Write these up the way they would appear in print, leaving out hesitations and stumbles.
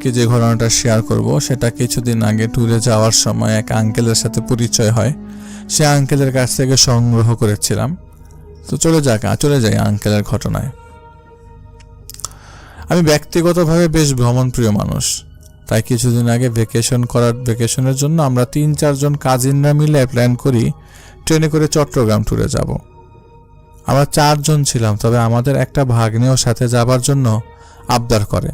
কি যে ঘটনাটা শেয়ার করব সেটা কিছুদিন আগে ট্যুরে যাওয়ার সময় এক আঙ্কেলের সাথে পরিচয় হয়। সে আঙ্কেলের কাছ থেকে সংগ্রহ করেছিলাম। তো চলে যাই আঙ্কেলের ঘটনায়। আমি ব্যক্তিগতভাবে বেশ ভ্রমণপ্রিয় মানুষ। তাই কিছুদিন আগে ভেকেশনের জন্য আমরা 3-4 জন কাজিনরা মিলে প্ল্যান করি ট্রেনে করে চট্টগ্রাম ট্যুরে যাব। আমরা 4 জন ছিলাম, তবে আমাদের একটা ভাগ্নেও সাথে যাবার জন্য আবদার করে।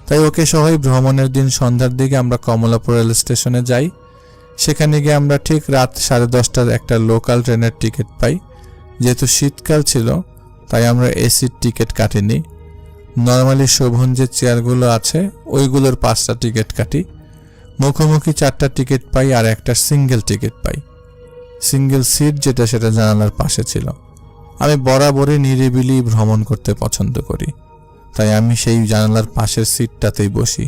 তাই ওকে সহই ভ্রমণের দিন সন্ধ্যার দিকে আমরা কমলাপুর রেল স্টেশনে যাই। সেখানে গিয়ে আমরা ঠিক রাত 10:30টার একটা লোকাল ট্রেনের টিকিট পাই। যেহেতু শীতকাল ছিল তাই আমরা এসির টিকিট কাটিনি। নর্মালি শোভন যে চেয়ারগুলো আছে ওইগুলোর 5টা টিকিট কাটি। মুখোমুখি 4টা টিকিট পাই আর একটা সিঙ্গেল টিকিট পাই। সিঙ্গেল সিট যেটা সেটা জানালার পাশে ছিল। আমি বরাবরই নিরিবিলি ভ্রমণ করতে পছন্দ করি, তাই আমি সেই জানালার পাশের সিটটাতেই বসি।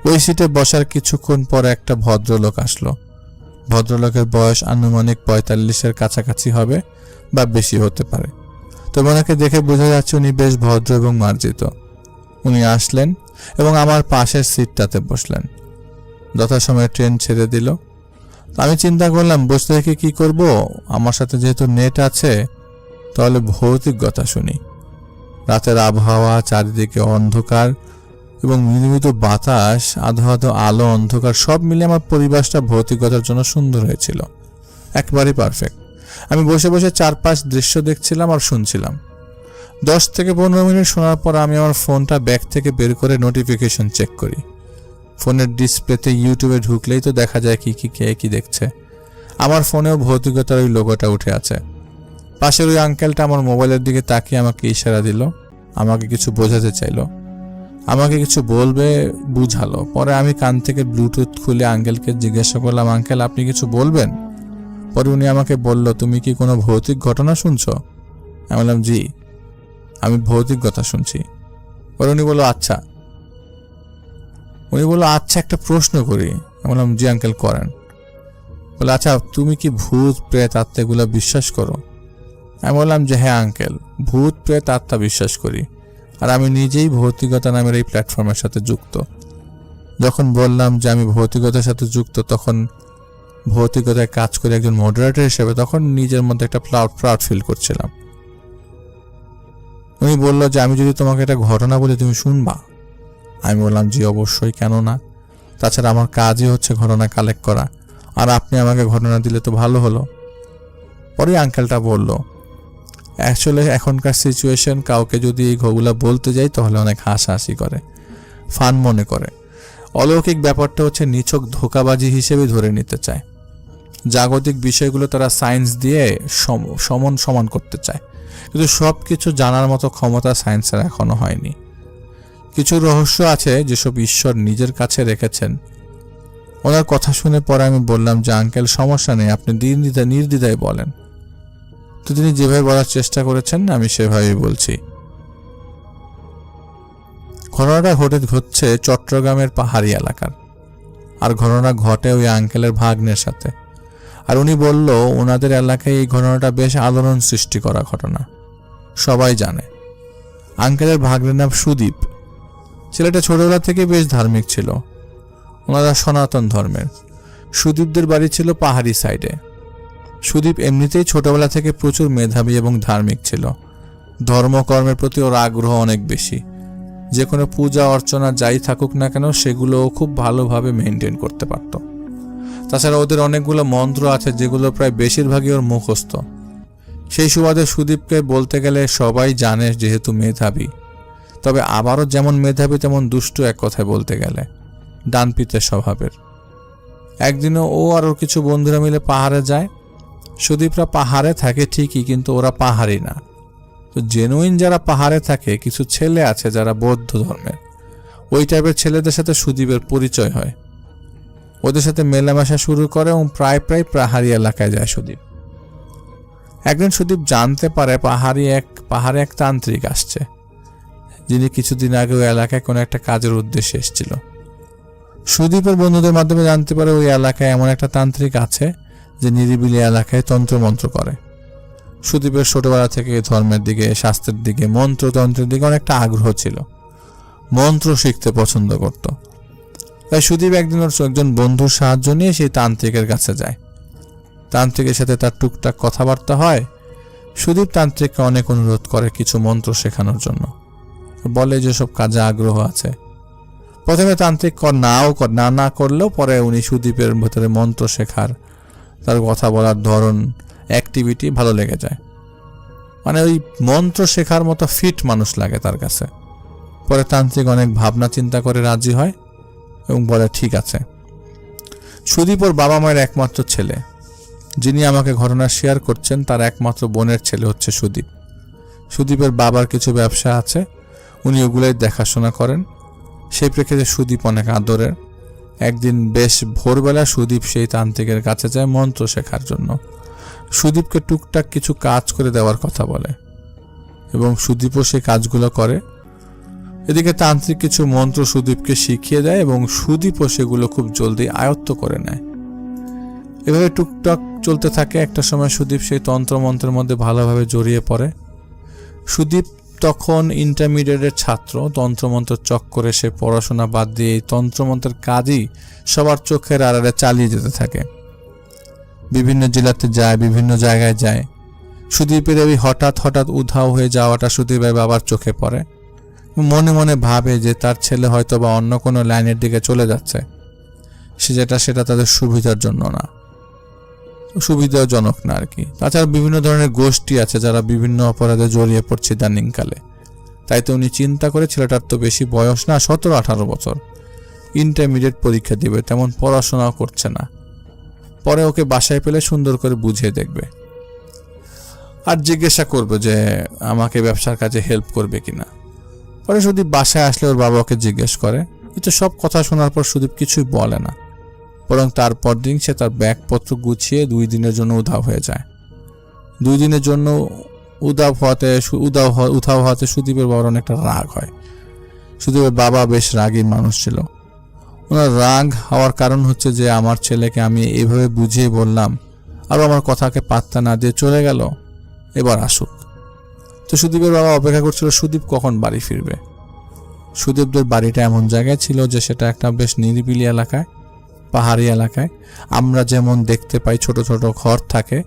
ওই সিটে বসার কিছুক্ষণ পর একটা ভদ্রলোক আসলো। ভদ্রলোকের বয়স আনুমানিক 45-এর কাছাকাছি হবে বা বেশি হতে পারে, তবে ওনাকে দেখে বোঝা যাচ্ছে উনি বেশ ভদ্র এবং মার্জিত। উনি আসলেন এবং আমার পাশের সিটটাতে বসলেন। যথাসময়ে ট্রেন ছেড়ে দিল। আমি চিন্তা করলাম বসে থেকে কি করব, আমার সাথে যেহেতু নেট আছে তাহলে ভৌতিক কথা শুনি। রাতের আবহাওয়া, চারিদিকে অন্ধকার এবং নিয়মিত বাতাস, আধো আধো আলো, অন্ধকার সব মিলে আমার পরিবেশটা ভৌতিকতার জন্য সুন্দর হয়েছিল, একেবারেই পারফেক্ট। আমি বসে বসে চারপাশ দৃশ্য দেখছিলাম আর শুনছিলাম। 10 থেকে 15 মিনিট শোনার পর আমি আমার ফোনটা ব্যাগ থেকে বের করে নোটিফিকেশন চেক করি। ফোনের ডিসপ্লেতে ইউটিউবে ঢুকলেই তো দেখা যায় কে কি দেখছে। আমার ফোনেও ভৌতিকতার ওই লোগোটা উঠে আছে। পাশের ওই আঙ্কেলটা আমার মোবাইলের দিকে তাকিয়ে আমাকে ইশারা দিল, আমাকে কিছু বোঝাতে চাইলো, আমাকে কিছু বলবে বুঝালো। পরে আমি কান থেকে ব্লুটুথ খুলে আঙ্কেলকে জিজ্ঞাসা করলাম, আঙ্কেল আপনি কিছু বলবেন? পরে উনি আমাকে বলল, তুমি কি কোনো ভৌতিক ঘটনা শুনছো? আমি বললাম, জি, আমি ভৌতিক কথা শুনছি। পরে উনি বলল, আচ্ছা একটা প্রশ্ন করি। আমি বললাম, জি আঙ্কেল করেন। বলে, আচ্ছা তুমি কি ভূত প্রেত আত্মা এগুলো বিশ্বাস করো? আমি বললাম যে হ্যাঁ আঙ্কেল, ভূত প্রেত আত্মা বিশ্বাস করি, আর আমি নিজেই ভৌতিকতা নামের এই প্ল্যাটফর্মের সাথে যুক্ত। যখন বললাম যে আমি ভৌতিকতার সাথে যুক্ত, তখন ভৌতিকতায় কাজ করে একজন মডারেটর হিসেবে তখন নিজের মধ্যে একটা প্রাউড ফিল করছিলাম। উনি বলল যে আমি যদি তোমাকে একটা ঘটনা বলি তুমি শুনবা? আমি বললাম, জি অবশ্যই, কেন না। তাছাড়া আমার কাজই হচ্ছে ঘটনা কালেক্ট করা, আর আপনি আমাকে ঘটনা দিলে তো ভালো হলো। পরে আঙ্কেলটা বলল, অ্যাকচুয়ালি এখনকার সিচুয়েশন, কাউকে যদি এই ঘটনা বলতে যাই তাহলে অনেক হাসাহাসি করে, ফান মনে করে। অলৌকিক ব্যাপারটা হচ্ছে নিছক ধোঁকাবাজি হিসেবে ধরে নিতে চায়। জাগতিক বিষয়গুলো তারা সায়েন্স দিয়ে সমান করতে চায়, কিন্তু সব কিছু জানার মতো ক্ষমতা সায়েন্সের এখনো হয়নি। কিছু রহস্য আছে যেসব ঈশ্বর নিজের কাছে রেখেছেন। ওনার কথা শুনে পরে আমি বললাম যে আঙ্কেল সমস্যা নেই, আপনি নির্দ্বিধায় বলেন। তো তিনি যেভাবে বলার চেষ্টা করেছেন আমি সেভাবেই বলছি। ঘটনাটা ঘটছে চট্টগ্রামের পাহাড়ি এলাকার, আর ঘটনা ঘটে ওই আঙ্কেলের ভাগ্নের সাথে। আর উনি বলল ওনাদের এলাকায় এই ঘটনাটা বেশ আলোড়ন সৃষ্টি করা ঘটনা, সবাই জানে। আঙ্কেলের ভাগ্নের নাম সুদীপ। ছেলেটা ছোটবেলা থেকে বেশ ধার্মিক ছিল। ওনারা সনাতন ধর্মের। সুদীপদের বাড়ি ছিল পাহাড়ি সাইডে। সুদীপ এমনিতেই ছোটবেলা থেকে প্রচুর মেধাবী এবং ধার্মিক ছিল। ধর্মকর্মের প্রতি ওর আগ্রহ অনেক বেশি। যে কোনো পূজা অর্চনা যাই থাকুক না কেন সেগুলো খুব ভালোভাবে মেনটেন করতে পারত। তাছাড়া ওদের অনেকগুলো মন্ত্র আছে যেগুলো প্রায় বেশিরভাগই ওর মুখস্থ। সেই সুবাদে সুদীপকে বলতে গেলে সবাই জানে যেহেতু মেধাবী, তবে আবারও যেমন মেধাবী তেমন দুষ্ট, এক কথায় বলতে গেলে ডানপিতে স্বভাবের। একদিনও ও আর ওর কিছু বন্ধুরা মিলে পাহাড়ে যায়। সুদীপরা পাহাড়ে থাকে ঠিকই, কিন্তু ওরা পাহাড়ি না। তো জেনুইন যারা পাহাড়ে থাকে কিছু ছেলে আছে যারা বৌদ্ধ ধর্মের, ওই টাইপের ছেলেদের সাথে সুদীপের পরিচয় হয়। ওদের সাথে মেলামেশা শুরু করে এবং প্রায় পাহাড়ি এলাকায় যায় সুদীপ। একদিন সুদীপ জানতে পারে পাহাড়ে এক তান্ত্রিক আসছে, যিনি কিছুদিন আগে ওই এলাকায় কোনো একটা কাজের উদ্দেশ্যে এসেছিল। সুদীপের বন্ধুদের মাধ্যমে জানতে পারে ওই এলাকায় এমন একটা তান্ত্রিক আছে যে নিরিবিলি এলাকায় তন্ত্রমন্ত্র করে। সুদীপের ছোটবেলা থেকে ধর্মের দিকে, শাস্ত্রের দিকে, মন্ত্রতন্ত্রের দিকে অনেকটা আগ্রহ ছিল। মন্ত্র শিখতে পছন্দ করত। তাই সুদীপ একদিন ওর একজন বন্ধুর সাহায্য নিয়ে সেই তান্ত্রিকের কাছে যায়। তান্ত্রিকের সাথে তার টুকটাক কথাবার্তা হয়। সুদীপ তান্ত্রিককে অনেক অনুরোধ করে কিছু মন্ত্র শেখানোর জন্য, বলে যেসব কাজে আগ্রহ আছে। প্রথমে তান্ত্রিক না করলেও পরে উনি সুদীপের ভেতরে মন্ত্র শেখার, তার কথা বলার ধরন, অ্যাক্টিভিটি ভালো লেগে যায়। মানে ওই মন্ত্র শেখার মতো ফিট মানুষ লাগে তার কাছে। পরে তান্ত্রিক অনেক ভাবনা চিন্তা করে রাজি হয় এবং বলে ঠিক আছে। সুদীপ ওর বাবা মায়ের একমাত্র ছেলে। যিনি আমাকে ঘটনা শেয়ার করছেন তার একমাত্র বোনের ছেলে হচ্ছে সুদীপ। সুদীপের বাবার কিছু ব্যবসা আছে, উনি ওগুলোই দেখাশোনা করেন। সেই প্রেক্ষিতে সুদীপ অনেক আদরের। একদিন বেশ ভোরবেলা সুদীপ সেই তান্ত্রিকের কাছে যায় মন্ত্র শেখার জন্য। সুদীপকে টুকটাক কিছু কাজ করে দেওয়ার কথা বলে এবং সুদীপও সেই কাজগুলো করে। এদিকে তান্ত্রিক কিছু মন্ত্র সুদীপকে শিখিয়ে দেয় এবং সুদীপও সেগুলো খুব জলদি আয়ত্ত করে নেয়। এভাবে টুকটাক চলতে থাকে। একটা সময় সুদীপ সেই তন্ত্রমন্ত্রের মধ্যে ভালোভাবে জড়িয়ে পড়ে। সুদীপ তখন ইন্টারমিডিয়েটের ছাত্র। তন্ত্রমন্ত্র চক্করে সে পড়াশোনা বাদ দিয়ে এই তন্ত্রমন্ত্রের কাজই সবার চোখের আড়ালে চালিয়ে যেতে থাকে। বিভিন্ন জেলাতে যায়, বিভিন্ন জায়গায় যায়। সুদীপের এই হঠাৎ উধাও হয়ে যাওয়াটা সুদীপের বাবার চোখে পড়ে। মনে মনে ভাবে যে তার ছেলে হয়তো বা অন্য কোনো লাইনের দিকে চলে যাচ্ছে, সেটা তাদের সুবিধার জন্য না, সুবিধাজনক না আর কি। তাছাড়া বিভিন্ন ধরনের গোষ্ঠী আছে যারা বিভিন্ন অপরাধে জড়িয়ে পড়ছে ইদানিংকালে। তাই তো উনি চিন্তা করে ছেলেটার তো বেশি বয়স না, 17-18 বছর, ইন্টারমিডিয়েট পরীক্ষা দিবে, তেমন পড়াশোনাও করছে না। পরে ওকে বাসায় পেলে সুন্দর করে বুঝিয়ে দেখবে আর জিজ্ঞাসা করবে যে আমাকে ব্যবসার কাজে হেল্প করবে কিনা। পরে সুদীপ বাসায় আসলে ওর বাবা ওকে জিজ্ঞেস করে, কিন্তু সব কথা শোনার পর সুদীপ কিছুই বলে না, বরং তারপর দিন সে তার ব্যাগপত্র গুছিয়ে 2 দিনের জন্য উধাও হয়ে যায়। 2 দিনের জন্য উধাও হওয়াতে সুদীপের বাবার অনেকটা রাগ হয়। সুদীপের বাবা বেশ রাগী মানুষ ছিল। ওনার রাগ হওয়ার কারণ হচ্ছে যে আমার ছেলেকে আমি এইভাবে বুঝিয়ে বললাম আর আমার কথাকে পাত্তা না দিয়ে চলে গেল, এবার আসুক। তো সুদীপের বাবা অপেক্ষা করছিল সুদীপ কখন বাড়ি ফিরবে। সুদীপদের বাড়িটা এমন জায়গায় ছিল যে সেটা একটা বেশ নিরিবিলি এলাকায়, পাহাড়ি এলাকায়। আমরা যেমন দেখতে পাই ছোট ছোট ঘর থাকে,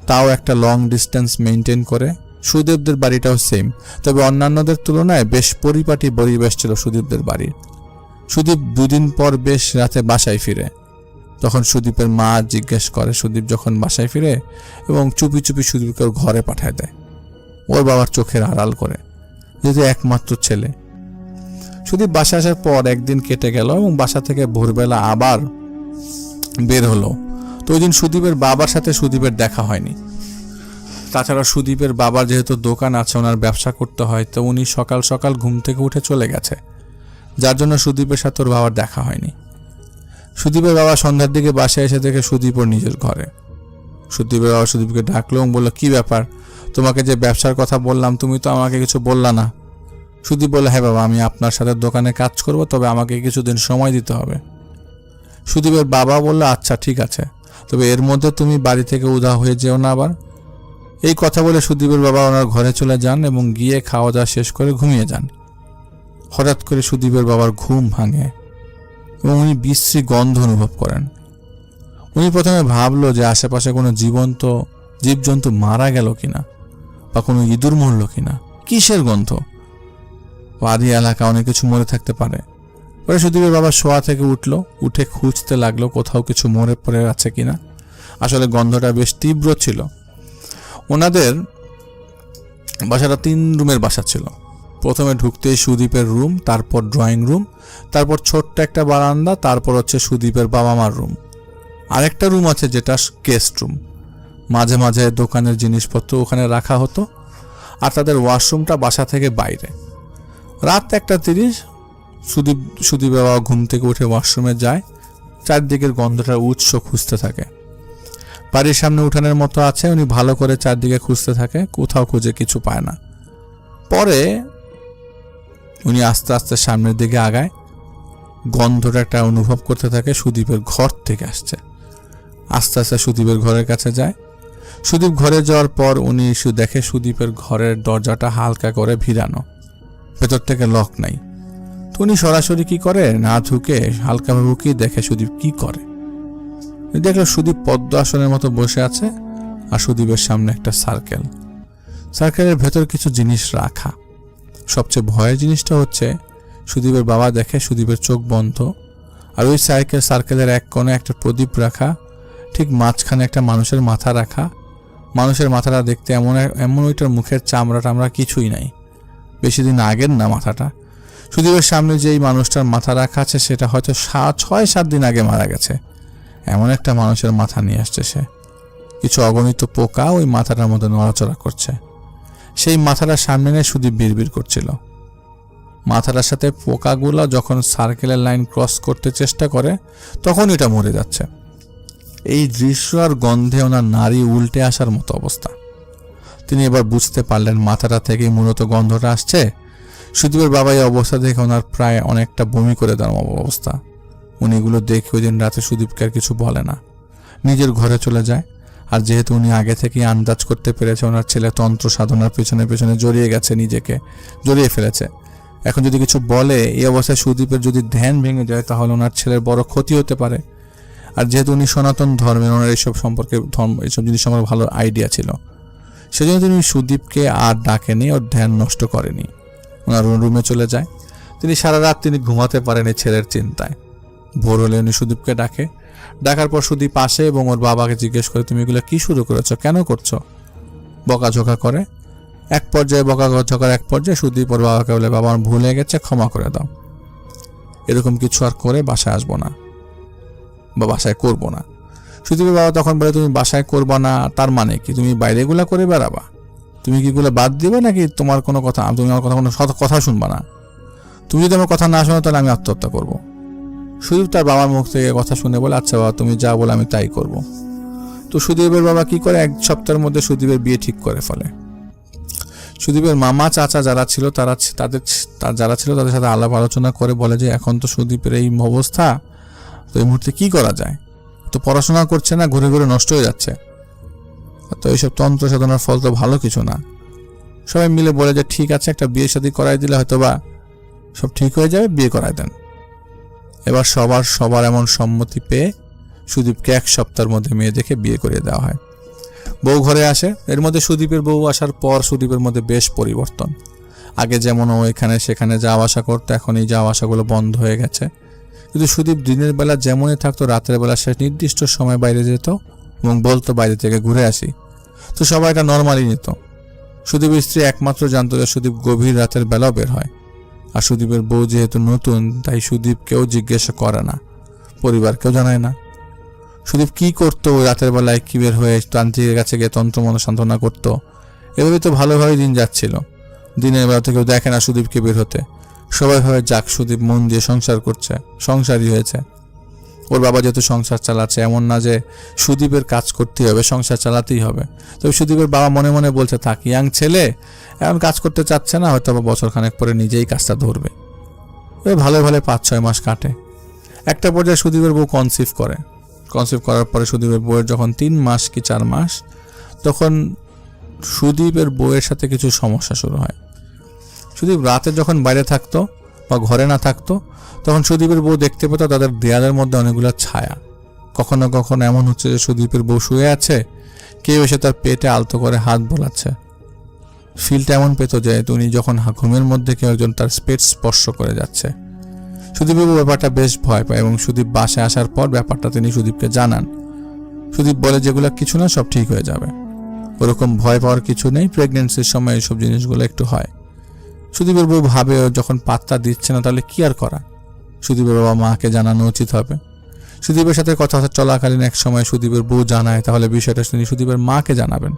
তাও একটা লং ডিস্টেন্স মেনটেন করে। সুদীপদের বাড়িটাও সেম, তবে অন্যান্যদের তুলনায় বেশ পরিপাটি পরিবেশ ছিল সুদীপদের বাড়ির। সুদীপ 2 দিন পর বেশ রাতে বাসায় ফিরে। তখন সুদীপের মা জিজ্ঞেস করে সুদীপ যখন বাসায় ফিরে এবং চুপি চুপি সুদীপকে ওর ঘরে পাঠায় দেয়, ওর বাবার চোখের আড়াল করে, যেহেতু একমাত্র ছেলে। সুদীপ বাসা আসার পর একদিন কেটে গেল এবং বাসা থেকে ভোরবেলা আবার বের হলো। তো ওই দিন সুদীপের বাবার সাথে সুদীপের দেখা হয়নি। তাছাড়া সুদীপের বাবার যেহেতু দোকান আছে, ওনার ব্যবসা করতে হয়, তো উনি সকাল সকাল ঘুম থেকে উঠে চলে গেছে, যার জন্য সুদীপের সাথে ওর বাবার দেখা হয়নি। সুদীপের বাবা সন্ধ্যার দিকে বাসায় এসে দেখে সুদীপ ওর নিজের ঘরে। সুদীপের বাবা সুদীপকে ডাকলো এবং বললো, কি ব্যাপার, তোমাকে যে ব্যবসার কথা বললাম তুমি তো আমাকে কিছু বললা না। সুদীপ বলল, হ্যাঁ বাবা, আমি আপনার সাথে দোকানে কাজ করব, তবে আমাকে কিছুদিন সময় দিতে হবে। সুদীপের বাবা বলল, আচ্ছা ঠিক আছে, তবে এর মধ্যে তুমি বাড়ি থেকে উধাও হয়ে যেও না আবার। এই কথা বলে সুদীপের বাবা ওনার ঘরে চলে যান এবং গিয়ে খাওয়া দাওয়া শেষ করে ঘুমিয়ে যান। হঠাৎ করে সুদীপের বাবার ঘুম ভাঙে এবং উনি বিশ্রী গন্ধ অনুভব করেন। উনি প্রথমে ভাবলো যে আশেপাশে কোনো জীবজন্তু মারা গেল কিনা বা কোনো ইঁদুর মরল কিনা, কিসের গন্ধ, পাহাড়ি এলাকা, অনেক কিছু মরে থাকতে পারে। পরে সুদীপের বাবা শোয়া থেকে উঠে খুঁজতে লাগলো কোথাও কিছু মরে পড়ে আছে কিনা। আসলে গন্ধটা বেশ তীব্র ছিল। ওনাদের বাসাটা 3 রুমের বাসা ছিল। প্রথমে ঢুকতেই সুদীপের রুম, তারপর ড্রয়িং রুম, তারপর ছোট্ট একটা বারান্দা, তারপর হচ্ছে সুদীপের বাবা মার রুম। আরেকটা রুম আছে যেটা গেস্ট রুম। মাঝে মাঝে দোকানের জিনিসপত্র ওখানে রাখা হতো, আর তাদের ওয়াশরুমটা বাসা থেকে বাইরে। রাত 1:30 সুদীপ বাবা ঘুম থেকে উঠে ওয়াশরুমে যায়। চারদিকের গন্ধটার উৎস খুঁজতে থাকে। বাড়ির সামনে উঠানের মতো আছে, উনি ভালো করে চারদিকে খুঁজতে থাকে, কোথাও খুঁজে কিছু পায় না। পরে উনি আস্তে আস্তে সামনের দিকে আগায়। গন্ধটা একটা অনুভব করতে থাকে সুদীপের ঘর থেকে আসছে। আস্তে আস্তে সুদীপের ঘরের কাছে যায়। সুদীপ ঘরে যাওয়ার পর উনি দেখে সুদীপের ঘরের দরজাটা হালকা করে ভিড়ানো, ভেতর থেকে লক নাই। তো উনি সরাসরি কি করে, না ঢুকে হালকাভাবে উকিয়ে দেখে সুদীপ কি করে। দেখলো সুদীপ পদ্ম আসনের মতো বসে আছে, আর সুদীপের সামনে একটা সার্কেল, সার্কেলের ভেতর কিছু জিনিস রাখা। সবচেয়ে ভয়ের জিনিসটা হচ্ছে সুদীপের বাবা দেখে সুদীপের চোখ বন্ধ, আর ওই সার্কেলের এক কোণে একটা প্রদীপ রাখা, ঠিক মাঝখানে একটা মানুষের মাথা রাখা। মানুষের মাথাটা দেখতে এমন ওইটার মুখের চামড়া টামড়া কিছুই নাই, বেশি দিন আগের না মাথাটা। সুদীপের সামনে যেই মানুষটার মাথা রাখা আছে সেটা হয়তো 6-7 দিন আগে মারা গেছে, এমন একটা মানুষের মাথা নিয়ে আসছে সে। কিছু অগণিত পোকা ওই মাথাটার মধ্যে নড়াচড়া করছে। সেই মাথাটার সামনে নিয়ে সুদীপ বিড়বিড় করছিল। মাথাটার সাথে পোকাগুলো যখন সার্কেলের লাইন ক্রস করতে চেষ্টা করে তখন এটা মরে যাচ্ছে। এই দৃশ্য আর গন্ধে ওনার নাড়ি উল্টে আসার মতো অবস্থা। তিনি এবার বুঝতে পারলেন মাথাটা থেকেই মূলত গন্ধটা আসছে। সুদীপের বাবা এই অবস্থা দেখে ওনার প্রায় অনেকটা বমি করে দেওয়ার অবস্থা। উনি এগুলো দেখে ওই দিন রাতে সুদীপকে আর কিছু বলে না, নিজের ঘরে চলে যায়। আর যেহেতু উনি আগে থেকেই আন্দাজ করতে পেরেছে ওনার ছেলে তন্ত্র সাধনার পেছনে পেছনে জড়িয়ে গেছে, নিজেকে জড়িয়ে ফেলেছে, এখন যদি কিছু বলে এই অবস্থায় সুদীপের যদি ধ্যান ভেঙে যায় তাহলে ওনার ছেলের বড় ক্ষতি হতে পারে। আর যেহেতু উনি সনাতন ধর্মের, ওনার এইসব সম্পর্কে এইসব জিনিস সম্পর্কে ভালো আইডিয়া ছিল, সেজন্য তিনি সুদীপকে আর ডাকেনি, ওর ধ্যান নষ্ট করেনি। ওনার রুমে চলে যায়। তিনি সারা রাত তিনি ঘুমাতে পারেনি ছেলের চিন্তায়। ভোর হলে উনি সুদীপকে ডাকার পর সুদীপ আসে এবং ওর বাবাকে জিজ্ঞেস করে, তুমি এগুলো কি শুরু করেছো, কেন করছো? বকাঝোকা করে। এক পর্যায়ে সুদীপ ওর বাবাকে বলে, বাবা আমার ভুল হয়ে গেছে, ক্ষমা করে দাও, এরকম কিছু আর করে বাসায় আসবো না বা বাসায় করবো না। সুদীপের বাবা তখন বলে, তুমি বাসায় করবা না তার মানে কি, তুমি বাইরে এগুলা করে বেড়াবা? তুমি কি এগুলো বাদ দিবে নাকি তোমার কোনো কথা, তুমি আমার কথা শুনবা না? তুমি যদি আমার কথা না শোনো তাহলে আমি আত্মহত্যা করবো। সুদীপ তার বাবার মুখ থেকে কথা শুনে বলে, আচ্ছা বাবা তুমি যা বলে আমি তাই করব। তো সুদীপের বাবা কি করে, 1 সপ্তাহের মধ্যে সুদীপের বিয়ে ঠিক করে ফেলে। সুদীপের মামা চাচা যারা ছিল তাদের সাথে আলাপ আলোচনা করে বলে যে এখন তো সুদীপের এই অবস্থা, তো এই মুহূর্তে কি করা যায়, তো পড়াশোনা করছে না, ঘুরে ঘুরে নষ্ট হয়ে যাচ্ছে, তো এইসব তন্ত্র সাধনার ফল তো ভালো কিছু না। সবাই মিলে বলে যে ঠিক আছে, একটা বিয়ে শাদী করাই দিলে হয়তো বা সব ঠিক হয়ে যাবে, বিয়ে করাই দেন। এবার সবার এমন সম্মতি পেয়ে সুদীপকে 1 সপ্তাহের মধ্যে মেয়ে দেখে বিয়ে করিয়ে দেওয়া হয়। বউ ঘরে আসে। এর মধ্যে সুদীপের বউ আসার পর সুদীপের মধ্যে বেশ পরিবর্তন। আগে যেমন ও এখানে সেখানে যাওয়া আসা করতো, এখন এই যাওয়া আসাগুলো বন্ধ হয়ে গেছে। কিন্তু সুদীপ দিনের বেলা যেমনই থাকতো, রাতের বেলা সে নির্দিষ্ট সময় বাইরে যেত এবং বলতো বাইরে থেকে ঘুরে আসি। তো সবাই এটা নর্মালি নিত। সুদীপের স্ত্রী একমাত্র জানতো যে সুদীপ গভীর রাতের বেলাও বের হয়। আর সুদীপের বউ যেহেতু নতুন, তাই সুদীপকেও জিজ্ঞাসা করে না, পরিবারকেও জানায় না। সুদীপ কি করতো ওই রাতের বেলায়, কি বের হয়ে তান্ত্রিকের কাছে গিয়ে তন্ত্রমন্ত্র সান্ত্বনা করতো, এভাবে তো ভালোভাবে দিন যাচ্ছিল। দিনের বেলা থেকে কেউ দেখে না সুদীপকে বের হতে, সবাই ভাবে যাক সুদীপ মন দিয়ে সংসার করছে, সংসারই হয়েছে। ওর বাবা যেহেতু সংসার চালাচ্ছে, এমন না যে সুদীপের কাজ করতেই হবে, সংসার চালাতেই হবে। তবে সুদীপের বাবা মনে মনে বলছে, থাক, ইয়াং ছেলে এখন কাজ করতে চাচ্ছে না, হয়তো বছরখানেক পরে নিজেই কাজটা ধরবে। ওই ভালো 5-6 মাস কাটে। একটা পর্যায়ে সুদীপের বউ কনসিভ করার পরে সুদীপের বউয়ের যখন 3 মাস কি 4 মাস, তখন সুদীপের বউয়ের সাথে কিছু সমস্যা শুরু হয়। সুদীপ রাতে যখন বাইরে থাকতো বা ঘরে না থাকতো, তখন সুদীপের বউ দেখতে পেত তাদের দেয়ালের মধ্যে অনেকগুলো ছায়া। কখনো কখনো এমন হচ্ছে যে সুদীপের বউ শুয়ে আছে, কেউ এসে তার পেটে আলতো করে হাত বোলাচ্ছে। ফিলটা এমন পেত যে উনি যখন ঘুমের মধ্যে কেউ একজন তার পেট স্পর্শ করে যাচ্ছে। সুদীপের বউ ব্যাপারটা বেশ ভয় পায় এবং সুদীপ বাসায় আসার পর ব্যাপারটা তিনি সুদীপকে জানান। সুদীপ বলে যেগুলো কিছু না, সব ঠিক হয়ে যাবে, ওরকম ভয় পাওয়ার কিছু নেই, প্রেগনেন্সির সময় এইসব জিনিসগুলো একটু হয়। সুদীপের বউ ভাবে যখন পাত্তা দিচ্ছে না তাহলে কি আর করা, সুদীপের বাবা মাকে জানানো উচিত হবে। সুদীপের সাথে কথা চলাকালীন এক সময় সুদীপের বউ জানায়, তাহলে বিষয়টা তিনি সুদীপের মাকে জানাবেন।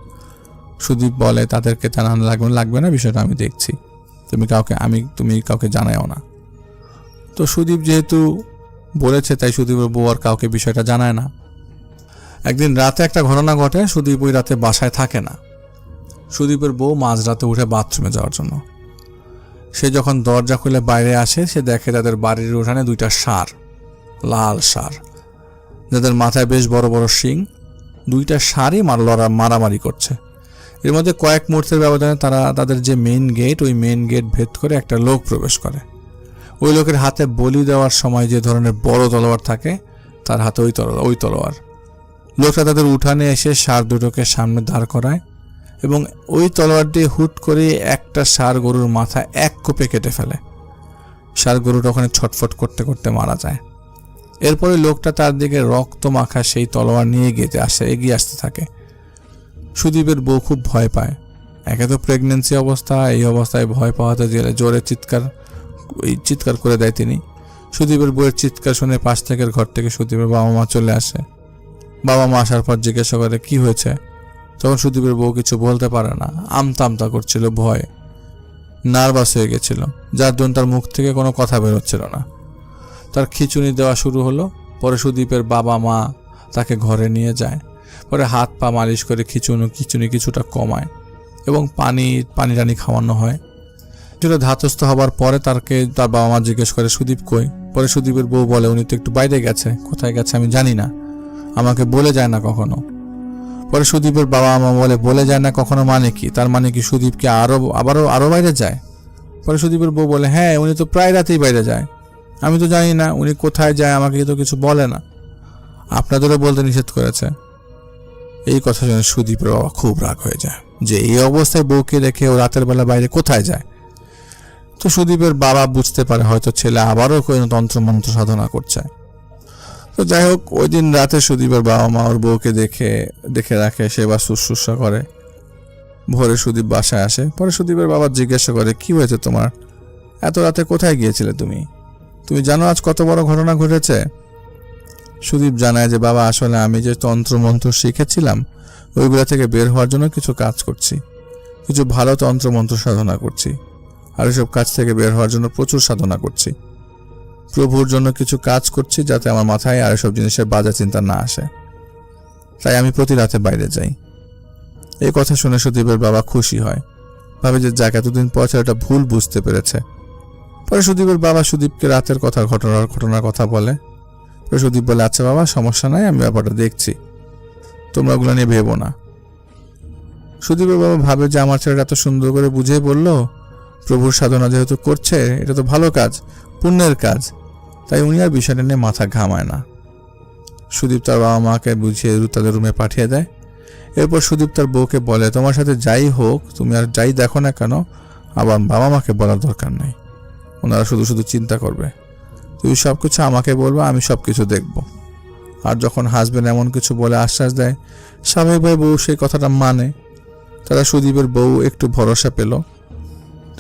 সুদীপ বলে, তাদেরকে জানানো লাগবে না, বিষয়টা আমি দেখছি, তুমি কাউকে জানাও না। তো সুদীপ যেহেতু বলেছে, তাই সুদীপের বউ আর কাউকে বিষয়টা জানায় না। একদিন রাতে একটা ঘটনা ঘটে, সুদীপ ওই রাতে বাসায় থাকে না। সুদীপের বউ মাঝরাতে উঠে বাথরুমে যাওয়ার জন্য। সে যখন দরজা খুলে বাইরে আসে, সে দেখে তাদের বাড়ির উঠানে 2টা ষাঁড়, লাল ষাঁড়, যাদের মাথায় বেশ বড় বড় শিং। 2টা ষাঁড়ই মারামারি করছে। এর মধ্যে কয়েক মুহূর্তের ব্যবধানে তাদের যে মেইন গেট, ওই মেইন গেট ভেদ করে একটা লোক প্রবেশ করে। ওই লোকের হাতে বলি দেওয়ার সময় যে ধরনের বড় তলোয়ার থাকে, তার হাতে ওই তলোয়ার। লোকটা তাদের উঠানে এসে ষাঁড় দুটোকে সামনে দাঁড় করায় এবং ওই তলোয়ার দিয়ে হুট করে একটা ষাঁড় গরুর মাথা এক কোপে কেটে ফেলে। ষাঁড় গরুটা ওখানে ছটফট করতে করতে মারা যায়। এরপরে লোকটা তার দিকে রক্ত মাখা সেই তলোয়ার নিয়ে এগিয়ে আসতে থাকে। সুদীপের বউ খুব ভয় পায়। একে তো প্রেগনেন্সি অবস্থা, এই অবস্থায় ভয় পাওয়াতে গেলে জোরে চিৎকার করে দেয় তিনি। সুদীপের বউয়ের চিৎকার শুনে পাশ থেকে ঘর থেকে সুদীপের বাবা মা চলে আসে। বাবা মা আসার পর জিজ্ঞাসা করে কি হয়েছে। তখন সুদীপের বউ কিছু বলতে পারে না, আমতা করছিল, ভয়ে নার্ভাস হয়ে গেছিল, যার জন্য তার মুখ থেকে কোনো কথা বেরোচ্ছিল না। তার খিঁচুনি দেওয়া শুরু হলো। পরে সুদীপের বাবা মা তাকে ঘরে নিয়ে যায়। পরে হাত পা মালিশ করে খিঁচুনি কিছুটা কমায় এবং পানি টানি খাওয়ানো হয়। কিছুটা ধাতস্থ হবার পরে তার বাবা মা জিজ্ঞেস করে সুদীপ কই। পরে সুদীপের বউ বলে উনি তো একটু বাইরে গেছে, কোথায় গেছে আমি জানি না, আমাকে বলে যায় না কখনো। পরে সুদীপের বাবা মা বলে যায় না কখনো মানে কি? তার মানে কি সুদীপকে আরো বাইরে যায়? পরে সুদীপের বউ বলে হ্যাঁ, উনি তো প্রায় রাতেই বাইরে যায়, আমি তো জানি না উনি কোথায় যায়, আমাকে তো কিছু বলে না, আপনাদেরও বলতে নিষেধ করেছে। এই কথা শুনে সুদীপের বাবা খুব রাগ হয়ে যায় যে এই অবস্থায় বউকে রেখে ও রাতের বেলা বাইরে কোথায় যায়। তো সুদীপের বাবা বুঝতে পারে হয়তো ছেলে আবারও কোনো তন্ত্রমন্ত্র সাধনা করছে। তো যাই হোক, ওই দিন রাতে সুদীপের বাবা মা ওর বউকে দেখে রাখে, সেবা শুশ্রূষা করে। ভোরে সুদীপ বাসায় আসে। পরে সুদীপের বাবা জিজ্ঞাসা করে কি হয়েছে তোমার, এত রাতে কোথায় গিয়েছিলে তুমি জানো আজ কত বড় ঘটনা ঘটেছে? সুদীপ জানায় যে বাবা আসলে আমি যে তন্ত্রমন্ত্র শিখেছিলাম ওইগুলা থেকে বের হওয়ার জন্য কিছু কাজ করছি, কিছু ভালো তন্ত্রমন্ত্র সাধনা করছি, আর এসব কাজ থেকে বের হওয়ার জন্য প্রচুর সাধনা করছি। প্রভুর জন্য কিছু কাজ করছি যাতে আমার মাথায় আর এসব জিনিসের বাজে চিন্তা না আসে, তাই আমি প্রতি রাতে বাইরে যাই। এই কথা শুনে সুদীপের বাবা খুশি হয়, ভাবে যে যাক এতদিন পর ছেলেটা ভুল বুঝতে পেরেছে। পরে সুদীপের বাবা সুদীপকে রাতের ঘটনার কথা বলে। পরে সুদীপ বলে আচ্ছা বাবা সমস্যা নাই, আমি ব্যাপারটা দেখছি, তোমরা ওগুলো নিয়ে ভেবো না। সুদীপের বাবা ভাবে যে আমার ছেলেটা এত সুন্দর করে বুঝিয়ে বললো, প্রভুর সাধনা যেহেতু করছে এটা তো ভালো কাজ, পুণ্যের কাজ, তাই উনি আর বিষয়টা নিয়ে মাথা ঘামায় না। সুদীপ তার বাবা মাকে বুঝিয়ে তাদের রুমে পাঠিয়ে দেয়। এরপর সুদীপ তার বউকে বলে তোমার সাথে যাই হোক, তুমি আর যাই দেখো না কেন, আবার বাবা মাকে বলার দরকার নেই, ওনারা শুধু চিন্তা করবে, তুমি সবকিছু আমাকে বলবে, আমি সবকিছু দেখব। আর যখন হাজবেন্ড এমন কিছু বলে আশ্বাস দেয়, স্বাভাবিকভাবে বউ সেই কথাটা মানে। তারা সুদীপের বউ একটু ভরসা পেল।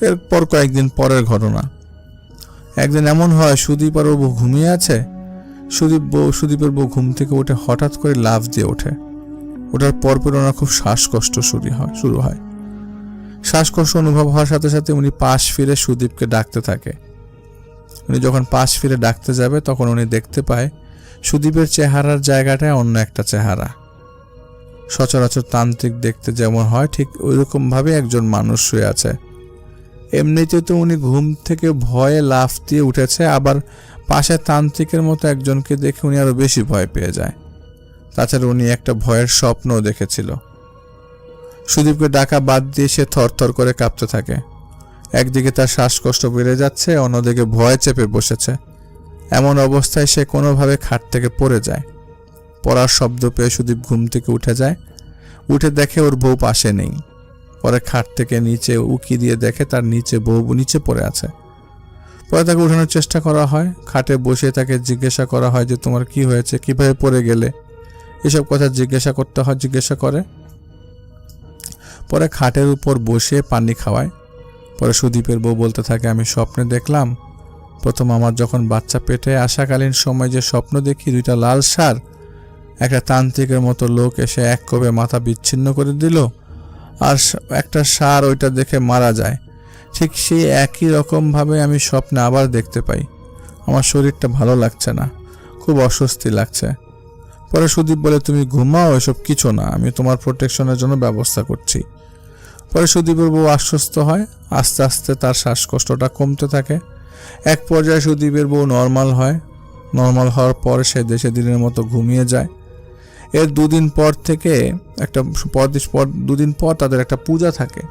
এরপর কয়েকদিন পরের ঘটনা। একদিন এমন হয় সুদীপ আর বউ ঘুমিয়ে আছে। সুদীপের বউ ঘুম থেকে উঠে হঠাৎ করে লাফ দিয়ে ওঠে। ওঠার পরপর ওনার খুব শ্বাসকষ্ট শুরু হয়। শ্বাসকষ্ট অনুভব হওয়ার সাথে সাথে উনি পাশ ফিরে সুদীপকে ডাকতে থাকে। উনি যখন পাশ ফিরে ডাকতে যাবে তখন উনি দেখতে পায় সুদীপের চেহারার জায়গাটায় অন্য একটা চেহারা। সচরাচর তান্ত্রিক দেখতে যেমন হয় ঠিক ওইরকম ভাবে একজন মানুষ শুয়ে আছে। এমনিতে তো উনি ঘুম থেকে ভয়ে লাফ দিয়ে উঠেছে, আবার পাশে তান্ত্রিকের মতো একজনকে দেখে উনি আরো বেশি ভয় পেয়ে যায়। তাছাড়া উনি একটা ভয়ের স্বপ্নও দেখেছিল। সুদীপকে ডাকা বাদ দিয়ে সে থরথর করে কাঁপতে থাকে। একদিকে তার শ্বাসকষ্ট বেড়ে যাচ্ছে, অন্যদিকে ভয় চেপে বসেছে। এমন অবস্থায় সে কোনোভাবে খাট থেকে পড়ে যায়। পড়ার শব্দ পেয়ে সুদীপ ঘুম থেকে উঠে যায়। উঠে দেখে ওর বউ পাশে নেই। পরে খাট থেকে নিচে উকি দিয়ে দেখে তার বউ নিচে পড়ে আছে। পরে তাকে উঠানোর চেষ্টা করা হয়। খাটে বসে তাকে জিজ্ঞাসা করা হয় যে তোমার কি হয়েছে, কিভাবে পড়ে গেলে, এসব কথা জিজ্ঞাসা করে। পরে খাটের উপর বসে পানি খাওয়ায়। পরে সুদীপের বউ বলতে থাকে আমি স্বপ্নে দেখলাম প্রথম আমার যখন বাচ্চা পেটে আসাকালীন সময় যে স্বপ্ন দেখি, দুইটা লাল ষাঁড় একটা তান্ত্রিকের মতো লোক এসে এক কোপে মাথা বিচ্ছিন্ন করে দিল, আর একটা ষাঁড় ওইটা দেখে মারা যায়। ঠিক সেই একই রকমভাবে আমি স্বপ্নে আবার দেখতে পাই। আমার শরীরটা ভালো লাগছে না, খুব অস্বস্তি লাগছে। পরে সুদীপ বলে তুমি ঘুমাও, এসব কিছু না, আমি তোমার প্রোটেকশনের জন্য ব্যবস্থা করছি। পরে সুদীপের বউ আশ্বস্ত হয়। আস্তে আস্তে তার শ্বাসকষ্টটা কমতে থাকে। এক পর্যায়ে সুদীপের বউ নর্মাল হয়। নর্মাল হওয়ার পর সে দেশে দিনের মতো ঘুমিয়ে যায়। এর দুদিন পর তাদের একটা পূজা থাকে।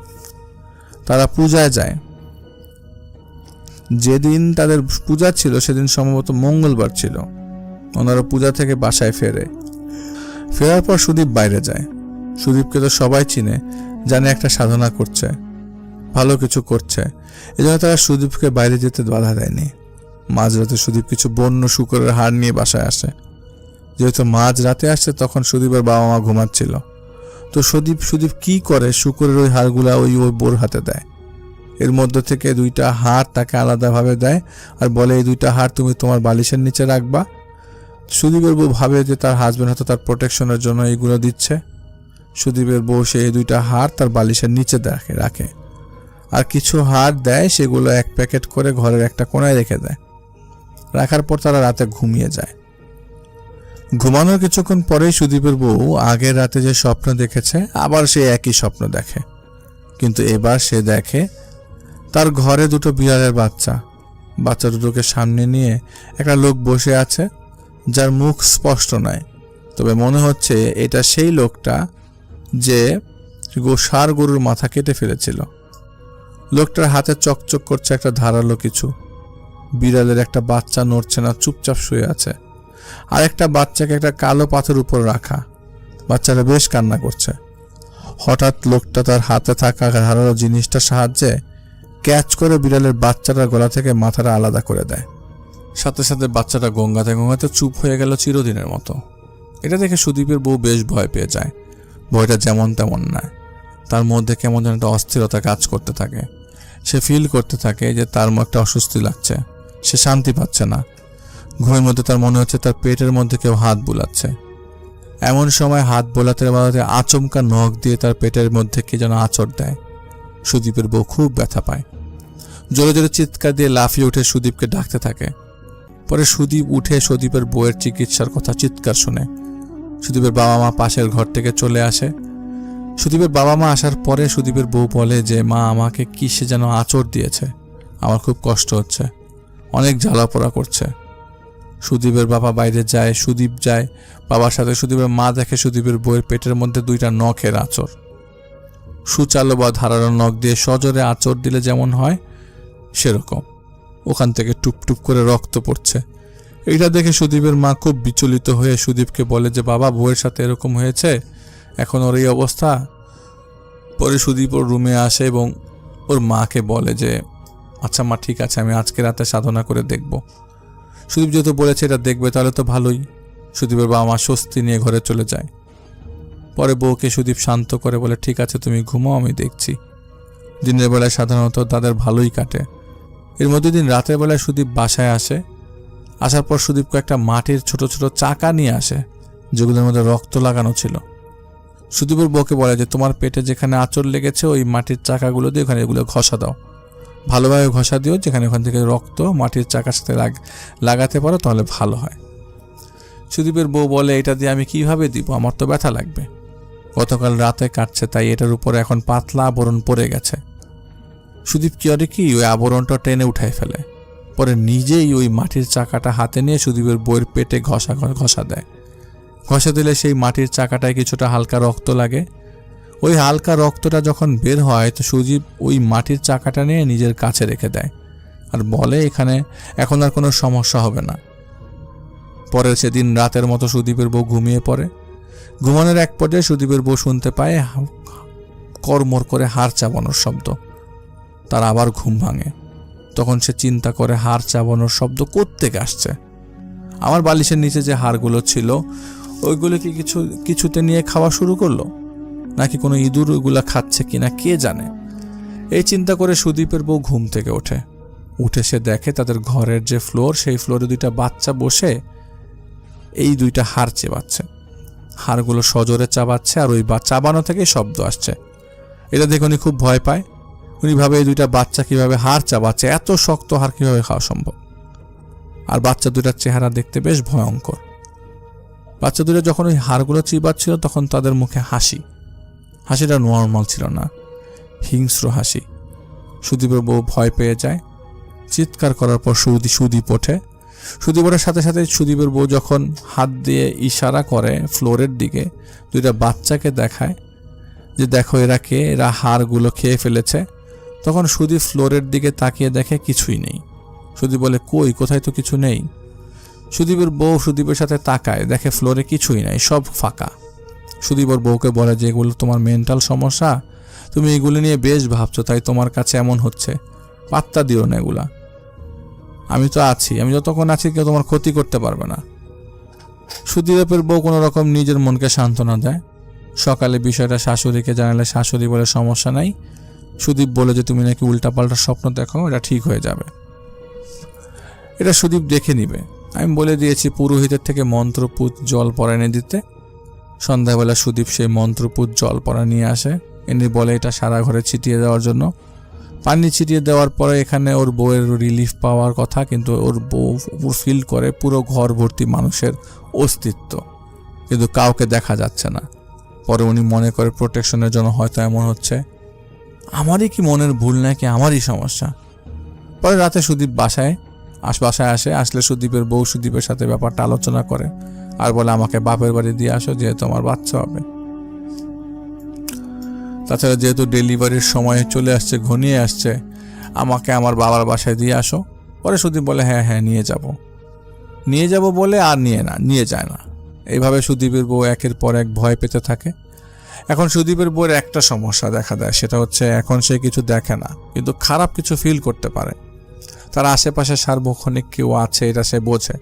তারা পূজায় যায়। যেদিন তাদের পূজা ছিল সেদিন সম্ভবত মঙ্গলবার ছিল। ওনারা পূজা থেকে বাসায় ফেরার পর সুদীপ বাইরে যায়। সুদীপকে তো সবাই চিনে, জানে একটা সাধনা করছে, ভালো কিছু করছে, এজন্য তারা সুদীপকে বাইরে যেতে বাধা দেয়নি। মাঝরাতে সুদীপ কিছু বন্য শূকরের হাড় নিয়ে বাসায় আসে। যেহেতু মাঝ রাতে আসছে তখন সুদীপের বাবা মা ঘুমাচ্ছিল। তো সুদীপ কি করে, শূকরের ওই হাড়গুলা ওই বোর হাতে দেয়। এর মধ্যে থেকে 2টা হাড় তাকে আলাদাভাবে দেয় আর বলে এই 2টা হাড় তুমি তোমার বালিশের নিচে রাখবা। সুদীপের বউ ভাবে যে তার হাজবেন্ড হয়তো তার প্রোটেকশনের জন্য এইগুলো দিচ্ছে। সুদীপের বউ সেই 2টা হাড় তার বালিশের নিচে রাখে আর কিছু হাড় দেয়, সেগুলো 1 প্যাকেট করে ঘরের একটা কোণায় রেখে দেয়। রাখার পর তারা রাতে ঘুমিয়ে যায়। ঘুমানোর কিছুক্ষণ পরেই সুদীপের বউ আগের রাতে যে স্বপ্ন দেখেছে আবার সে একই স্বপ্ন দেখে, কিন্তু এবার সে দেখে তার ঘরে 2টো বিড়ালের বাচ্চা দুটোকে সামনে নিয়ে একটা লোক বসে আছে, যার মুখ স্পষ্ট নয়, তবে মনে হচ্ছে এটা সেই লোকটা যে ষাঁড় গরুর মাথা কেটে ফেলেছিল। লোকটার হাতে চকচক করছে একটা ধারালো কিছু। বিড়ালের একটা বাচ্চা নড়ছে না, চুপচাপ শুয়ে আছে। আর একটা বাচ্চাকে একটা কালো পাথর উপর রাখা, বাচ্চাটা বেশ কান্না করছে। হঠাৎ লোকটা তার হাতে থাকা ধারালো জিনিসটার সাহায্যে ক্যাচ করে বিড়ালের বাচ্চাটার গলা থেকে মাথাটা আলাদা করে দেয়। সাথে সাথে বাচ্চাটা গঙ্গাতে চুপ হয়ে গেল চিরদিনের মতো। এটা দেখে সুদীপের বউ বেশ ভয় পেয়ে যায়। ভয়টা যেমন তেমন নয়, তার মধ্যে কেমন যেন একটা অস্থিরতা কাজ করতে থাকে। সে ফিল করতে থাকে যে তার একটা অস্বস্তি লাগছে, সে শান্তি পাচ্ছে না। ঘুমের মধ্যে তার মনে হচ্ছে তার পেটের মধ্যে কেউ হাত বুলাচ্ছে। এমন সময় হাত বোলাতে আচমকা নখ দিয়ে তার পেটের মধ্যে কে যেন আঁচড় দেয়। সুদীপের বউ খুব ব্যথা পায়। জোরে জোরে চিৎকার দিয়ে লাফিয়ে উঠে সুদীপকে ডাকতে থাকে। পরে সুদীপ উঠে সুদীপের বউয়ের চিকিৎসার কথা চিৎকার শুনে সুদীপের বাবা মা পাশের ঘর থেকে চলে আসে। সুদীপের বাবা মা আসার পরে সুদীপের বউ বলে যে মা আমাকে কিসে যেন আঁচড় দিয়েছে, আমার খুব কষ্ট হচ্ছে, অনেক জ্বালাপোড়া করছে। সুদীপের বাবা বাইরে যায়, সুদীপ যায় বাবার সাথে। সুদীপের মা দেখে সুদীপের বউয়ের পেটের মধ্যে 2টা নখের আঁচড়। সুচালো বা ধারালো নখ দিয়ে সজোরে আঁচড় দিলে যেমন হয় সেরকম ওখান থেকে টুপটুপ করে রক্ত পড়ছে। এটা দেখে সুদীপের মা খুব বিচলিত হয়ে সুদীপকে বলে যে বাবা, বউয়ের সাথে এরকম হয়েছে, এখন ওর এই অবস্থা। পরে সুদীপ ওর রুমে আসে এবং ওর মাকে বলে যে আচ্ছা মা, ঠিক আছে, আমি আজকে রাতে সাধনা করে দেখব। সুদীপ যেহেতু বলেছে এটা দেখবে তাহলে তো ভালোই। সুদীপের বাবা মা স্বস্তি নিয়ে ঘরে চলে যায়। পরে বউকে সুদীপ শান্ত করে বলে ঠিক আছে তুমি ঘুমাও, আমি দেখছি। দিনের বেলায় সাধারণত তাদের ভালোই কাটে। এর মধ্যে দিন রাতের বেলায় সুদীপ বাসায় আসে। আসার পর সুদীপ কয়েকটা মাটির ছোট ছোট চাকা নিয়ে আসে, যেগুলোর মধ্যে রক্ত লাগানো ছিল। সুদীপের বউকে বলে যে তোমার পেটে যেখানে আঁচড় লেগেছে ওই মাটির চাকাগুলো দিয়ে ওখানে এগুলো ঘষা দাও, ভালোভাবে ঘষা দিও, যেখানে ওখান থেকে রক্ত মাটির চাকার সাথে লাগাতে পারো তাহলে ভালো হয়। সুদীপের বউ বলে এটা দিয়ে আমি কিভাবে দিব, আমার তো ব্যথা লাগবে। গতকাল রাতে কাটছে, তাই এটার উপরে এখন পাতলা আবরণ পড়ে গেছে। সুদীপ কি ওই আবরণটা টেনে উঠাই ফেলে। পরে নিজেই ওই মাটির চাকাটা হাতে নিয়ে সুদীপের বউয়ের পেটে ঘষা দেয়। ঘষা দিলে সেই মাটির চাকাটায় কিছুটা হালকা রক্ত লাগে। ওই হালকা রক্তটা যখন বের হয় তো সুদীপ ওই মাটির চাকাটা নিয়ে নিজের কাছে রেখে দেয় আর বলে এখানে এখন আর কোনো সমস্যা হবে না। পরের সেদিন রাতের মতো সুদীপের বউ ঘুমিয়ে পড়ে। ঘুমানোর এক পর্যায়ে সুদীপের বউ শুনতে পায় কড়মড় করে হাড় চাবানোর শব্দ। তার আবার ঘুম ভাঙে। তখন সে চিন্তা করে হাড় চাবানোর শব্দ কোত্থেকে আসছে। আমার বালিশের নিচে যে হাড়গুলো ছিল ওইগুলো কি কিছুতে নিয়ে খাওয়া শুরু করলো, নাকি কোনো ইঁদুর ওইগুলা খাচ্ছে কিনা কে জানে। এই চিন্তা করে সুদীপের বউ ঘুম থেকে উঠে সে দেখে তাদের ঘরের যে ফ্লোর, সেই ফ্লোরে 2টা বাচ্চা বসে এই 2টা হাড় চেবাচ্ছে। হাড়গুলো সজোরে চাবাচ্ছে আর ওই চাবানো থেকে শব্দ আসছে। এটা দেখে উনি খুব ভয় পায়। উনি ভাবে এই 2টা বাচ্চা কিভাবে হাড় চাবাচ্ছে, এত শক্ত হাড় কিভাবে খাওয়া সম্ভব। আর বাচ্চা 2টার চেহারা দেখতে বেশ ভয়ঙ্কর। বাচ্চা 2টা যখন ওই হাড়গুলো চিবাচ্ছিল তখন তাদের মুখে হাসিটা নর্মাল ছিল না, হিংস্র হাসি। সুদীপের বউ ভয় পেয়ে যায়। চিৎকার করার পর সুদীপ ওঠে। সুদীপের সাথে সাথে সুদীপের বউ যখন হাত দিয়ে ইশারা করে ফ্লোরের দিকে, 2টা বাচ্চাকে দেখায় যে দেখো এরা হাড়গুলো খেয়ে ফেলেছে। তখন সুদীপ ফ্লোরের দিকে তাকিয়ে দেখে কিছুই নেই, সুদীপ বলে, কই, কোথায় তো কিছু নেই। সুদীপের বউ সুদীপের সাথে তাকায়, দেখে ফ্লোরে কিছুই নাই, সব ফাঁকা। সুদীপ ওর বউকে বলে যে এগুলো তোমার মেন্টাল সমস্যা, তুমি এগুলো নিয়ে বেশ ভাবছো, তাই তোমার কাছে এমন হচ্ছে, পাত্তা দিও না এগুলা। আমি তো আছি, আমি যতক্ষণ আছি কেউ তোমার ক্ষতি করতে পারবে না। সুদীপের বউ কোনো রকম নিজের মনকে সান্ত্বনা দেয়। সকালে বিষয়টা শাশুড়িকে জানালে শাশুড়ি বলে, সমস্যা নাই। সুদীপ বলে যে তুমি নাকি উল্টাপাল্টা স্বপ্ন দেখো, এটা ঠিক হয়ে যাবে, এটা সুদীপ দেখে নিবে। আমি বলে দিয়েছি পুরোহিতের থেকে মন্ত্রপুত জল পরা এনে দিতে। সন্ধ্যাবেলা সুদীপ সেই মন্ত্রপুত জল পরা নিয়ে আসে, এনে বলে এটা সারা ঘরে ছিটিয়ে দেওয়ার জন্য। পানি ছিটিয়ে দেওয়ার পরে এখানে ওর বউয়ের রিলিফ পাওয়ার কথা, কিন্তু ওর বউ ফিল করে পুরো ঘর ভর্তি মানুষের অস্তিত্ব, কিন্তু কাউকে দেখা যাচ্ছে না। পরে উনি মনে করে প্রোটেকশনের জন্য হয়তো এমন হচ্ছে, আমারই কি মনের ভুল নাকি আমারই সমস্যা। পরে রাতে সুদীপ বাসায় আসে, আসলে সুদীপের বউ সুদীপের সাথে ব্যাপারটা আলোচনা করে আর বলে, আমাকে বাপের বাড়ি দিয়ে আসো, যেহেতু আমার বাচ্চা হবে। তাছাড়া যেহেতু ডেলিভারির সময় চলে আসছে, ঘনিয়ে আসছে, আমাকে আমার বাবার বাসায় দিয়ে আসো। পরে সুদীপ বলে, হ্যাঁ হ্যাঁ নিয়ে যাব বলে আর নিয়ে যায় না। এইভাবে সুদীপের বউ একের পর এক ভয় পেতে থাকে। এখন সুদীপের বউয়ের একটা সমস্যা দেখা দেয়, সেটা হচ্ছে এখন সে কিছু দেখে না, কিন্তু খারাপ কিছু ফিল করতে পারে। তার আশেপাশে সার্বক্ষণিক কেউ আছে এটা সে বোঝে।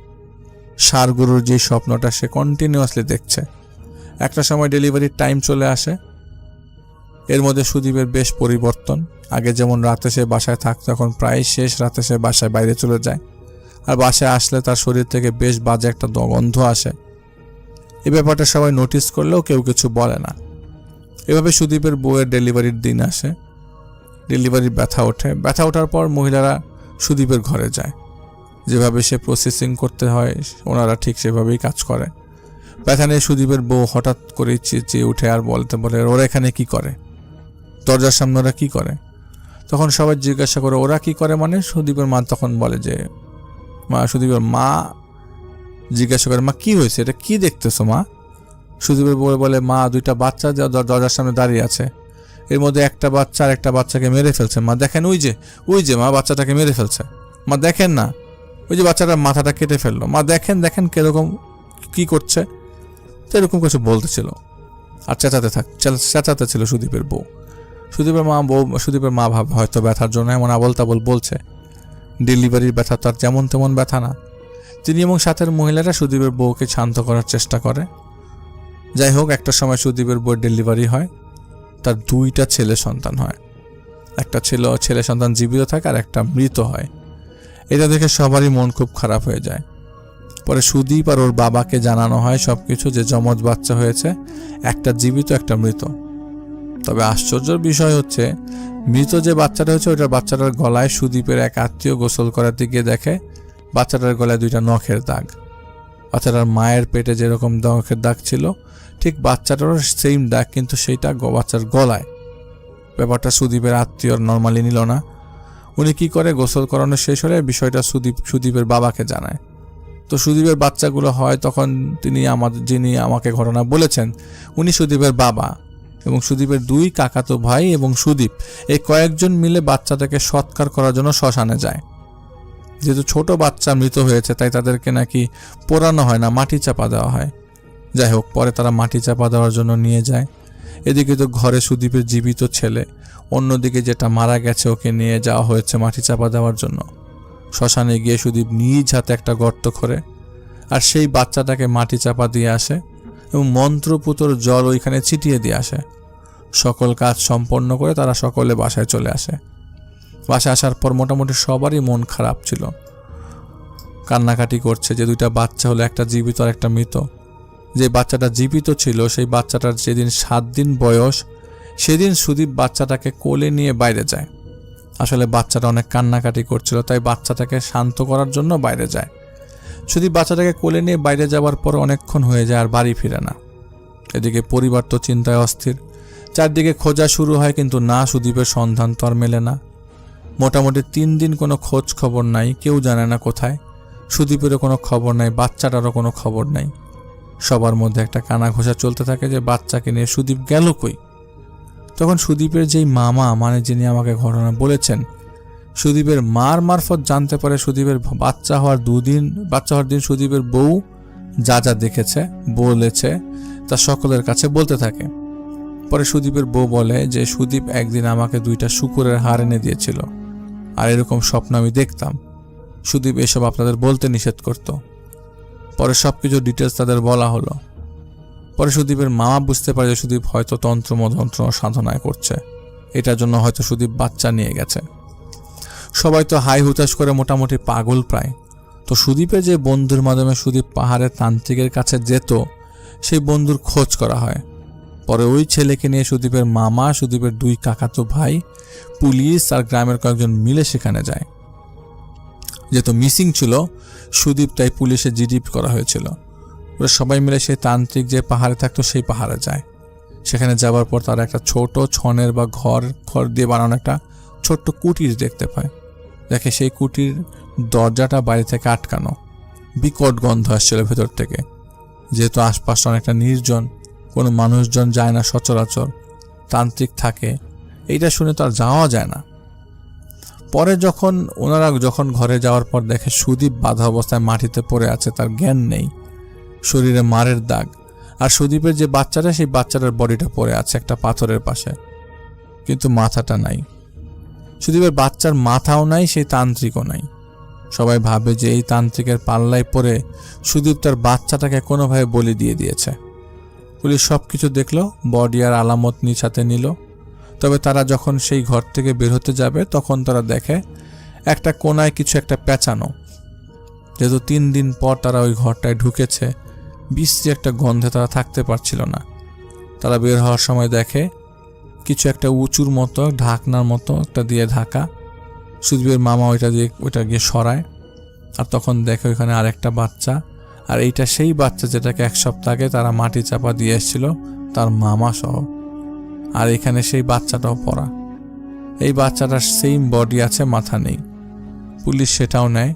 সারগুরুর যে স্বপ্নটা সে কন্টিনিউয়াসলি দেখছে। একটা সময় ডেলিভারির টাইম চলে আসে। এর মধ্যে সুদীপের বেশ পরিবর্তন। আগে যেমন রাতে সে বাসায় থাকতো, এখন প্রায় শেষ রাতে সে বাসায় বাইরে চলে যায়। আর বাসায় আসলে তার শরীর থেকে বেশ বাজে একটা গন্ধ আসে। এই ব্যাপারটা সবাই নোটিস করলেও কেউ কিছু বলে না। এভাবে সুদীপের বউয়ের ডেলিভারির দিন আসে। ডেলিভারির ব্যথা ওঠার পর মহিলারা সুদীপের ঘরে যায়। যেভাবে সে প্রসেসিং করতে হয় ওনারা ঠিক সেভাবেই কাজ করে। ব্যথা নিয়ে সুদীপের বউ হঠাৎ করে চেঁচিয়ে উঠে আর বলে, ওরা এখানে কি করে, দরজার সামনে ওরা কি করে? তখন সবাই জিজ্ঞাসা করে, ওরা কি করে মানে? সুদীপের মা তখন বলে যে, সুদীপের মা জিজ্ঞাসা করে, মা কি হয়েছে, এটা কি দেখতেছো মা? সুদীপের বউ বলে, মা দুইটা বাচ্চা দরজার সামনে দাঁড়িয়ে আছে, এর মধ্যে একটা বাচ্চা আর একটা বাচ্চাকে মেরে ফেলছে মা, দেখেন ওই যে মা বাচ্চাটাকে মেরে ফেলছে, মা দেখেন না, ওই যে বাচ্চাটার মাথাটা কেটে ফেললো, মা দেখেন কিরকম কি করছে। তো এরকম কিছু বলতেছিল আর চেঁচাতে ছিল সুদীপের বউ। সুদীপের মা ভাব হয়তো ব্যথার জন্য এমন আবল তাবল বলছে। ডেলিভারির ব্যথা তো আর যেমন তেমন ব্যথা না। তিনি এবং সাথের মহিলারা সুদীপের বউকে শান্ত করার চেষ্টা করে। যাই হোক, একটা সময় সুদীপের বউয়ের ডেলিভারি হয়। তার দুইটা ছেলে সন্তান হয়। একটা ছেলে সন্তান জীবিত থাকে আর একটা মৃত হয়। এটা দেখে সবারই মন খুব খারাপ হয়ে যায়। পরে সুদীপ আর ওর বাবাকে জানানো হয় সবকিছু, যে যমজ বাচ্চা হয়েছে, একটা জীবিত একটা মৃত। তবে আশ্চর্যের বিষয় হচ্ছে, মৃত যে বাচ্চাটা হয়েছে ওইটার বাচ্চাটার গলায় সুদীপের এক আত্মীয় গোসল করার দিকে দেখে বাচ্চাটার গলায় দুইটা নখের দাগ। বাচ্চাটার মায়ের পেটে যেরকম নখের দাগ ছিল ঠিক বাচ্চাটারও সেম দাগ, কিন্তু সেইটা বাচ্চার গলায়। ব্যাপারটা সুদীপের আত্মীয় নর্মালি নিল না। উনি কি করে, গোসল করানো শেষ হলে বিষয়টা সুদীপের বাবাকে জানায়। তো সুদীপের বাচ্চাগুলো হয় তখন যিনি আমাকে ঘটনা বলেছেন উনি সুদীপের বাবা এবং সুদীপের দুই কাকাতো ভাই এবং সুদীপ এই কয়েকজন মিলে বাচ্চাটাকে সৎকার করার জন্য শ্মশানে যায়। যেহেতু ছোট বাচ্চা মৃত হয়েছে তাই তাদেরকে নাকি পোড়ানো হয় না, মাটি চাপা দেওয়া হয়। যাই হোক, পরে তারা মাটি চাপা দেওয়ার জন্য নিয়ে যায়। এদিকে তো ঘরে সুদীপের জীবিত ছেলে, অন্যদিকে যেটা মারা গেছে ওকে নিয়ে যাওয়া হয়েছে মাটি চাপা দেওয়ার জন্য। শ্মশানে গিয়ে সুদীপ নিজ হাতে একটা গর্ত করে আর সেই বাচ্চাটাকে মাটি চাপা দিয়ে আসে এবং মন্ত্রপুতর জল ওইখানে ছিটিয়ে দিয়ে আসে। সকল কাজ সম্পন্ন করে তারা সকলে বাসায় চলে আসে। বাসায় আসার পর মোটামুটি সবারই মন খারাপ ছিল, কান্নাকাটি করছে যে দুইটা বাচ্চা হলো, একটা জীবিত আর একটা মৃত। যে বাচ্চাটা জীবিত ছিল সেই বাচ্চাটার যেদিন 7 দিন বয়স সেদিন সুদীপ বাচ্চাটাকে কোলে নিয়ে বাইরে যায়। আসলে বাচ্চাটা অনেক কান্নাকাটি করছিল তাই বাচ্চাটাকে শান্ত করার জন্য বাইরে যায়। সুদীপ বাচ্চাটাকে কোলে নিয়ে বাইরে যাওয়ার পর অনেকক্ষণ হয়ে যায় আর বাড়ি ফিরে না। এদিকে পরিবার তো চিন্তায় অস্থির, চারদিকে খোঁজা শুরু হয়, কিন্তু না, সুদীপের সন্ধান তো আর মেলে না। মোটামুটি 3 দিন কোনো খোঁজ খবর নাই, কেউ জানে না কোথায়। সুদীপেরও কোনো খবর নাই, বাচ্চাটারও কোনো খবর নাই। সবার মধ্যে একটা কানা ঘোষা চলতে থাকে যে বাচ্চাকে নিয়ে সুদীপ গেল কই। তখন সুদীপের যেই মামা, যিনি আমাকে ঘটনা বলেছেন, সুদীপের মার মারফত জানতে পারে সুদীপের বাচ্চা হওয়ার দিন সুদীপের বউ যা যা দেখেছে বলেছে তা সকলের কাছে বলতে থাকে। পরে সুদীপের বউ বলে যে সুদীপ একদিন আমাকে 2টা শূকরের হাড় এনে দিয়েছিল, আর এরকম স্বপ্ন আমি দেখতাম। সুদীপ এসব আপনাদের বলতে নিষেধ করত। পরে সবকিছু ডিটেলস তাদের বলা হলো। পরে সুদীপের মামা বুঝতে পারে যে সুদীপ হয়তো তন্ত্র সাধনায় করছে, এটার জন্য হয়তো সুদীপ বাচ্চা নিয়ে গেছে। সবাই তো হাই হুতাশ করে মোটামুটি পাগল প্রায়। তো সুদীপের যে বন্ধুর মাধ্যমে সুদীপ পাহাড়ের তান্ত্রিকের কাছে যেত, সেই বন্ধুর খোঁজ করা হয়। পরে ওই ছেলেকে নিয়ে সুদীপের মামা, সুদীপের 2 কাকাতো ভাই, পুলিশ আর গ্রামের কয়েকজন মিলে সেখানে যায়। যেহেতু মিসিং ছিল সুদীপ, তাই পুলিশে জিডিপ করা হয়েছিল। ওরা সবাই মিলে সেই তান্ত্রিক যে পাহাড়ে থাকতো সেই পাহাড়ে যায়। সেখানে যাওয়ার পর তারা একটা ছোট ছনের বা ঘর দিয়ে বানানো একটা ছোট্ট কুটির দেখতে পায়। দেখে সেই কুটির দরজাটা বাইরে থেকে আটকানো, বিকট গন্ধ আসছিল ভেতর থেকে। যেহেতু আশপাশটা অনেকটা নির্জন, কোনো মানুষজন যায় না সচরাচর, তান্ত্রিক থাকে, এইটা শুনে তো আর যাওয়া যায় না। পরে ওনারা ঘরে যাওয়ার পর দেখে সুদীপ বাঁধা অবস্থায় মাটিতে পড়ে আছে, তার জ্ঞান নেই, শরীরে মারের দাগ। আর সুদীপের যে বাচ্চাটা, সেই বাচ্চাটার বডিটা পড়ে আছে একটা পাথরের পাশে, কিন্তু মাথাটা নাই। সুদীপের বাচ্চার মাথাও নাই, সেই তান্ত্রিকও নাই। সবাই ভাবে যে এই তান্ত্রিকের পাল্লায় পড়ে সুদীপ তার বাচ্চাটাকে কোনোভাবে বলি দিয়ে দিয়েছে। পুলিশ সবকিছু দেখলো, বডি আর আলামত নিজ হাতে নিল। তবে তারা যখন সেই ঘর থেকে বের হতে যাবে তখন তারা দেখে একটা কোনায় কিছু একটা পেঁচানো। যেহেতু 3 দিন পর তারা ওই ঘরটায় ঢুকেছে, বিশ্রী একটা গন্ধে তারা থাকতে পারছিল না। তারা বের হওয়ার সময় দেখে কিছু একটা উঁচুর মতো ঢাকনার মতো একটা দিয়ে ঢাকা। সুদীপের মামা ওইটা গিয়ে সরায়, আর তখন দেখে ওইখানে আরেকটা বাচ্চা। আর এইটা সেই বাচ্চা যেটাকে 1 সপ্তাহ আগে তারা মাটি চাপা দিয়ে এসেছিল, তার মামা সহ। আর এখানে সেই বাচ্চাটাও পড়া। এই বাচ্চাটার সেম বডি আছে, মাথা নেই। পুলিশ সেটাও নেয়।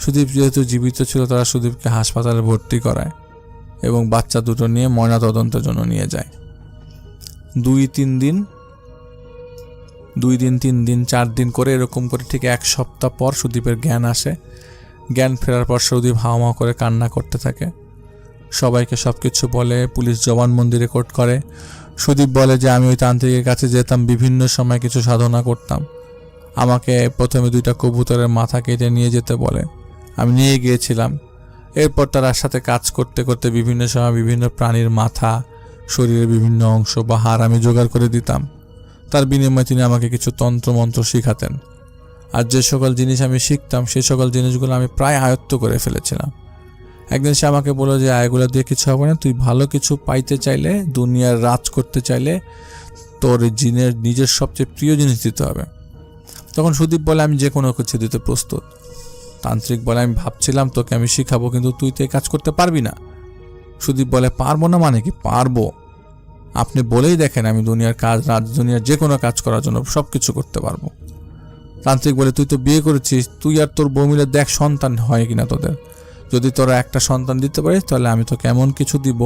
সুদীপ যেহেতু জীবিত ছিল, তারা সুদীপকে হাসপাতালে ভর্তি করায় এবং বাচ্চা দুটো নিয়ে ময়নাতদন্তের জন্য নিয়ে যায়। 2-3 দিন 3 দিন 4 দিন করে এরকম করে ঠিক 1 সপ্তাহ পর সুদীপের জ্ঞান আসে। জ্ঞান ফেরার পর সুদীপ হাওয়া করে কান্না করতে থাকে, সবাইকে সবকিছু বলে। পুলিশ জবানবন্দি রেকর্ড করে। সুদীপ বলে যে আমি ওই তান্ত্রিকের কাছে যেতাম, বিভিন্ন সময় কিছু সাধনা করতাম। আমাকে প্রথমে 2টা কবুতরের মাথা কেটে নিয়ে যেতে বলে, আমি নিয়ে গিয়েছিলাম। এরপর তার সাথে কাজ করতে করতে বিভিন্ন সময় বিভিন্ন প্রাণীর মাথা, শরীরের বিভিন্ন অংশ বা হাড় আমি জোগাড় করে দিতাম। তার বিনিময়ে তিনি আমাকে কিছু তন্ত্রমন্ত্র শিখাতেন। আর যে সকল জিনিস আমি শিখতাম, সেই সকল জিনিসগুলো আমি প্রায় আয়ত্ত করে ফেলেছিলাম। একদিন সে আমাকে বলল যে এগুলো দিয়ে কিছু হবে না, তুই ভালো কিছু পাইতে চাইলে, দুনিয়ার রাজ করতে চাইলে তোর নিজের সবচেয়ে প্রিয় জিনিস দিতে হবে। তখন সুদীপ বলে আমি যে কোনো কিছু দিতে প্রস্তুত। তান্ত্রিক বলে আমি ভাবছিলাম তোকে আমি শিখাবো, কিন্তু তুই তো এই কাজ করতে পারবি না। সুদীপ বলে পারবো না মানে কি? পারবো, আপনি বলেই দেখেন, আমি দুনিয়ার যে কোনো কাজ করার জন্য সব কিছু করতে পারবো। তান্ত্রিক বলে তুই তো বিয়ে করেছিস, তুই আর তোর বউ মিলে দেখ সন্তান হয় কিনা তোদের। যদি তোরা একটা সন্তান দিতে পারিস তাহলে আমি তোকে এমন কিছু দিব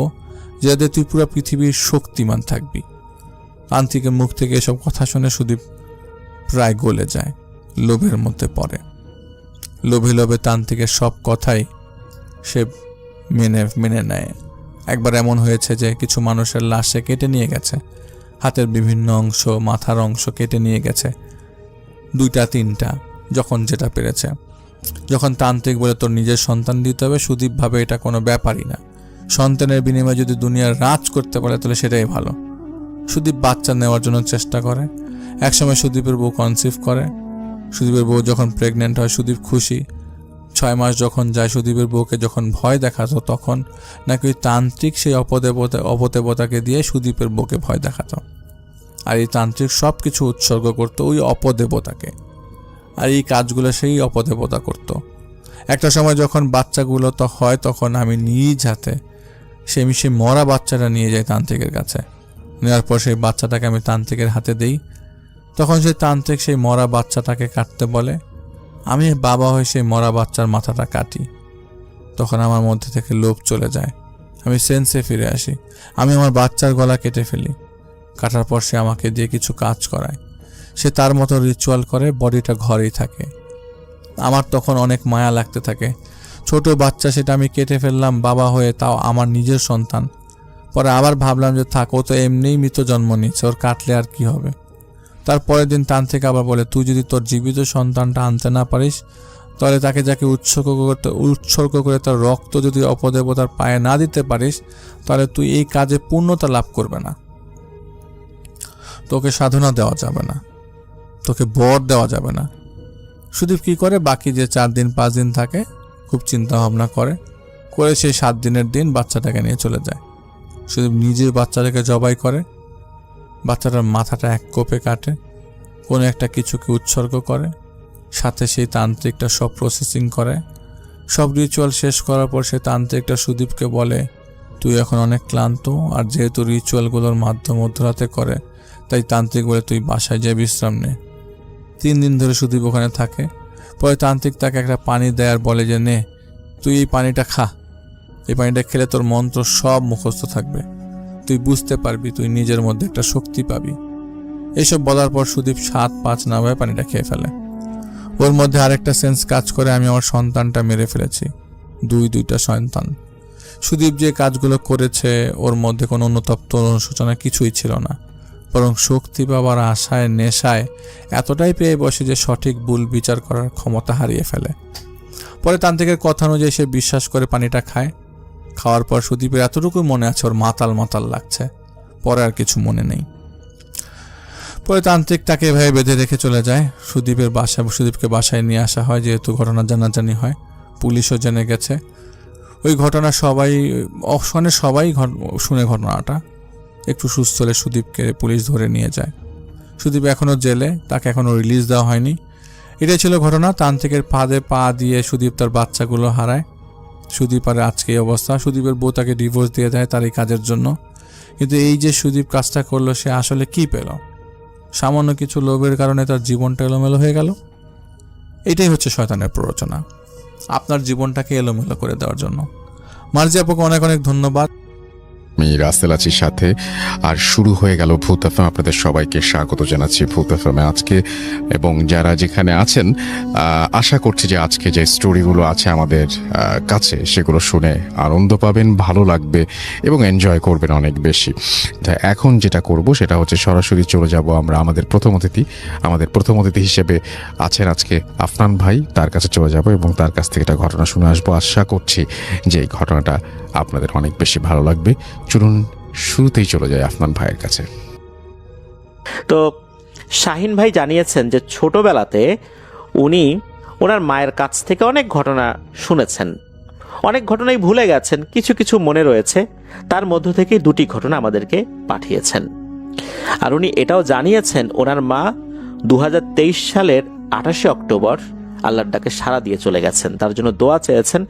যাতে তুই পুরো পৃথিবীর শক্তিমান থাকবি। তান্ত্রিকের মুখ থেকে এসব কথা শুনে সুদীপ প্রায় গলে যায়, লোভের মধ্যে পড়ে। লোভে তান্ত্রিকের সব কথাই সে মেনে নেয়। একবার এমন হয়েছে যে কিছু মানুষের লাশ সে কেটে নিয়ে গেছে, হাতের বিভিন্ন অংশ, মাথার অংশ কেটে নিয়ে গেছে, 2-3টা, যখন যেটা পেরেছে। যখন তান্ত্রিক বলে তোর নিজের সন্তান দিতে হবে, সুদীপ ভাবে এটা কোনো ব্যাপারই না। সন্তানের বিনিময়ে যদি দুনিয়ার রাজ করতে পারে তাহলে সেটাই ভালো। সুদীপ বাচ্চা নেওয়ার জন্য চেষ্টা করে। একসময় সুদীপের বউ কনসিভ করে। সুদীপের বউ যখন প্রেগনেন্ট হয় সুদীপ খুশি। 6 মাস যখন যায়, সুদীপের বউকে যখন ভয় দেখাতো তখন নাকি ওই তান্ত্রিক সেই অপদেবতাকে দিয়ে সুদীপের বউকে ভয় দেখাতো। আর এই তান্ত্রিক সব কিছু উৎসর্গ করতো ওই অপদেবতাকে, আর এই কাজগুলো সেই অপদেবতা করত। একটা সময় যখন বাচ্চাগুলো তো হয়, তখন আমি নিজ হাতে সেই মরা বাচ্চাটা নিয়ে যাই তান্ত্রিকের কাছে। নেওয়ার পর সেই বাচ্চাটাকে আমি তান্ত্রিকের হাতে দিই। তখন সেই তান্ত্রিক সেই মরা বাচ্চাটাকে কাটতে বলে। আমি বাবা হয়ে সেই মরা বাচ্চার মাথাটা কাটি। তখন আমার মধ্যে থেকে লোভ চলে যায়, আমি সেন্সে ফিরে আসি। আমি আমার বাচ্চার গলা কেটে ফেলি। কাটার পর সে আমাকে দিয়ে কিছু কাজ করায়। সে তার মতো রিচুয়াল করে, বডিটা ঘরেই থাকে। আমার তখন অনেক মায়া লাগতে থাকে। ছোট বাচ্চা, সেটা আমি কেটে ফেললাম বাবা হয়ে, তাও আমার নিজের সন্তান। পরে আবার ভাবলাম যে থাক, ও তো এমনিই মৃত জন্ম নিচ্ছে, ওর কাটলে আর কি হবে। তারপরের দিন তান্ত্রিক আবার বলে, তুই যদি তোর জীবিত সন্তানটা আনতে না পারিস, তাহলে তাকে যাকে উৎসর্গ করে তার রক্ত যদি অপদেবতার পায়ে না দিতে পারিস, তাহলে তুই এই কাজে পূর্ণতা লাভ করবে না। তোকে সাধনা দেওয়া যাবে না, তোকে বর দেওয়া যাবে না। সুদীপ কি করে, বাকি যে 4 দিন 5 দিন থাকে খুব চিন্তা ভাবনা করে সেই 7 দিনের দিন বাচ্চাটাকে নিয়ে চলে যায়। সুদীপ নিজে বাচ্চাটাকে জবাই করে, বাচ্চাটার মাথাটা এক কোপে কাটে, কোনো একটা কিছুকে উৎসর্গ করে, সাথে সেই তান্ত্রিকটা সব প্রসেসিং করে। সব রিচুয়াল শেষ করার পর সেই তান্ত্রিকটা সুদীপকে বলে, তুই এখন অনেক ক্লান্ত, আর যেহেতু রিচুয়ালগুলোর মাধ্যমে মধ্যরাতে করে, তাই তান্ত্রিক বলে তুই বাসায় যেয়ে বিশ্রাম নে। 3 দিন ধরে সুদীপ ওখানে থাকে। পরে তান্ত্রিক তাকে একটা পানি দেয় আর বলে যে, নে তুই এই পানিটা খা, এই পানিটা খেলে তোর মন্ত্র সব মুখস্থ থাকবে, তুই বুঝতে পারবি, তুই নিজের মধ্যে একটা শক্তি পাবি। এইসব বলার পর সুদীপ 7-5 না হয়ে পানিটা খেয়ে ফেলে। ওর মধ্যে আরেকটা সেন্স কাজ করে, আমি আমার সন্তানটা মেরে ফেলেছি, 2টা সন্তান। সুদীপ যে কাজগুলো করেছে, ওর মধ্যে কোনো অনুতপ্ত অনুশোচনা কিছুই ছিল না, বরং শক্তি পাবার আশায় নেশায় এতটাই পেয়ে বসে যে সঠিক ভুল বিচার করার ক্ষমতা হারিয়ে ফেলে। পরে তান্ত্রিকের কথা অনুযায়ী সে বিশ্বাস করে পানিটা খায়। খাওয়ার পর সুদীপের এতটুকু মনে আছে ওর মাতাল মাতাল লাগছে, পরে আর কিছু মনে নেই। পরে তান্ত্রিক তাকে এভাবে বেঁধে রেখে চলে যায়। সুদীপকে বাসায় নিয়ে আসা হয়, যেহেতু ঘটনা জানাজানি হয়, পুলিশও জেনে গেছে। ওই ঘটনা সবাই শুনে ঘটনাটা একটু সুস্থ হলে সুদীপকে পুলিশ ধরে নিয়ে যায়। সুদীপ এখনও জেলে, তাকে এখনও রিলিজ দেওয়া হয়নি। এটাই ছিল ঘটনা। তান্ত্রিকের ফাঁদে পা দিয়ে সুদীপ তার বাচ্চাগুলো হারায়। সুদীপ আর আজকে এই অবস্থা। সুদীপের বউ তাকে ডিভোর্স দিয়ে দেয় তার এই কাজের জন্য। কিন্তু এই যে সুদীপ কাজটা করলো, সে আসলে কি পেল? সামান্য কিছু লোভের কারণে তার জীবনটা এলোমেলো হয়ে গেল। এটাই হচ্ছে শয়তানের প্ররোচনা, আপনার জীবনটাকে এলোমেলো করে দেওয়ার জন্য। মার্জি আপুকে অনেক অনেক ধন্যবাদ। আমি রাসেল আছির সাথে, আর শুরু হয়ে গেল ভূত এফএম। আপনাদের সবাইকে স্বাগত জানাচ্ছি ভূত এফএমে আজকে, এবং যারা যেখানে আছেন আশা করছি যে আজকে যে স্টোরিগুলো আছে আমাদের কাছে, সেগুলো শুনে আনন্দ পাবেন, ভালো লাগবে এবং এনজয় করবেন অনেক বেশি। তাই এখন যেটা করব সেটা হচ্ছে সরাসরি চলে যাব আমরা আমাদের প্রথম অতিথি হিসেবে আছেন আজকে আফনান ভাই, তার কাছে চলে যাব এবং তার কাছ থেকে একটা ঘটনা শুনে আসবো। আশা করছি যে এই ঘটনাটা আপনাদের অনেক বেশি ভালো লাগবে। চলুন শুরুতেই চলে যায় আফনান ভাইয়ের কাছে। তো শাহিন ভাই জানিয়েছেন যে ছোটবেলাতে উনি ওনার মায়ের কাছ থেকে অনেক ঘটনা শুনেছেন, অনেক ঘটনাই ভুলে গেছেন, কিছু কিছু মনে রয়েছে। তার মধ্য থেকে 2টি ঘটনা আমাদেরকে পাঠিয়েছেন। আর উনি এটাও জানিয়েছেন ওনার মা 2023 সালের 28শে অক্টোবর আল্লাহর ডাকে সাড়া দিয়ে চলে গেছেন, তার জন্য দোয়া চেয়েছেন।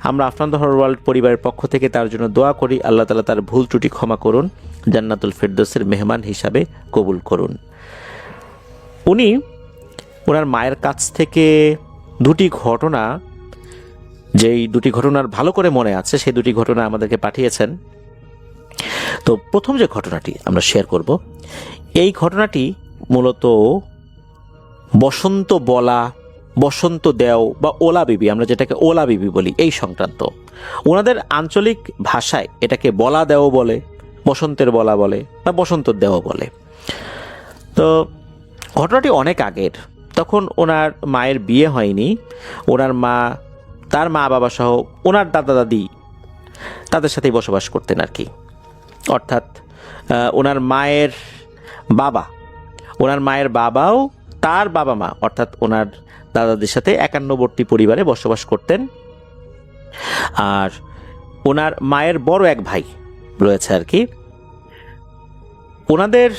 আমরা আফনান দ্য হরর ওয়ার্ল্ড পরিবারের পক্ষ থেকে তার জন্য দোয়া করি, আল্লাহ তাআলা তার ভুল ত্রুটি ক্ষমা করুন, জান্নাতুল ফেরদৌসের মেহমান হিসাবে কবুল করুন। উনি ওনার মায়ের কাছ থেকে 2টি ঘটনা, যেই 2টি ঘটনার ভালো করে মনে আছে, সেই 2টি ঘটনা আমাদেরকে পাঠিয়েছেন। তো প্রথম যে ঘটনাটি আমরা শেয়ার করব, এই ঘটনাটি মূলত বসন্ত দেও বা ওলা বিবি, আমরা যেটাকে ওলা বিবি বলি, এই সংক্রান্ত। ওনাদের আঞ্চলিক ভাষায় এটাকে বলা দেও বলে, বসন্তের বলা বলে বা বসন্ত দেও বলে। তো ঘটনাটি অনেক আগের, তখন ওনার মায়ের বিয়ে হয়নি। ওনার মা, তার মা বাবা সহ ওনার দাদা দাদি তাদের সাথেই বসবাস করতেন আর কি। অর্থাৎ ওনার মায়ের বাবাও তার বাবা মা অর্থাৎ ওনার দাদাদের সাথে 91টি পরিবারে বসবাস করতেন। আর ওনার মায়ের বড় এক ভাই রয়েছে আর কি। ওনাদের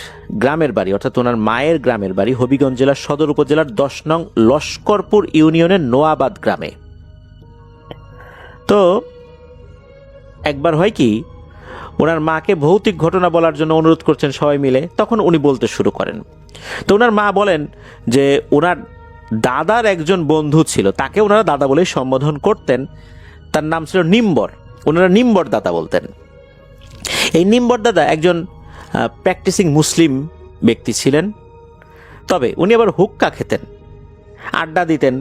গ্রামের বাড়ি অর্থাৎ ওনার মায়ের গ্রামের বাড়ি হবিগঞ্জ জেলার সদর উপজেলার 10 নং লস্করপুর ইউনিয়নের নোয়াবাদ গ্রামে। তো একবার হয় কি, ওনার মাকে ভৌতিক ঘটনা বলার জন্য অনুরোধ করছেন সবাই মিলে, তখন উনি বলতে শুরু করেন। তো ওনার মা বলেন যে ওনার দাদার একজন বন্ধু ছিল, তাকে ওনারা দাদা বলেই সম্বোধন করতেন, তার নাম ছিল নিম্বর, ওনারা নিম্বর দাদা বলতেন। এই নিম্বর দাদা একজন প্র্যাকটিসিং মুসলিম ব্যক্তি ছিলেন। তবে উনি আবার হুক্কা খেতেন, আড্ডা দিতেন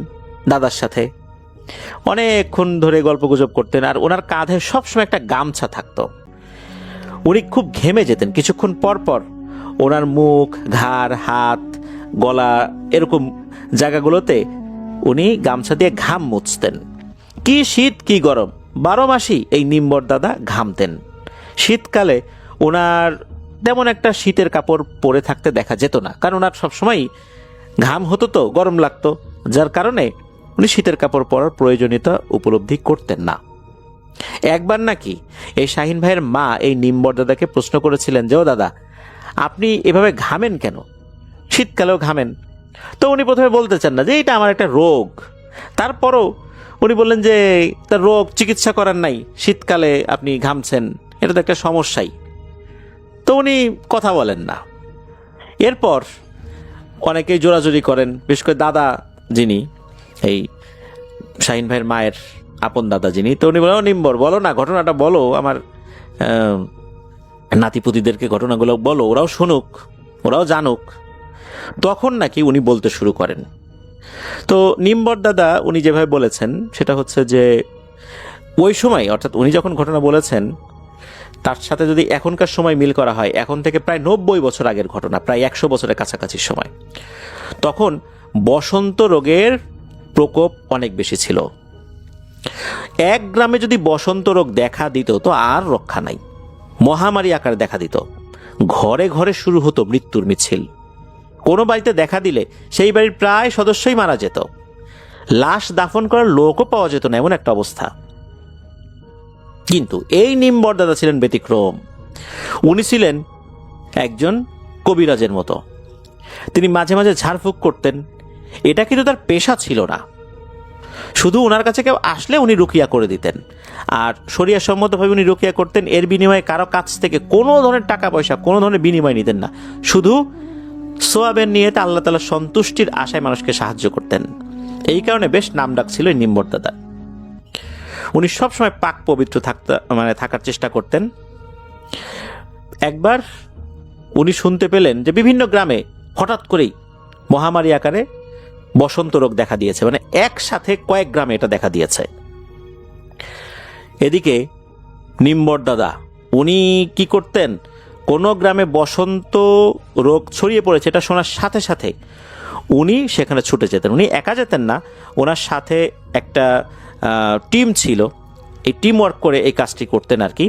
দাদার সাথে, অনেকক্ষণ ধরে গল্পগুজব করতেন। আর ওনার কাঁধে সবসময় একটা গামছা থাকতো। উনি খুব ঘেমে যেতেন, কিছুক্ষণ পর পর ওনার মুখ, ঘাড়, হাত, গলা এরকম জায়গাগুলোতে উনি গামছা দিয়ে ঘাম মুছতেন। কি শীত কি গরম, 12 মাসই এই নিম্বর দাদা ঘামতেন। শীতকালে ওনার তেমন একটা শীতের কাপড় পরে থাকতে দেখা যেত না, কারণ ওনার সবসময়ই ঘাম হতো, তো গরম লাগতো, যার কারণে উনি শীতের কাপড় পরার প্রয়োজনীয়তা উপলব্ধি করতেন না। একবার নাকি এই শাহিন ভাইয়ের মা এই নিম্বর দাদাকে প্রশ্ন করেছিলেন যে, ও দাদা, আপনি এভাবে ঘামেন কেন, শীতকালেও ঘামেন? তো উনি প্রথমে বলতে চান না যে এটা আমার একটা রোগ। তারপরও উনি বললেন যে তার রোগ চিকিৎসা করার নাই, শীতকালে আপনি ঘামছেন, এটা তো একটা সমস্যাই। তো উনি কথা বলেন না। এরপর অনেকেই জোরাজোরি করেন, বিশেষ করে দাদা যিনি, এই শাহিন ভাইয়ের মায়ের আপন দাদা যিনি, তো উনি বলেন, ও নিম্বর, বলো না, ঘটনাটা বলো, আমার নাতিপুতিদেরকে ঘটনাগুলো বলো, ওরাও শুনুক, ওরাও জানুক। তখন নাকি উনি বলতে শুরু করেন। তো নিম্বর দাদা উনি যেভাবে বলেছেন সেটা হচ্ছে যে ওই সময়, অর্থাৎ উনি যখন ঘটনা বলেছেন তার সাথে যদি এখনকার সময় মিল করা হয়, এখন থেকে প্রায় 90 বছর আগের ঘটনা, প্রায় 100 বছরের কাছাকাছি সময়, তখন বসন্ত রোগের প্রকোপ অনেক বেশি ছিল। এক গ্রামে যদি বসন্ত রোগ দেখা দিত তো আর রক্ষা নাই, মহামারী আকারে দেখা দিত। ঘরে ঘরে শুরু হতো মৃত্যুর মিছিল। কোনো বাড়িতে দেখা দিলে সেই বাড়ির প্রায় সদস্যই মারা যেত, লাশ দাফন করার লোকও পাওয়া যেত না, এমন একটা অবস্থা। কিন্তু এই নিম্বর দাদা ছিলেন ব্যতিক্রম। উনি ছিলেন একজন কবিরাজের মতো। তিনি মাঝে মাঝে ঝাড়ফুঁক করতেন, এটা কিন্তু তার পেশা ছিল না। শুধু ওনার কাছে কেউ আসলে উনি রুকিয়া করে দিতেন, আর শরিয়া সম্মতভাবে উনি রুকিয়া করতেন। এর বিনিময়ে কারো কাছ থেকে কোনো ধরনের টাকা পয়সা, কোনো ধরনের বিনিময় নিতেন না, শুধু সোয়াবের নিয়েতে আল্লাহ তাআলার সন্তুষ্টির আশায় মানুষকে সাহায্য করতেন। এই কারণে বেশ নামডাক ছিল এই নিম্বর দাদা। উনি সবসময় পাক পবিত্র থাকার চেষ্টা করতেন। একবার উনি শুনতে পেলেন যে বিভিন্ন গ্রামে হঠাৎ করেই মহামারী আকারে বসন্ত রোগ দেখা দিয়েছে, মানে একসাথে কয়েক গ্রামে এটা দেখা দিয়েছে। এদিকে নিম্বর দাদা উনি কি করতেন, কোনো গ্রামে বসন্ত রোগ ছড়িয়ে পড়েছে এটা শোনার সাথে সাথে উনি সেখানে ছুটে যেতেন। উনি একা যেতেন না, ওনার সাথে একটা টিম ছিল, এই টিম ওয়ার্ক করে এই কাজটি করতেন আর কি।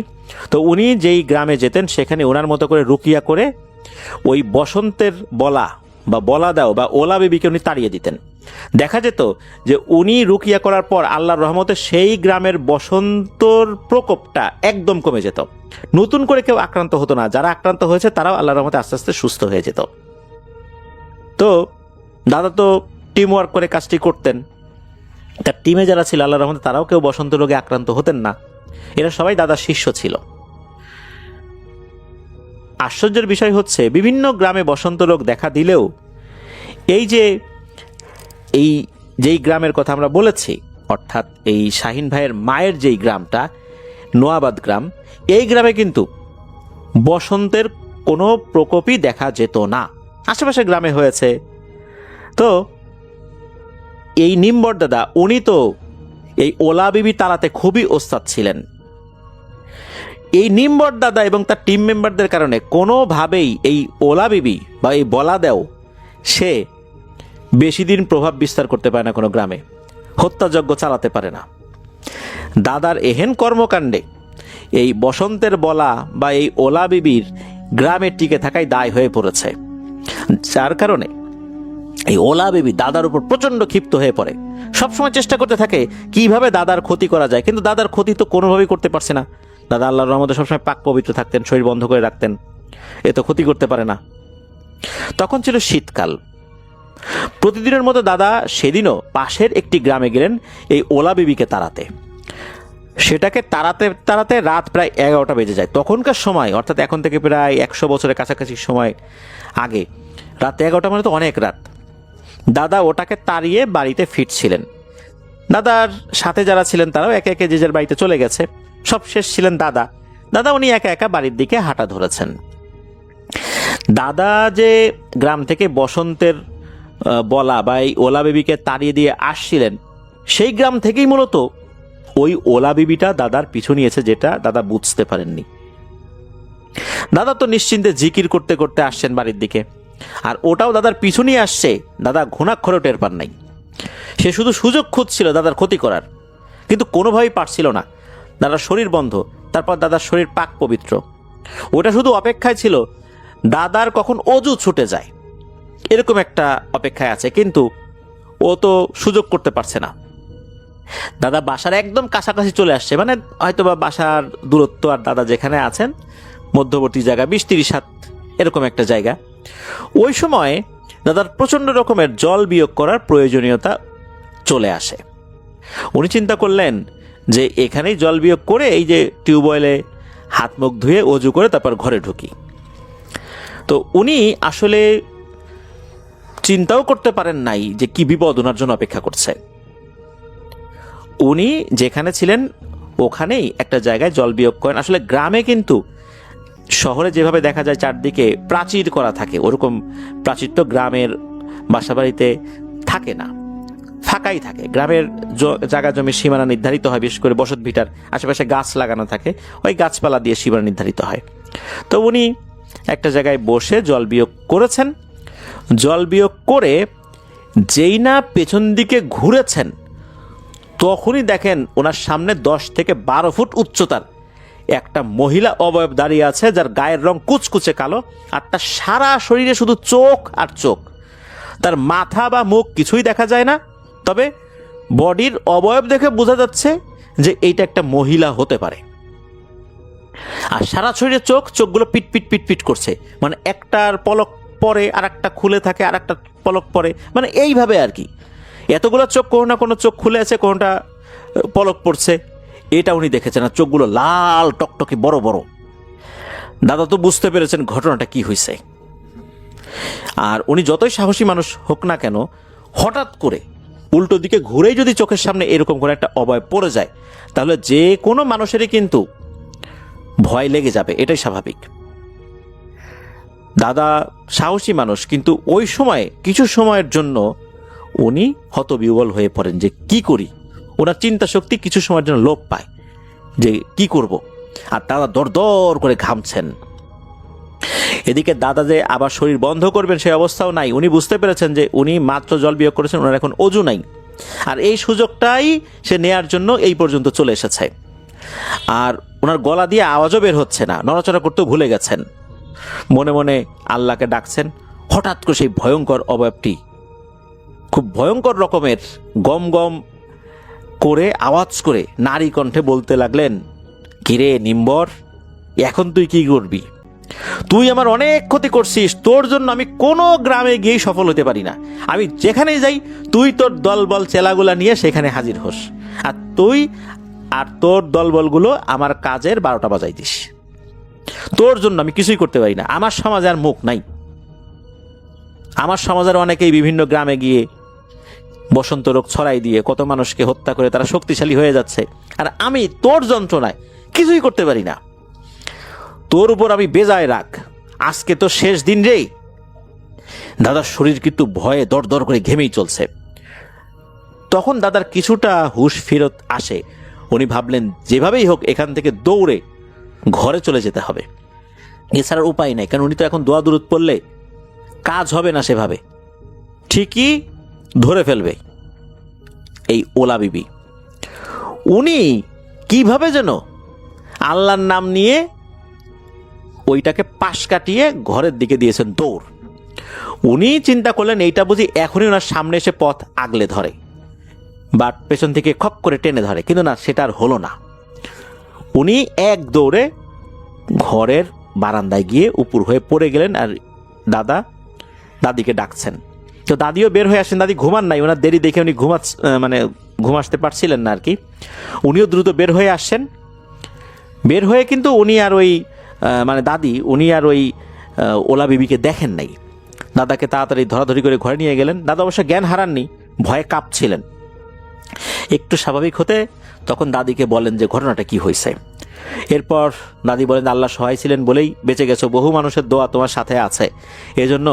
তো উনি যেই গ্রামে যেতেন সেখানে ওনার মতো করে রুকিয়া করে ওই বসন্তের বলা দাও বা ওলা বেবিকে উনি তাড়িয়ে দিতেন। দেখা যেত যে উনি রুকিয়া করার পর আল্লাহর রহমতে সেই গ্রামের বসন্তর প্রকোপটা একদম কমে যেত, নতুন করে কেউ আক্রান্ত হতো না, যারা আক্রান্ত হয়েছে তারাও আল্লাহর রহমতে আস্তে আস্তে সুস্থ হয়ে যেত। তো দাদা তো টিম ওয়ার্ক করে কাজটি করতেন, তার টিমে যারা ছিল আল্লাহর রহমতে তারাও কেউ বসন্ত রোগে আক্রান্ত হতেন না, এরা সবাই দাদার শিষ্য ছিল। আশ্চর্যের বিষয় হচ্ছে বিভিন্ন গ্রামে বসন্ত রোগ দেখা দিলেও যেই গ্রামের কথা আমরা বলেছি, অর্থাৎ এই শাহিন ভাইয়ের মায়ের যেই গ্রামটা নোয়াবাদ গ্রাম, এই গ্রামে কিন্তু বসন্তের কোনো প্রকোপই দেখা যেত না। আশেপাশে গ্রামে হয়েছে। তো এই নিম্বর দাদা উনি তো এই ওলা বিবি তাড়াতে খুবই ওস্তাদ ছিলেন। এই নিম্বর দাদা এবং তার টিম মেম্বারদের কারণে কোনোভাবেই এই ওলা বিবি বা এই বলা দেও সে বেশি দিন প্রভাব বিস্তার করতে পারে না, কোনো গ্রামে হত্যাযজ্ঞ চালাতে পারে না। দাদার এহেন কর্মকাণ্ডে এই বসন্তের বলা বা এই ওলা বিবির গ্রামে টিকে থাকাই দায় হয়ে পড়েছে, যার কারণে এই ওলা বিবি দাদার উপর প্রচন্ড ক্ষিপ্ত হয়ে পড়ে। সবসময় চেষ্টা করতে থাকে কিভাবে দাদার ক্ষতি করা যায়, কিন্তু দাদার ক্ষতি তো কোনোভাবেই করতে পারছে না। দাদা আল্লাহর রহমতে সবসময় পাক পবিত্র থাকতেন, শরীর বন্ধ করে রাখতেন, এ তো ক্ষতি করতে পারে না। তখন ছিল শীতকাল। প্রতিদিনের মতো দাদা সেদিনও পাশের একটি গ্রামে গেলেন এই ওলা বিবিকে তাড়াতে। সেটাকে তাড়াতে তাড়াতে রাত প্রায় 11টা বেজে যায়। তখনকার সময়, অর্থাৎ এখন থেকে প্রায় 100 বছরের কাছাকাছি সময় আগে, রাত 11টা মানে তো অনেক রাত। দাদা ওটাকে তাড়িয়ে বাড়িতে ফিরছিলেন। দাদার সাথে যারা ছিলেন তারাও একে একে যে যার বাড়িতে চলে গেছে, সব শেষ ছিলেন দাদা। উনি একা একা বাড়ির দিকে হাঁটা ধরেছেন। দাদা যে গ্রাম থেকে বসন্তের বলা বা এই ওলা বেবিকে তাড়িয়ে দিয়ে আসছিলেন, সেই গ্রাম থেকেই মূলত ওই ওলা বিবিটা দাদার পিছু নিয়েছে, যেটা দাদা বুঝতে পারেননি। দাদা তো নিশ্চিন্তে জিকির করতে করতে আসছেন বাড়ির দিকে, আর ওটাও দাদার পিছু নিয়ে আসছে। দাদা ঘুণাক্ষরেও টের পান নাই। সে শুধু সুযোগ খুঁজছিল দাদার ক্ষতি করার, কিন্তু কোনোভাবেই পারছিল না। দাদার শরীর বন্ধ, তারপর দাদার শরীর পাক পবিত্র। ওটা শুধু অপেক্ষায় ছিল দাদার কখন অজু ছুটে যায়, এরকম একটা অপেক্ষায় আছে, কিন্তু ও তো সুযোগ করতে পারছে না। দাদা বাসার একদম কাছাকাছি চলে আসছে, মানে হয়তো বা বাসার দূরত্ব আর দাদা যেখানে আছেন মধ্যবর্তী জায়গা 20-30 হাত এরকম একটা জায়গা। ওই সময় দাদার প্রচণ্ড রকমের জল বিয়োগ করার প্রয়োজনীয়তা চলে আসে। উনি চিন্তা করলেন যে এখানেই জল বিয়োগ করে এই যে টিউবওয়েলে হাত মুখ ধুয়ে অজু করে তারপর ঘরে ঢুকি। তো উনি আসলে চিন্তাও করতে পারেন নাই যে কি বিপদ ওনার জন্য অপেক্ষা করছে। উনি যেখানে ছিলেন ওখানেই একটা জায়গায় জল বিয়োগ করেন। আসলে গ্রামে কিন্তু শহরে যেভাবে দেখা যায় চারদিকে প্রাচীর করা থাকে, ওরকম প্রাচীর তো গ্রামের বাসাবাড়িতে থাকে না, ফাঁকাই থাকে। গ্রামের জায়গা জমির সীমানা নির্ধারিত হয়, বিশেষ করে বসত ভিটার আশেপাশে গাছ লাগানো থাকে, ওই গাছপালা দিয়ে সীমানা নির্ধারিত হয়। তো উনি একটা জায়গায় বসে জল বিয়োগ করেছেন। জল বিয়োগ করে যেই না পেছন দিকে ঘুরেছেন, তখনই দেখেন ওনার সামনে 10 থেকে 12 ফুট উচ্চতার একটা মহিলা অবয়ব দাঁড়িয়ে আছে, যার গায়ের রং কুচকুচে কালো, আর তার সারা শরীরে শুধু চোখ আর চোখ। তার মাথা বা মুখ কিছুই দেখা যায় না, তবে বডির অবয়ব দেখে বোঝা যাচ্ছে যে এইটা একটা মহিলা হতে পারে। আর সারা শরীরে চোখগুলো পিট পিট পিট পিট করছে, মানে একটার পলক পরে আর একটা খুলে থাকে, আর একটা পলক পরে, মানে এইভাবে আর কি। এতগুলো চোখ, কোনো না কোনো চোখ খুলে আছে, কোনোটা পলক পড়ছে, এটা উনি দেখেছেন। আর চোখগুলো লাল টকটকে বড় বড়। দাদা তো বুঝতে পেরেছেন ঘটনাটা কি হয়েছে। আর উনি যতই সাহসী মানুষ হোক না কেন, হঠাৎ করে উল্টো দিকে ঘুরেই যদি চোখের সামনে এরকম করে একটা অবয়ব পড়ে যায়, তাহলে যে কোনো মানুষেরই কিন্তু ভয় লেগে যাবে, এটাই স্বাভাবিক। দাদা সাহসী মানুষ, কিন্তু ওই সময় কিছু সময়ের জন্য উনি হতবিহ্বল হয়ে পড়েন যে কি করি। ওনার চিন্তা শক্তি কিছু সময়ের জন্য লোপ পায় যে কি করব। আর দাদা দরদর করে ঘামছেন। এদিকে দাদা যে আবার শরীর বন্ধ করবেন সেই অবস্থাও নাই। উনি বুঝতে পেরেছেন যে উনি মাত্র জল বিয়োগ করেছেন, ওনার এখন অজু নাই, আর এই সুযোগটাই সে নেয়ার জন্য এই পর্যন্ত চলে এসেছে। আর ওনার গলা দিয়ে আওয়াজও বের হচ্ছে না, নড়াচড়া করতেও ভুলে গেছেন। মনে মনে আল্লাহকে ডাকছেন। হঠাৎ করে সেই ভয়ঙ্কর অবয়বটি খুব ভয়ঙ্কর রকমের গম গম করে আওয়াজ করে নারী কণ্ঠে বলতে লাগলেন, কিরে নিম্বর, এখন তুই কি করবি? তুই আমার অনেক ক্ষতি করছিস, তোর জন্য আমি কোনো গ্রামে গিয়েই সফল হতে পারি না। আমি যেখানেই যাই তুই তোর দলবল চেলাগুলা নিয়ে সেখানে হাজির হোস, আর তুই আর তোর দলবলগুলো আমার কাজের 12টা বাজাই দিস। তোর জন্য আমি কিছুই করতে পারি না। আমার সমাজে আর মুখ নাই। আমার সমাজের অনেকেই বিভিন্ন গ্রামে গিয়ে বসন্ত রোগ ছড়াই দিয়ে কত মানুষকে হত্যা করে তারা শক্তিশালী হয়ে যাচ্ছে, আর আমি তোর যন্ত্রণায় কিছুই করতে পারি না। তোর উপর আমি বেজায় রাগ। আজকে তো শেষ দিন রে। দাদার শরীর কিন্তু ভয়ে দর দর করে ঘেমেই চলছে। তখন দাদার কিছুটা হুঁশ ফেরত আসে। উনি ভাবলেন যেভাবেই হোক এখান থেকে দৌড়ে ঘরে চলে যেতে হবে, এছাড়া উপায় নাই। কারণ উনি তো এখন দোয়া দুরুদ পড়লে কাজ হবে না, সেভাবে ঠিকই ধরে ফেলবে এই ওলা বিবি। উনি কিভাবে যেন আল্লাহর নাম নিয়ে ওইটাকে পাশ কাটিয়ে ঘরের দিকে দিয়েছেন দৌড়। উনি চিন্তা করলেন এইটা বুঝি এখনই ওনার সামনে এসে পথ আগলে ধরে বা পেছন থেকে খপ করে টেনে ধরে, কিন্তু না, সেটা আর হলো না। উনি এক দৌড়ে ঘরের বারান্দায় গিয়ে উপর হয়ে পড়ে গেলেন। আর দাদা দাদিকে ডাকছেন, তো দাদিও বের হয়ে আসেন। দাদি ঘুমান নাই, ওনার দেরি দেখে উনি ঘুম আসতে পারছিলেন না আর কি। উনিও দ্রুত বের হয়ে আসছেন। বের হয়ে কিন্তু উনি আর ওই দাদি উনি আর ওই ওলা বিবিকে দেখেন নাই। দাদাকে তাড়াতাড়ি ধরাধরি করে ঘরে নিয়ে গেলেন। দাদা অবশ্য জ্ঞান হারাননি, ভয়ে কাঁপছিলেন। একটু স্বাভাবিক হতে তখন দাদিকে বলেন যে ঘটনাটা কি হয়েছে। এরপর দাদি বলেন, আল্লাহ সহায় ছিলেন বলেই বেঁচে গেছো, বহু মানুষের দোয়া তোমার সাথে আছে, এজন্য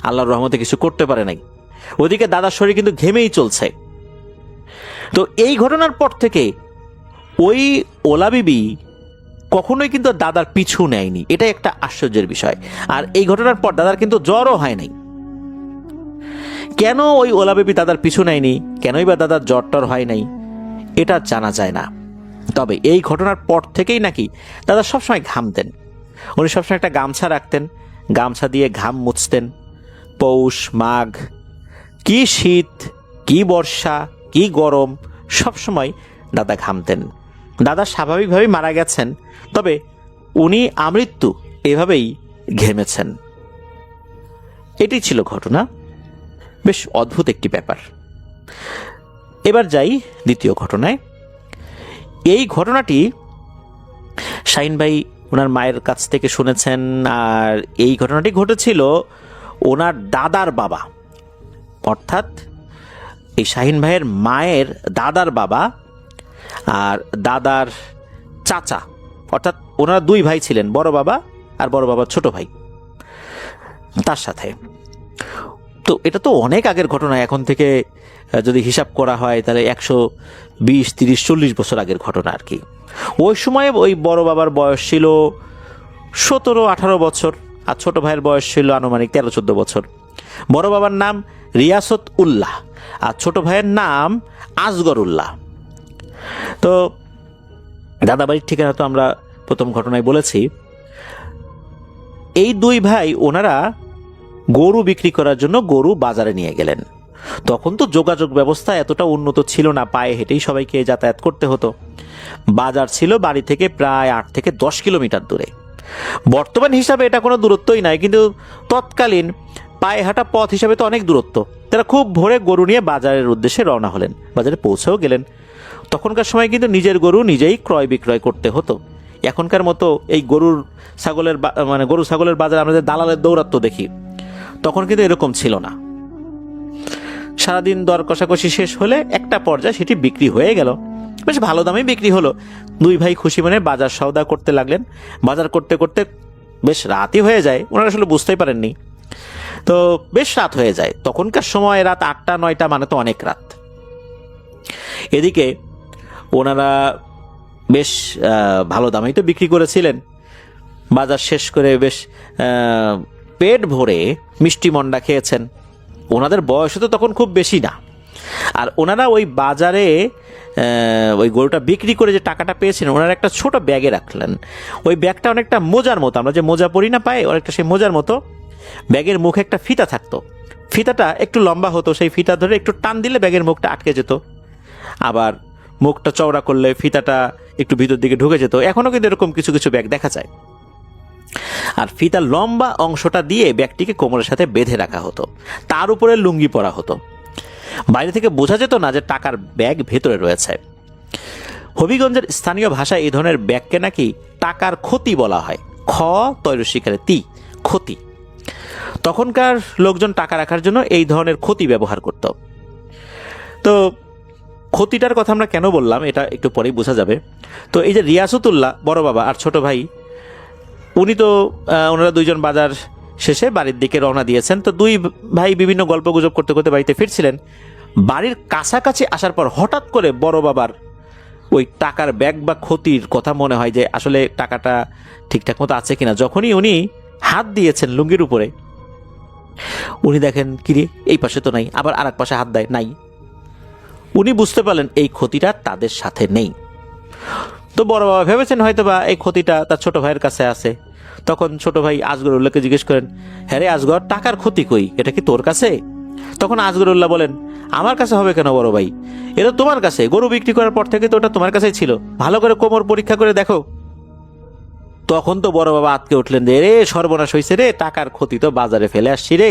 আল্লাহর রহমতে কিছু করতে পারে নাই। ওদিকে দাদার শরীর কিন্তু ঘেমেই চলছে। তো এই ঘটনার পর থেকে ওই ওলা বিবি কখনোই কিন্তু দাদার পিছু নেয়নি, এটাই একটা আশ্চর্যের বিষয়। আর এই ঘটনার পর দাদার কিন্তু জ্বরও হয় নাই। কেন ওই ওলা বিবি দাদার পিছু নেয়নি, কেনই বা দাদার জ্বর টর হয় নাই, এটা জানা যায় না। তবে এই ঘটনার পর থেকেই নাকি দাদা সবসময় ঘামতেন। উনি সবসময় একটা গামছা রাখতেন, গামছা দিয়ে ঘাম মুছতেন। পৌষ মাঘ, কি শীত কি বর্ষা কি গরম, সবসময় দাদা ঘামতেন। দাদা স্বাভাবিকভাবেই মারা গেছেন, তবে উনি আমৃত্যু এভাবেই ঘেমেছেন। এটি ছিল ঘটনা, বেশ অদ্ভুত একটি ব্যাপার। এবার যাই দ্বিতীয় ঘটনায়। এই ঘটনাটি শাহিন ভাই ওনার মায়ের কাছ থেকে শুনেছেন, আর এই ঘটনাটি ঘটেছিল ওনার দাদার বাবা, অর্থাৎ এই শাহিন ভাইয়ের মায়ের দাদার বাবা আর দাদার চাচা, অর্থাৎ ওনারা দুই ভাই ছিলেন, বড় বাবা আর বড় বাবার ছোট ভাই তার সাথে। তো এটা তো অনেক আগের ঘটনা, এখন থেকে যদি হিসাব করা হয় তাহলে 120, 30, 40 বছর আগের ঘটনা আর কি। ওই সময়ে ওই বড় বাবার বয়স ছিল 17-18 বছর, আর ছোট ভাইয়ের বয়স ছিল আনুমানিক 13-14 বছর। বড় বাবার নাম রিয়াসত উল্লাহ আর ছোট ভাইয়ের নাম আসগর উল্লাহ। তো দাদাবাড়ির ঠিকানা তো আমরা প্রথম ঘটনায় বলেছি। এই দুই ভাই ওনারা গরু বিক্রি করার জন্য গরু বাজারে নিয়ে গেলেন। তখন তো যোগাযোগ ব্যবস্থা এতটা উন্নত ছিল না, পায়ে হেঁটেই সবাইকে যাতায়াত করতে হতো। বাজার ছিল বাড়ি থেকে প্রায় 8 থেকে 10 কিলোমিটার দূরে। বর্তমান হিসাবে এটা কোনো দূরত্বই নাই, কিন্তু তৎকালীন পায়ে হাঁটা পথ হিসাবে তো অনেক দূরত্ব। তারা খুব ভোরে গরু নিয়ে বাজারের উদ্দেশ্যে রওনা হলেন, বাজারে পৌঁছেও গেলেন। তখনকার সময় কিন্তু নিজের গরু নিজেই ক্রয় বিক্রয় করতে হতো। এখনকার মতো এই গরু ছাগলের বাজারে আমরা যে দালালের দৌরাত্ম্য দেখি, তখন কিন্তু এরকম ছিল না। সারাদিন দর কষাকষি শেষ হলে একটা পর্যায়ে সেটি বিক্রি হয়ে গেল, বেশ ভালো দামে বিক্রি হলো। দুই ভাই খুশি মনে বাজার সওদা করতে লাগলেন। বাজার করতে করতে বেশ রাতই হয়ে যায়, ওনারা আসলে বুঝতেই পারেননি। তো বেশ রাত হয়ে যায়, তখনকার সময় রাত 8টা-9টা মানে তো অনেক রাত। এদিকে ওনারা বেশ ভালো দামেই তো বিক্রি করেছিলেন। বাজার শেষ করে বেশ পেট ভরে মিষ্টি মন্ডা খেয়েছেন। ওনাদের বয়স তো তখন খুব বেশি না, আর ওনারা ওই বাজারে ওই গরুটা বিক্রি করে যে টাকাটা পেয়েছেন ওনারা একটা ছোট ব্যাগে রাখলেন। ওই ব্যাগটা অনেকটা মোজার মতো, আমরা যে মোজা পরি না পায়ে, অনেকটা সেই মোজার মতো। ব্যাগের মুখে একটা ফিতা থাকতো, ফিতাটা একটু লম্বা হতো, সেই ফিতা ধরে একটু টান দিলে ব্যাগের মুখটা আটকে যেত, আবার মুখটা চওড়া করলে ফিতাটা একটু ভিতর দিকে ঢুকে যেত। এখনও কিন্তু এরকম কিছু কিছু ব্যাগ দেখা যায়। আর ফিতার লম্বা অংশটা দিয়ে ব্যাগটিকে কোমরের সাথে বেঁধে রাখা হতো, তার উপরে লুঙ্গি পরা হতো। বাইরে থেকে বোঝা যেত না যে টাকার ব্যাগ ভেতরে রয়েছে। হবিগঞ্জের স্থানীয় ভাষায় এই ধরনের ব্যাগকে নাকি টাকার ক্ষতি বলা হয়, খ তৈরশিকারে তি, ক্ষতি। তখনকার লোকজন টাকা রাখার জন্য এই ধরনের ক্ষতি ব্যবহার করত। তো ক্ষতিটার কথা আমরা কেন বললাম এটা একটু পরেই বোঝা যাবে। তো এই যে রিয়াসতুল্লাহ বড় বাবা আর ছোট ভাই, উনি তো ওনারা দুইজন বাজার শেষে বাড়ির দিকে রওনা দিয়েছেন। তো দুই ভাই বিভিন্ন গল্প গুজব করতে করতে বাড়িতে ফিরছিলেন। বাড়ির কাছাকাছি আসার পর হঠাৎ করে বড় বাবার ওই টাকার ব্যাগ বা ক্ষতির কথা মনে হয় যে আসলে টাকাটা ঠিকঠাক মতো আছে কিনা। যখনই উনি হাত দিয়েছেন লুঙ্গির উপরে, উনি দেখেন কিরে এই পাশে তো নাই, আবার আর এক পাশে হাত দেয়, নাই। উনি বুঝতে পারলেন এই ক্ষতিটা তাদের সাথে নেই। তো বড় বাবা ভেবেছেন হয়তো বা এই ক্ষতিটা তার ছোট ভাইয়ের কাছে আছে। তখন ছোট ভাই আসগরুল্লাহকে জিজ্ঞেস করেন, হ্যাঁ রে আসগর, টাকার ক্ষতি কই, এটা কি তোর কাছে? তখন আসগরুল্লাহ বলেন, আমার কাছে হবে কেন বড় ভাই, এটা তোমার কাছে, গরু বিক্রি করার পর থেকে তো ওটা তোমার কাছেই ছিল, ভালো করে কোমর পরীক্ষা করে দেখো। তখন তো বড় বাবা আটকে উঠলেন যে রে সর্বনাশ হয়েছে রে, টাকার ক্ষতি তো বাজারে ফেলে আসছি রে,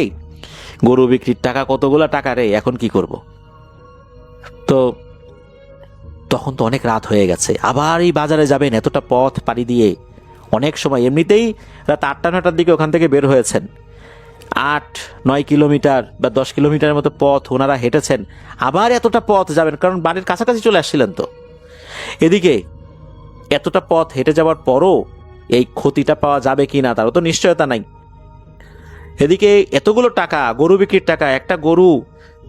গরু বিক্রির টাকা কতগুলা টাকা রে, এখন কি করব। তো তখন তো অনেক রাত হয়ে গেছে, আবার এই বাজারে যাবেন এতটা পথ পাড়ি দিয়ে, অনেক সময় এমনিতেই রাত 8টা-9টার দিকে ওখান থেকে বের হয়েছেন। 8-9 কিলোমিটার বা 10 কিলোমিটারের মতো পথ ওনারা হেঁটেছেন, আবার এতটা পথ যাবেন, কারণ বাড়ির কাছাকাছি চলে আসছিলেন। তো এদিকে এতটা পথ হেঁটে যাওয়ার পরও এই ক্ষতিটা পাওয়া যাবে কি না তারও তো নিশ্চয়তা নাই। এদিকে এতগুলো টাকা, গরু বিক্রির টাকা, একটা গরু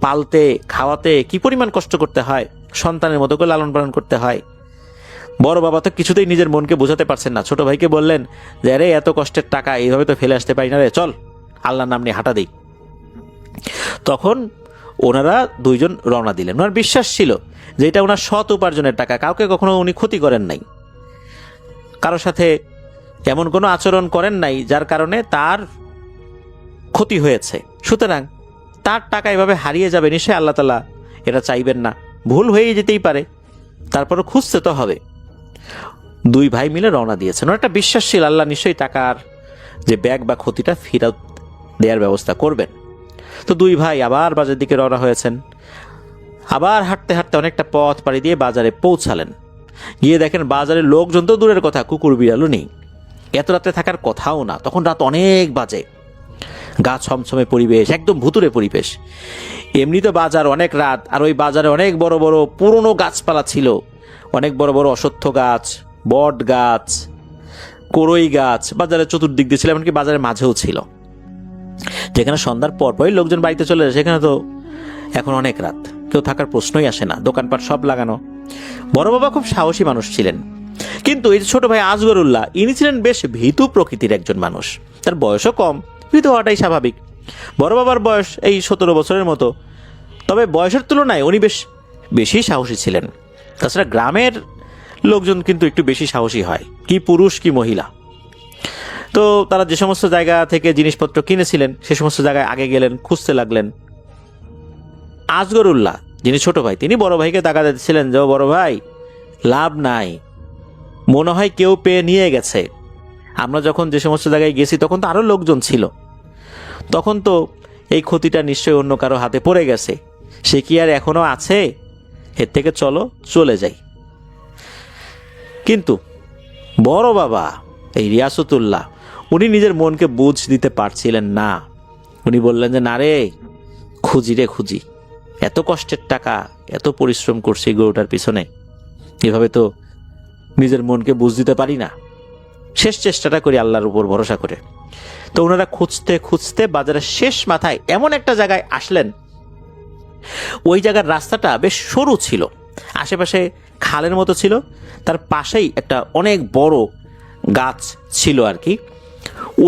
পালতে খাওয়াতে কি পরিমাণ কষ্ট করতে হয়, সন্তানের মতো করে লালন পালন করতে হয়। বড় বাবা তো কিছুতেই নিজের মনকে বোঝাতে পারছেন না। ছোট ভাইকে বললেন যে আরে এত কষ্টের টাকা এইভাবে তো ফেলে আসতে পারি না রে, চল আল্লাহর নাম নিয়ে হাঁটা দিই। তখন ওনারা দুইজন রওনা দিলেন। ওনার বিশ্বাস ছিল যে এটা ওনার সৎ উপার্জনের টাকা, কাউকে কখনো উনি ক্ষতি করেন নাই, কারোর সাথে এমন কোনো আচরণ করেন নাই যার কারণে তার ক্ষতি হয়েছে। সুতরাং তার টাকা এভাবে হারিয়ে যাবে নিশ্চয়ই আল্লাহ তাআলা এটা চাইবেন না। ভুল হয়ে যেতেই পারে, তারপরে খুঁজতে তো হবে। দুই ভাই মিলে রওনা দিয়েছেন। ওর একটা বিশ্বাস ছিল আল্লাহ নিশ্চয়ই টাকার যে ব্যাগ বা ক্ষতিটা ফেরত দেওয়ার ব্যবস্থা করবেন। তো দুই ভাই আবার বাজারের দিকে রওনা হয়েছেন। আবার হাঁটতে হাঁটতে অনেকটা পথ পাড়ি দিয়ে বাজারে পৌঁছালেন। গিয়ে দেখেন বাজারের লোকজন তো দূরের কথা, কুকুর বিড়ালও নেই, এত রাতে থাকার কথাও না। তখন রাত অনেক বাজে, গা ছমছমে পরিবেশ, একদম ভুতুরে পরিবেশ। এমনি তো বাজার অনেক রাত, আর ওই বাজারে অনেক বড় বড় পুরনো গাছপালা ছিল, অনেক বড় বড় অশ্বত্থ গাছ, বট গাছ, করই গাছ বাজারের চতুর্দিক দিয়ে ছিল, এমনকি বাজারের মাঝেও ছিল। যেখানে সন্ধ্যার পরপরই লোকজন বাড়িতে চলে যায়, সেখানে তো এখন অনেক রাত, কেউ থাকার প্রশ্নই আসে না, দোকানপাট সব লাগানো। বড় বাবা খুব সাহসী মানুষ ছিলেন, কিন্তু এই ছোট ভাই আসগরুল্লাহ ইনি ছিলেন বেশ ভীতু প্রকৃতির একজন মানুষ। তার বয়সও কম, ভীতু হওয়াটাই স্বাভাবিক। বড় বাবার বয়স এই 17 বছরের মতো, তবে বয়সের তুলনায় উনি বেশ বেশি সাহসী ছিলেন। তাছাড়া গ্রামের লোকজন কিন্তু একটু বেশি সাহসী হয়, কি পুরুষ কি মহিলা। তো তারা যে সমস্ত জায়গা থেকে জিনিসপত্র কিনেছিলেন সে সমস্ত জায়গায় আগে গেলেন, খুঁজতে লাগলেন। আসগরুল্লাহ যিনি ছোট ভাই, তিনি বড় ভাইকে তাকা দিচ্ছিলেন যে বড় ভাই লাভ নাই, মনে হয় কেউ পেয়ে নিয়ে গেছে। আমরা যখন যে সমস্ত জায়গায় গেছি তখন তো আরো লোকজন ছিল, তখন তো এই ক্ষতিটা নিশ্চয়ই অন্য কারো হাতে পড়ে গেছে, সে কি আর এখনো আছে? এর থেকে চলো চলে যাই। কিন্তু বড় বাবা এই রিয়াসতুল্লাহ উনি নিজের মনকে বুঝ দিতে পারছিলেন না। উনি বললেন যে না রে, খুঁজি রে খুঁজি, এত কষ্টের টাকা, এত পরিশ্রম করছি গরুটার পিছনে, এভাবে তো নিজের মনকে বুঝ দিতে পারি না, শেষ চেষ্টাটা করি আল্লাহর উপর ভরসা করে। তো ওনারা খুঁজতে খুঁজতে বাজারের শেষ মাথায় এমন একটা জায়গায় আসলেন, ওই জায়গার রাস্তাটা বেশ সরু ছিল, আশেপাশে খালের মতো ছিল, তার পাশেই একটা অনেক বড় গাছ ছিল আর কি।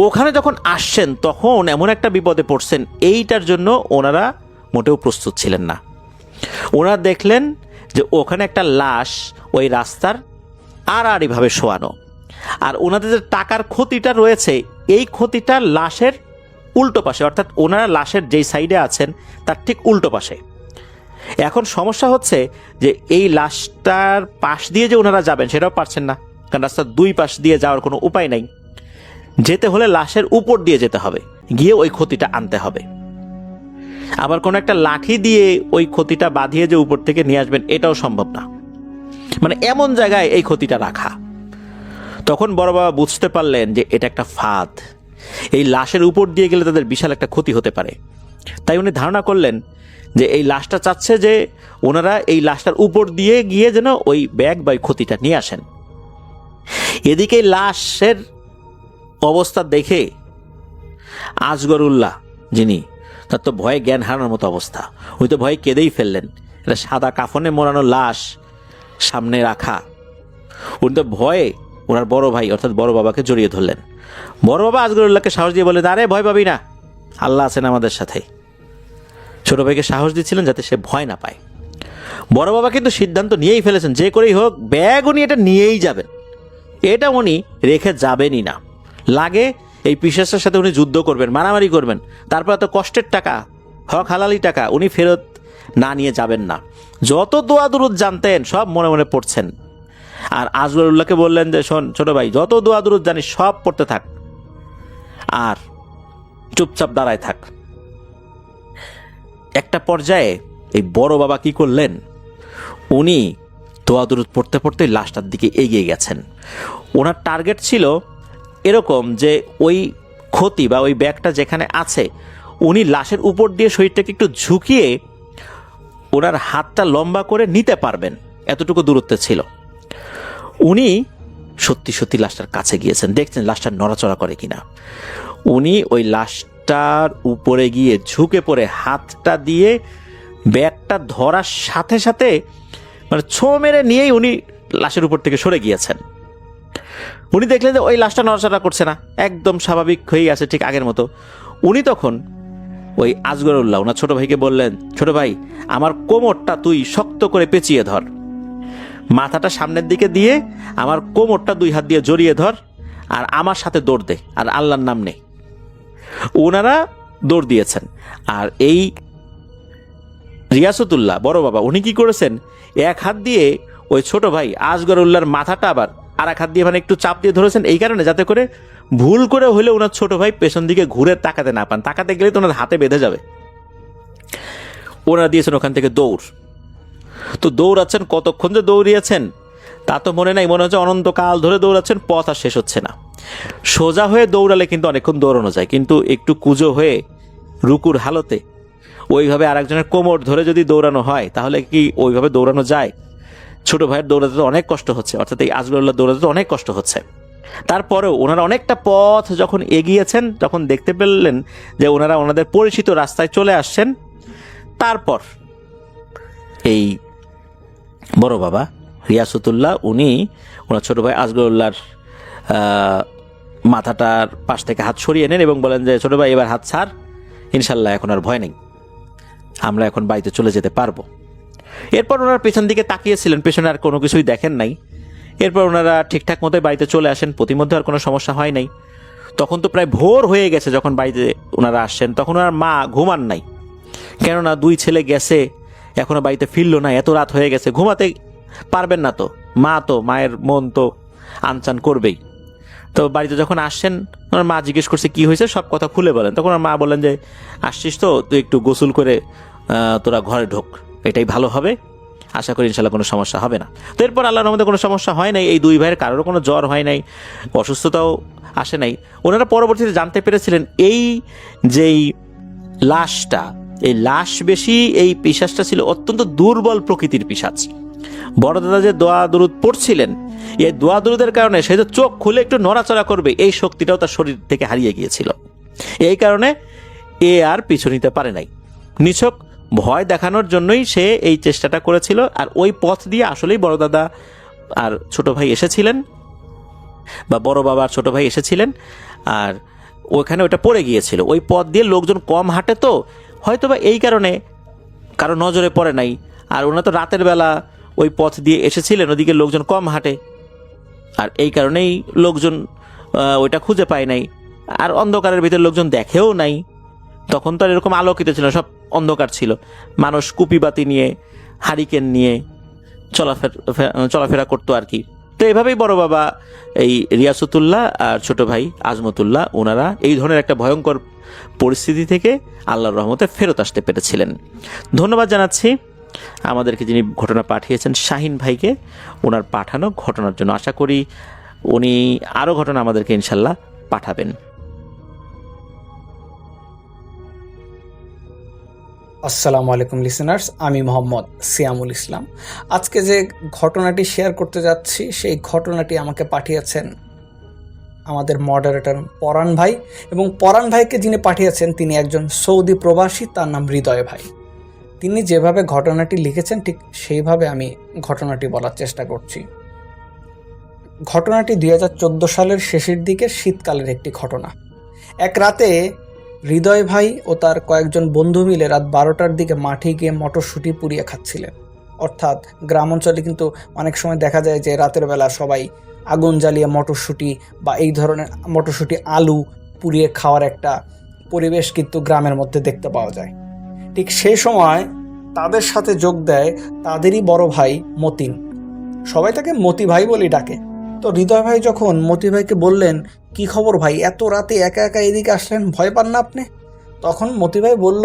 ওখানে যখন আসছেন তখন এমন একটা বিপদে পড়ছেন, এইটার জন্য ওনারা মোটেও প্রস্তুত ছিলেন না। ওনারা দেখলেন যে ওখানে একটা লাশ ওই রাস্তার আড়াআড়িভাবে শোয়ানো, আর ওনাদের যে টাকার ক্ষতিটা রয়েছে এই ক্ষতিটা লাশের উল্টো পাশে, অর্থাৎ ওনারা লাশের যেই সাইডে আছেন তার ঠিক উল্টো পাশে। এখন সমস্যা হচ্ছে যে এই লাশটার পাশ দিয়ে যে ওনারা যাবেন সেটাও পারছেন না, কারণ রাস্তার দুই পাশ দিয়ে যাওয়ার কোনো উপায় নাই। যেতে হলে লাশের উপর দিয়ে যেতে হবে, গিয়ে ওই ক্ষতিটা আনতে হবে। আবার কোনো একটা লাঠি দিয়ে ওই ক্ষতিটা বাঁধিয়ে যে উপর থেকে নিয়ে আসবেন এটাও সম্ভব না, মানে এমন জায়গায় এই ক্ষতিটা রাখা। তখন বড় বাবা বুঝতে পারলেন যে এটা একটা ফাঁদ, এই লাশের উপর দিয়ে গেলে তাদের বিশাল একটা ক্ষতি হতে পারে। তাই উনি ধারণা করলেন যে এই লাশটা চাচ্ছে যে ওনারা এই লাশটার উপর দিয়ে গিয়ে যেন ওই ব্যাগ বা ক্ষতিটা নিয়ে আসেন। এদিকে লাশের অবস্থা দেখে আসগরুল্লাহ যিনি, তার তো ভয়ে জ্ঞান হারানোর মতো অবস্থা, ওই তো ভয়ে কেঁদেই ফেললেন। এটা সাদা কাফনে মোড়ানো লাশ সামনে রাখা, উনি তো ভয়ে ওনার বড় ভাই অর্থাৎ বড় বাবাকে জড়িয়ে ধরলেন। বড় বাবা আসগরুল্লাহকে সাহস দিয়ে বললেন, আরে ভয় পাবি না, আল্লাহ আছেন আমাদের সাথে। ছোট ভাইকে সাহস দিচ্ছিলেন যাতে সে ভয় না পায়। বড় বাবা কিন্তু সিদ্ধান্ত নিয়েই ফেলেছেন, যে করেই হোক ব্যাগ উনি এটা নিয়েই যাবেন, এটা উনি রেখে যাবেনই না। লাগে এই পিশাচের সাথে উনি যুদ্ধ করবেন, মারামারি করবেন, তারপর এত কষ্টের টাকা, হক হালালি টাকা উনি ফেরত না নিয়ে যাবেন না। যত দোয়া দুরুদ জানতেন সব মনে মনে পড়ছেন। আর আসগরুল্লাহকে বললেন যে শোন ছোট ভাই, যত দোয়া দুরুদ জানিস সব পড়তে থাক আর চুপচাপ দাঁড়ায় থাক। একটা পর্যায়ে এই বড় বাবা কি করলেন, উনি দোয়া দুরুদ পড়তে পড়তে লাশটার দিকে এগিয়ে গেছেন। ওনার টার্গেট ছিল এরকম যে ওই ক্ষতি বা ওই ব্যাগটা যেখানে আছে উনি লাশের উপর দিয়ে শরীরটাকে একটু ঝুঁকিয়ে ওনার হাতটা লম্বা করে নিতে পারবেন, এতটুকু দূরত্বে ছিল। উনি সত্যি সত্যি লাশটার কাছে গিয়েছেন, দেখছেন লাশটা নড়াচড়া করে কিনা। উনি ওই লাশটার উপরে গিয়ে ঝুঁকে পড়ে হাতটা দিয়ে ব্যাগটা ধরার সাথে সাথে মানে ছো মেরে নিয়েই উনি লাশের উপর থেকে সরে গিয়েছেন। উনি দেখলেন যে ওই লাশটা নড়াচড়া করছে না, একদম স্বাভাবিক হয়ে আছে ঠিক আগের মতো। উনি তখন ওই আসগরুল্লাহ ওনার ছোট ভাইকে বললেন, ছোট ভাই আমার কোমরটা তুই শক্ত করে পেঁচিয়ে ধর, মাথাটা সামনের দিকে দিয়ে আমার কোমরটা 2 হাত দিয়ে জড়িয়ে ধর, আর আমার সাথে দৌড় দে, আর আল্লাহর নাম নে। ওনারা দৌড় দিয়েছেন। আর এই রিয়াসতুল্লাহ বড় বাবা উনি কি করেছেন, এক হাত দিয়ে ওই ছোট ভাই আসগরুল্লাহর মাথাটা আবার আর এক হাত দিয়ে মানে একটু চাপ দিয়ে ধরেছেন, এই কারণে যাতে করে ভুল করে হলে ওনার ছোট ভাই পেছন দিকে ঘুরে তাকাতে না পান, তাকাতে গেলে তো ওনার হাতে বেঁধে যাবে। ওনারা দিয়েছেন ওখান থেকে দৌড়। তো দৌড়াচ্ছেন, কতক্ষণ যে দৌড়িয়েছেন তা তো মনে নাই, মনে হচ্ছে অনন্তকাল ধরে দৌড়াচ্ছেন, পথ আর শেষ হচ্ছে না। সোজা হয়ে দৌড়ালে কিন্তু অনেকক্ষণ দৌড়ানো যায়, কিন্তু একটু কুজো হয়ে রুকুর হালতে ওইভাবে আরেকজনের কোমর ধরে যদি দৌড়ানো হয় তাহলে কি ওইভাবে দৌড়ানো যায়? ছোট ভাইয়ের দৌড়াতে তো অনেক কষ্ট হচ্ছে, অর্থাৎ এই আসগরুল্লাহ দৌড়াতে তো অনেক কষ্ট হচ্ছে। তারপরেও ওনারা অনেকটা পথ যখন এগিয়েছেন তখন দেখতে পেলেন যে ওনারা ওনাদের পরিচিত রাস্তায় চলে আসছেন। তারপর এই বড় বাবা রিয়াসতুল্লাহ উনি ওনার ছোট ভাই আসগরুল্লাহর মাথাটার পাশ থেকে হাত সরিয়ে নেন এবং বলেন যে ছোট ভাই এবার হাত ছাড়, ইনশাল্লাহ এখন আর ভয় নেই, আমরা এখন বাড়িতে চলে যেতে পারবো। এরপর ওনারা পেছন দিকে তাকিয়েছিলেন, পেছনে আর কোনো কিছুই দেখেন নাই। এরপর ওনারা ঠিকঠাক মতোই বাড়িতে চলে আসেন, প্রতিমধ্যে আর কোনো সমস্যা হয় নাই। তখন তো প্রায় ভোর হয়ে গেছে যখন বাড়িতে ওনারা আসছেন, তখন ওনার মা ঘুমান নাই, কেননা 2 ছেলে গেছে এখনো বাড়িতে ফিরলো না, এত রাত হয়ে গেছে, ঘুমাতে পারবেন না। তো মায়ের মন তো আনচান করবেই। তো বাড়িতে যখন আসছেন ওনার মা জিজ্ঞেস করছে কি হয়েছে, সব কথা খুলে বলেন। তখন ওনার মা বললেন যে আসছিস তো তুই একটু গোসল করে তোরা ঘরে ঢোক, এটাই ভালো হবে, আশা করি ইনশাল্লাহ কোনো সমস্যা হবে না। তো এরপর আল্লাহর রহমতে কোনো সমস্যা হয় নাই, এই 2 ভাইয়ের কারোর কোনো জ্বর হয় নাই, অসুস্থতাও আসে নাই। ওনারা পরবর্তীতে জানতে পেরেছিলেন এই যেই লাশটা, এই লাশ বেশি এই পিশাচটা ছিল অত্যন্ত দুর্বল প্রকৃতির পিশাচ। বড় দাদা যে দোয়া দরুদ পড়ছিলেন, এই দোয়া দরুদের কারণে সে যে চোখ খুলে একটু নড়াচড়া করবে এই শক্তিটাও তার শরীর থেকে হারিয়ে গিয়েছিল। এই কারণে এ আর পিছু নিতে পারে নাই, নিছক ভয় দেখানোর জন্যই সে এই চেষ্টাটা করেছিল। আর ওই পথ দিয়ে আসলেই বড় দাদা আর ছোট ভাই এসেছিলেন, বা বড় বাবা আর ছোট ভাই এসেছিলেন, আর ওখানে ওটা পড়ে গিয়েছিল। ওই পথ দিয়ে লোকজন কম হাঁটে, তো হয়তো বা এই কারণে কারো নজরে পড়ে নাই। আর ওনারা তো রাতের বেলা ওই পথ দিয়ে এসেছিলেন, ওদিকে লোকজন কম হাঁটে, আর এই কারণেই লোকজন ওইটা খুঁজে পায় নাই। আর অন্ধকারের ভিতরে লোকজন দেখেও নাই, তখন তো আর এরকম আলোকিত ছিল, সব অন্ধকার ছিল। মানুষ কুপিবাতি নিয়ে হারিকেন নিয়ে চলাফেরা করতো আর কি। তো এভাবেই বড় বাবা এই রিয়াসতুল্লাহ আর ছোট ভাই আজমতুল্লাহ ওনারা এই ধরনের একটা ভয়ঙ্কর পরিস্থিতি থেকে আল্লাহর রহমতে ফেরত আসতে পেরেছিলেন। ধন্যবাদ জানাচ্ছি আমাদেরকে যিনি ঘটনা পাঠিয়েছেন শাহিন ভাইকে, ওনার পাঠানো ঘটনার জন্য। আশা করি উনি আরও ঘটনা আমাদেরকে ইনশাল্লাহ পাঠাবেন। আসসালামু আলাইকুম লিসেনার্স, আমি মোহাম্মদ সিয়ামুল ইসলাম। আজকে যে ঘটনাটি শেয়ার করতে যাচ্ছি সেই ঘটনাটি আমাকে পাঠিয়েছেন আমাদের মডারেটর পরাণ ভাই, এবং পরাণ ভাইকে যিনি পাঠিয়েছেন তিনি একজন সৌদি প্রবাসী, তার নাম হৃদয় ভাই। তিনি যেভাবে ঘটনাটি লিখেছেন ঠিক সেইভাবে আমি ঘটনাটি বলার চেষ্টা করছি। ঘটনাটি 2014 সালের শেষের দিকে শীতকালের একটি ঘটনা। এক রাতে হৃদয় ভাই ও তার কয়েকজন বন্ধু মিলে রাত 12টার দিকে মাঠে গিয়ে মটরশুঁটি পুড়িয়ে খাচ্ছিলেন। অর্থাৎ গ্রাম অঞ্চলে কিন্তু অনেক সময় দেখা যায় যে রাতের বেলা সবাই আগুন জ্বালিয়ে মটরশুঁটি বা এই ধরনের মটরশুঁটি আলু পুড়িয়ে খাওয়ার একটা পরিবেশ কিন্তু গ্রামের মধ্যে দেখতে পাওয়া যায়। ঠিক সেই সময় তাদের সাথে যোগ দেয় তাদেরই বড় ভাই মতিন, সবাই তাকে মতি ভাই বলেই ডাকে। তো হৃদয় ভাই যখন মতি ভাইকে বললেন, কি খবর ভাই, এত রাতে একা একা এদিকে আসলেন, ভয় পান না আপনি? তখন মতি ভাই বলল,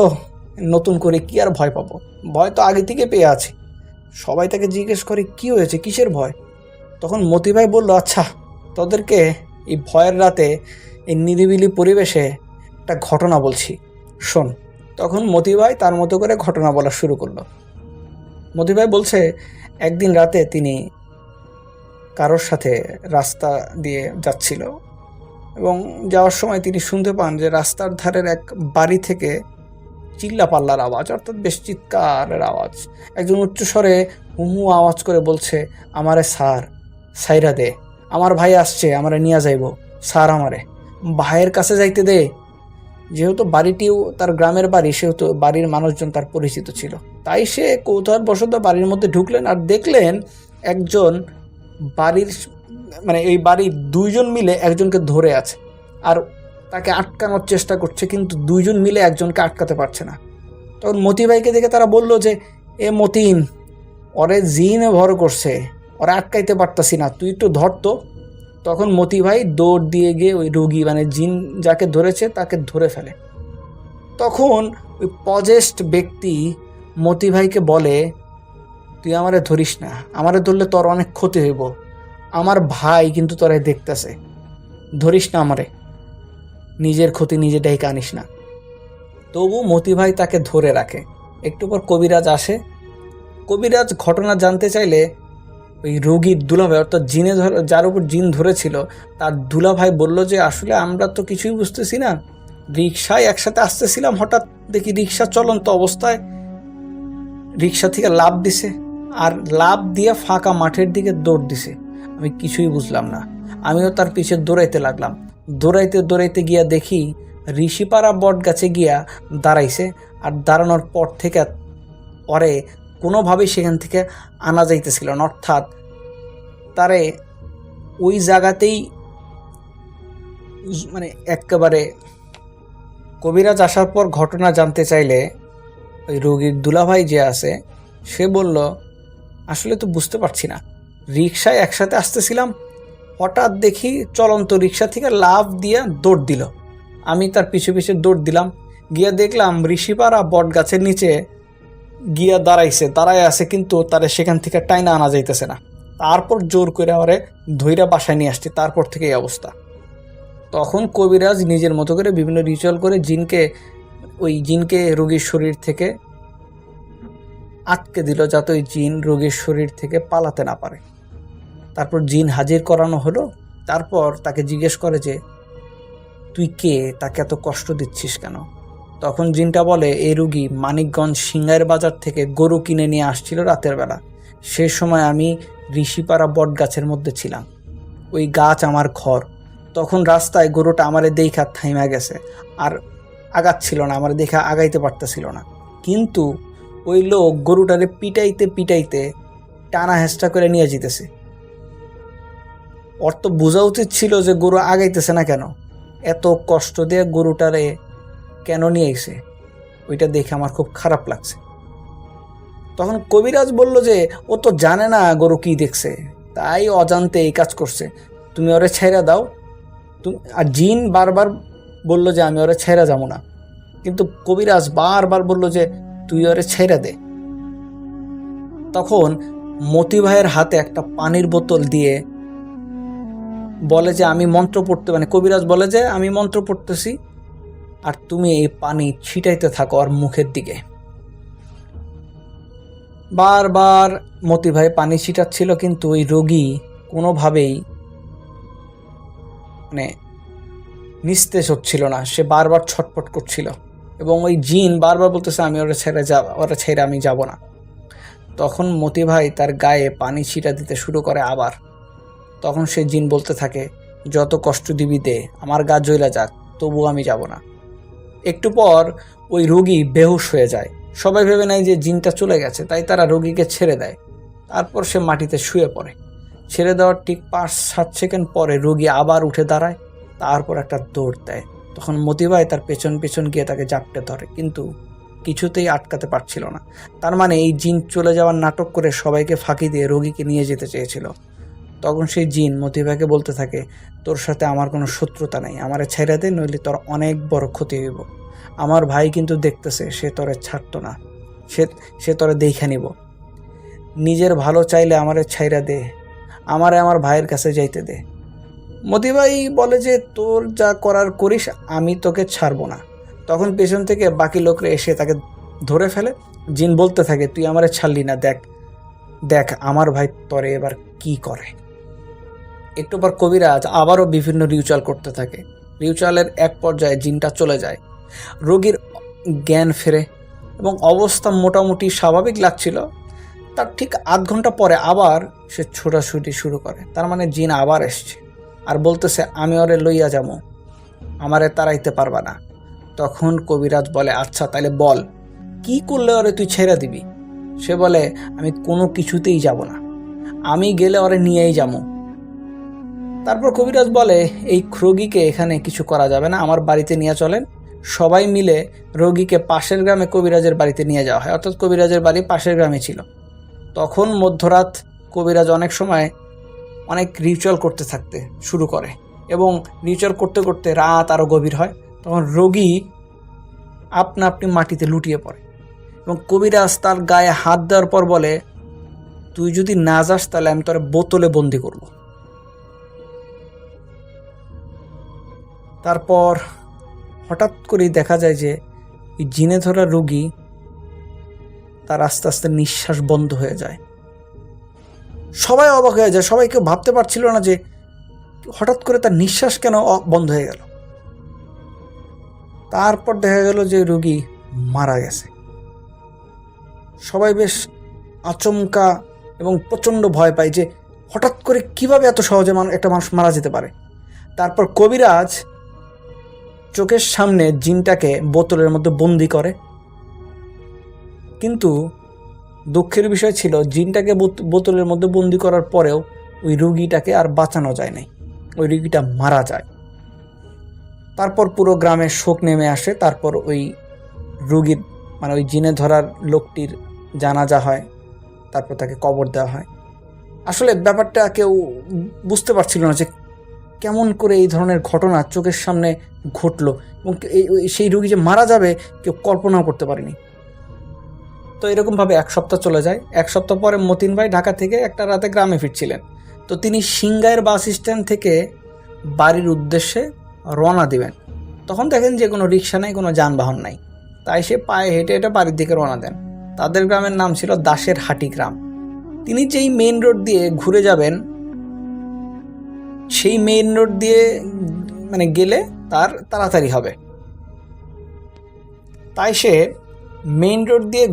নতুন করে কি আর ভয় পাবো, ভয় তো আগে থেকে পেয়ে আছি। সবাই তাকে জিজ্ঞেস করে কি হয়েছে, কিসের ভয়? তখন মতি ভাই বলল, আচ্ছা তোদেরকে এই ভয়ের রাতে এই নিরিবিলি পরিবেশে একটা ঘটনা বলছি, শোন। তখন মতি ভাই তার মতো করে ঘটনা বলা শুরু করলো। মতি ভাই বলছে, একদিন রাতে তিনি কারোর সাথে রাস্তা দিয়ে যাচ্ছিল এবং যাওয়ার সময় তিনি শুনতে পান যে রাস্তার ধারের এক বাড়ি থেকে চিল্লাপাল্লার আওয়াজ, অর্থাৎ বেশ চিৎকারের আওয়াজ। একজন উচ্চস্বরে হু হু আওয়াজ করে বলছে, আমারে স্যার সাইরা দে, আমার ভাই আসছে, আমারে নিয়ে যাইব, স্যার আমারে ভাইয়ের কাছে যাইতে দে। যেহেতু বাড়িটিও তার গ্রামের বাড়ি, সেহেতু বাড়ির মানুষজন তার পরিচিত ছিল, তাই সে কৌতূহলবশত বাড়ির মধ্যে ঢুকলেন আর দেখলেন একজন বাড়ির এই বাড়ির দুইজন মিলে একজনকে ধরে আছে আর তাকে আটকানোর চেষ্টা করছে, কিন্তু দুইজন মিলে একজনকে আটকাতে পারছে না। তখন মতি ভাইকে দেখে তারা বলল যে, এ মতিন, ওরে জিনে ভর করছে, ওরা আটকাইতে পারতাছি না, তুই একটু ধরতো। তখন মতি ভাই দৌড় দিয়ে গিয়ে ওই রোগী জিন যাকে ধরেছে তাকে ধরে ফেলে। তখন ওই পজেস্ট ব্যক্তি মতি ভাইকে বলে, তুই আমারে ধরিস না, আমারে ধরলে তোর অনেক ক্ষতি হইব, আমার ভাই কিন্তু তোরে দেখতেছে, ধরিস না আমারে, নিজের ক্ষতি নিজে ডেকে আনিস না। তবু মতি ভাই তাকে ধরে রাখে। একটু পর কবিরাজ আসে। কবিরাজ ঘটনা জানতে চাইলে ওই রোগীর দুলাভাই, অর্থাৎ যার উপর জিন ধরেছিল তার দুলাভাই বলল যে, আসলে আমরা তো কিছুই বুঝতেছি না, রিক্সায় একসাথে আসতেছিলাম, হঠাৎ দেখি রিক্সা চলন্ত অবস্থায় রিক্সা থেকে লাফ দিছে আর লাফ দিয়ে ফাঁকা মাঠের দিকে দৌড় দিছে, আমি কিছুই বুঝলাম না। আমিও তার পিছে দৌড়াইতে লাগলাম, দৌড়াইতে গিয়া দেখি ঋষিপাড়া বট গাছে গিয়া দাঁড়াইছে, আর দাঁড়ানোর পর থেকে পরে কোনোভাবেই সেখান থেকে আনা যাইতেছিল না, অর্থাৎ তারে ওই জায়গাতেই একেবারে। কবিরাজ আসার পর ঘটনা জানতে চাইলে ওই রোগীর দুলাভাই যে আছে সে বলল, আসলে তো বুঝতে পারছি না, রিক্সায় একসাথে আসতেছিলাম, হঠাৎ দেখি চলন্ত রিক্সা থেকে লাফ দিয়ে দৌড় দিল, আমি তার পিছু পিছু দৌড় দিলাম, গিয়া দেখলাম ঋষিপাড়া বট গাছের নিচে গিয়া দাঁড়ায় আছে, কিন্তু তারে সেখান থেকে টাইনা আনা যাইতেছে না। তারপর জোর করে আমারে ধইরা বাসায় নিয়ে আসছে, তারপর থেকে এই অবস্থা। তখন কবিরাজ নিজের মতো করে বিভিন্ন রিচুয়াল করে জিনকে রোগীর শরীর থেকে আটকে দিল, যাতে ওই জিন রোগীর শরীর থেকে পালাতে না পারে। তারপর জিন হাজির করানো হলো। তারপর তাকে জিজ্ঞেস করে যে, তুই কে, তাকে এত কষ্ট দিচ্ছিস কেন? তখন জিনটা বলে, এই রুগী মানিকগঞ্জ সিঙ্গাইর বাজার থেকে গরু কিনে নিয়ে আসছিল রাতের বেলা, সে সময় আমি ঋষিপাড়া বট গাছের মধ্যে ছিলাম, ওই গাছ আমার ঘর। তখন রাস্তায় গরুটা আমারে দেখা থাইমা গেছে আর আগাচ্ছিল না, আমার দেখা আগাইতে পারতেছিল না, কিন্তু ওই লোক গরুটারে পিটাইতে টানা হেঁচড়া করে নিয়ে যেতেছে। ওর তো বোঝা উচিত ছিল যে গরু আগাইতেছে না কেন, এত কষ্ট দিয়ে গরুটারে কেন নিয়ে এসে, ওইটা দেখে আমার খুব খারাপ লাগছে। তখন কবিরাজ বলল যে, ও তো জানে না গরু কি দেখছে, তাই অজান্তে এই কাজ করছে, তুমি ওরে ছেড়ে দাও। আর জিন বারবার বলল যে, আমি ওরে ছেড়ে যাবো না, কিন্তু কবিরাজ বারবার বলল যে, তুই ওরে ছেড়ে দে। তখন মতি ভাইয়ের হাতে একটা পানির বোতল দিয়ে বলে যে, আমি মন্ত্র পড়তে, কবিরাজ বলে যে, আমি মন্ত্র পড়তেছি আর তুমি এই পানি ছিটাইতে থাকো আর মুখের দিকে। বারবার মতি ভাই পানি ছিটাচ্ছিল, কিন্তু ওই রোগী কোনোভাবেই নিস্তেজ হচ্ছিল না, সে বারবার ছটপট করছিল এবং ওই জিন বারবার বলতেছে, আমি ওরা ছেড়ে আমি যাব না। তখন মতি ভাই তার গায়ে পানি ছিটা দিতে শুরু করে আবার। তখন সে জিন বলতে থাকে, যত কষ্ট দিবি দে, আমার গা জ্বলা যাক, তবুও আমি যাব না। একটু পর ওই রোগী বেহুশ হয়ে যায়। সবাই ভেবে নেয় যে জিনটা চলে গেছে, তাই তারা রোগীকে ছেড়ে দেয়। তারপর সে মাটিতে শুয়ে পড়ে। ছেড়ে দেওয়ার ঠিক 5-7 সেকেন্ড পরে রোগী আবার উঠে দাঁড়ায়, তারপর একটা দৌড় দেয়। তখন মতি ভাই তার পেছন গিয়ে তাকে জাপটে ধরে, কিন্তু কিছুতেই আটকাতে পারছিল না। তার মানে এই জিন চলে যাওয়ার নাটক করে সবাইকে ফাঁকি দিয়ে রোগীকে নিয়ে যেতে চেয়েছিল। তখন সেই জিন মতি ভাইকে বলতে থাকে, তোর সাথে আমার কোনো শত্রুতা নেই, আমারে ছেড়ে দে, নইলে তোর অনেক বড় ক্ষতি হইব। আমার ভাই কিন্তু দেখতেছে, সে তোরে ছাড়তো না, সে তোরে দেখে নিব। নিজের ভালো চাইলে আমারে ছাইরা দে, আমারে আমার ভাইয়ের কাছে যাইতে দে। মতি ভাই বলে যে, তোর যা করার করিস, আমি তোকে ছাড়বো না। তখন পেছন থেকে বাকি লোকরা এসে তাকে ধরে ফেলে। জিন বলতে থাকে, তুই আমারে ছাড়লি না, দেখ আমার ভাই তোরে এবার কি করে। একটু পর কবিরাজ আবারও বিভিন্ন রিচুয়াল করতে থাকে। রিচুয়ালের এক পর্যায়ে জিনটা চলে যায়, রোগীর জ্ঞান ফেরে এবং অবস্থা মোটামুটি স্বাভাবিক লাগছিল। তার ঠিক আধ ঘন্টা পরে আবার সে ছোটাছুটি শুরু করে। তার মানে জিন আবার এসছে আর বলতেছে, আমি ওরে লইয়া যাবো, আমারে তাড়াইতে পারবা না। তখন কবিরাজ বলে, আচ্ছা তাহলে বল, কি করলে ওরে তুই ছেড়ে দিবি? সে বলে, আমি কোনো কিছুতেই যাব না, আমি গেলে ওরে নিয়েই যাবো। তারপর কবিরাজ বলে, এই রোগীকে এখানে কিছু করা যাবে না, আমার বাড়িতে নিয়ে চলেন। সবাই মিলে রোগীকে পাশের গ্রামে কবিরাজের বাড়িতে নিয়ে যাওয়া হয়, অর্থাৎ কবিরাজের বাড়ি পাশের গ্রামে ছিল। তখন মধ্যরাত, কবিরাজ অনেক সময় অনেক রিচুয়াল করতে থাকতে শুরু করে এবং রিচুয়াল করতে করতে রাত আরও গভীর হয়। তখন রোগী আপনা আপনি মাটিতে লুটিয়ে পড়ে এবং কবিরাজ তার গায়ে হাত দেওয়ার পর বলে, তুই যদি না যাস তাহলে আমি তোর বোতলে বন্দি করব। তারপর হঠাৎ করেই দেখা যায় যে এই জিনে ধরা রোগী তার আস্তে আস্তে নিঃশ্বাস বন্ধ হয়ে যায়। সবাই অবাক হয়ে যায়, সবাই কেউ ভাবতে পারছিল না যে হঠাৎ করে তার নিঃশ্বাস কেন বন্ধ হয়ে গেল। তারপর দেখা গেল যে রোগী মারা গেছে। সবাই বেশ আচমকা এবং প্রচণ্ড ভয় পায় যে হঠাৎ করে কিভাবে এত সহজে একটা মানুষ মারা যেতে পারে। তারপর কবিরাজ চোখের সামনে জিনটাকে বোতলের মধ্যে বন্দি করে, কিন্তু দুঃখের বিষয় ছিল জিনটাকে বোতলের মধ্যে বন্দি করার পরেও ওই রুগীটাকে আর বাঁচানো যায় নাই, ওই রুগীটা মারা যায়। তারপর পুরো গ্রামে শোক নেমে আসে। তারপর ওই রুগীর মানে ওই জিনে ধরার লোকটির জানাজা হয়, তারপর তাকে কবর দেওয়া হয়। আসলে ব্যাপারটা কেউ বুঝতে পারছিল না যে কেমন করে এই ধরনের ঘটনা চোখের সামনে ঘটলো এবং সেই রুগী যে মারা যাবে কেউ কল্পনাও করতে পারেনি। তো এরকমভাবে এক সপ্তাহ চলে যায়। এক সপ্তাহ পরে মতিন ভাই ঢাকা থেকে একটা রাতে গ্রামে ফিরছিলেন। তো তিনি সিংগাইর বাস স্ট্যান্ড থেকে বাড়ির উদ্দেশ্যে রওনা দিবেন। তখন দেখেন যে কোনো রিক্সা নাই, কোনো যানবাহন নাই, তাই সে পায়ে হেঁটে হেঁটে বাড়ির দিকে রওনা দেন। তাদের গ্রামের নাম ছিল দাসের হাটি গ্রাম। তিনি যেই মেইন রোড দিয়ে ঘুরে যাবেন, সেই মেইন রোড দিয়ে মানে গেলে তার তাড়াতাড়ি হবে, তাই সে মেইন রোড দিয়ে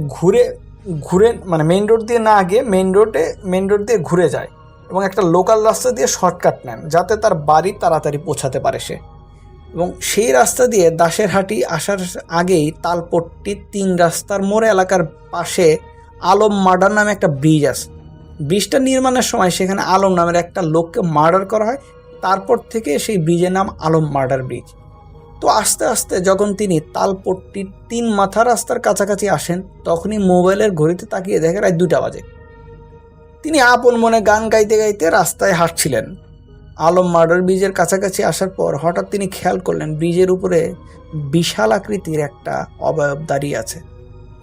ঘুরে মানে মেইন রোড দিয়ে না গিয়ে মেইন রোড দিয়ে ঘুরে যায় এবং একটা লোকাল রাস্তা দিয়ে শর্টকাট নেন যাতে তার বাড়ি তাড়াতাড়ি পৌঁছাতে পারে সে। এবং সেই রাস্তা দিয়ে দাসের হাটি আসার আগেই তালপট্টি 3 রাস্তার মোড় এলাকার পাশে আলম মার্ডার নামে একটা ব্রিজ আছে। ব্রিজটা নির্মাণের সময় সেখানে আলম নামের একটা লোককে মার্ডার করা হয়। তারপর থেকে সেই ব্রিজের নাম আলম মার্ডার ব্রিজ। তো আস্তে আস্তে যখন তিনি তালপট্টির 3 মাথা রাস্তার কাছাকাছি আসেন, তখনই মোবাইলের ঘড়িতে তাকিয়ে দেখে রাত 2টা বাজে। তিনি আপন মনে গান গাইতে গাইতে রাস্তায় হাঁটছিলেন। আলম মার্ডার ব্রিজের কাছাকাছি আসার পর হঠাৎ তিনি খেয়াল করলেন ব্রিজের উপরে বিশাল আকৃতির একটা অবয়ব দাঁড়িয়ে আছে,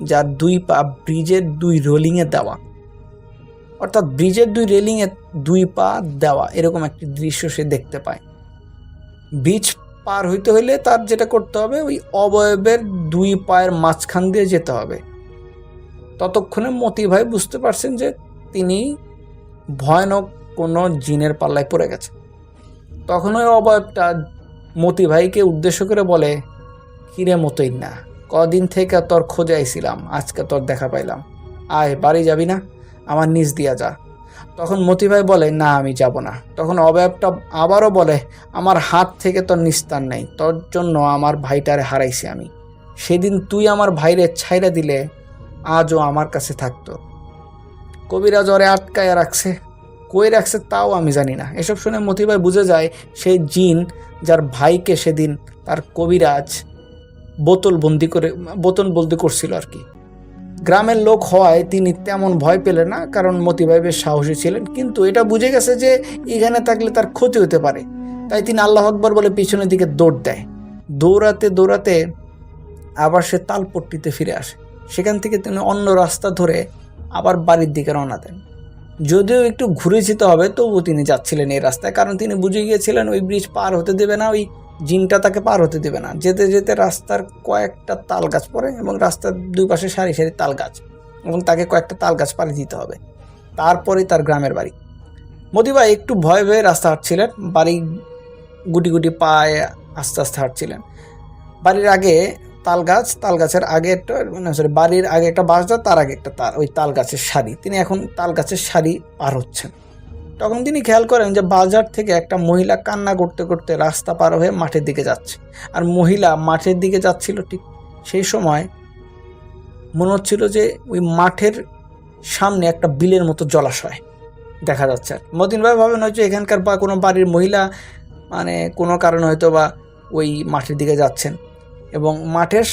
যার 2 পা ব্রিজের 2 রেলিংয়ে দেওয়া, অর্থাৎ ব্রিজের 2 রেলিংয়ে 2 পা দেওয়া, এরকম একটি দৃশ্য সে দেখতে পায়। ব্রিজ পার হইতে হইলে তার যেটা করতে হবে, ওই অবয়বের 2 পায়ের মাঝখান দিয়ে যেতে হবে। ততক্ষণে মতি ভাই বুঝতে পারছেন যে তিনি ভয়ানক কোনো জিনের পাল্লায় পড়ে গেছে। তখন ওই অবয়বটা মতি ভাইকে উদ্দেশ্য করে বলে, কিরে মতই না, কদিন থেকে তোর খোঁজে আইছিলাম, আজকে তোর দেখা পাইলাম, আয় বাড়ি যাবি না, আমার নিচ দিয়া যা। তখন মতি ভাই বলে, না আমি যাব না। তখন অবয়বটা আবারও বলে, আমার হাত থেকে তোর নিস্তার নেই, তোর জন্য আমার ভাইটারে হারাইছি আমি। সেদিন তুই আমার ভাইরে ছাইরা দিলে আজও আমার কাছে থাকতো। কবিরাজ ওরে আটকায় রাখছে, কই রাখছে তাও আমি জানি না। এসব শুনে মতি ভাই বুঝে যায় সেই জিন যার ভাইকে সেদিন তার কবিরাজ বোতলবন্দি করছিল আর কি। গ্রামের লোক হওয়ায় তিনি তেমন ভয় পেলেন না, কারণ মতি ভাই বেশ সাহসী ছিলেন। কিন্তু এটা বুঝে গেছে যে এখানে থাকলে তার ক্ষতি হতে পারে, তাই তিনি আল্লাহ আকবর বলে পিছনের দিকে দৌড় দেয়। দৌড়াতে দৌড়াতে আবার সে তালপট্টিতে ফিরে আসে। সেখান থেকে তিনি অন্য রাস্তা ধরে আবার বাড়ির দিকে রওনা দেন। যদিও একটু ঘুরে যেতে হবে, তবুও তিনি যাচ্ছিলেন এই রাস্তায়, কারণ তিনি বুঝে গিয়েছিলেন ওই ব্রিজ পার হতে দেবে না, ওই জিনটা তাকে পার হতে দেবে না। যেতে যেতে রাস্তার কয়েকটা তাল গাছ পড়ে এবং রাস্তার 2 পাশে সারি সারি তাল গাছ, এবং তাকে কয়েকটা তাল গাছ পাড়ি দিতে হবে, তারপরেই তার গ্রামের বাড়ি। মোদি ভাই একটু ভয়ে ভয়ে রাস্তা হাঁটছিলেন, বাড়ি গুটি গুটি পায়ে আস্তে আস্তে হাঁটছিলেন। বাড়ির আগে তাল গাছ, তাল গাছের আগে একটা সরি বাড়ির আগে একটা বাঁশঝাড়, তার আগে একটা ওই তাল গাছের সারি। তিনি এখন তাল গাছের সারি পার হচ্ছেন। তখন তিনি খেয়াল করেন যে বাজার থেকে একটা মহিলা কান্না করতে করতে রাস্তা পার হয়ে মাঠের দিকে যাচ্ছে। আর মহিলা মাঠের দিকে যাচ্ছিল, ঠিক সেই সময় মনে হচ্ছিল যে ওই মাঠের সামনে একটা বিলের মতো জলাশয় দেখা যাচ্ছে। মতিন ভাই ভাবেন হয়তো এখানকার বা কোনো বাড়ির মহিলা মানে কোনো কারণে হয়তো বা ওই মাঠের দিকে যাচ্ছেন, এবং মাঠের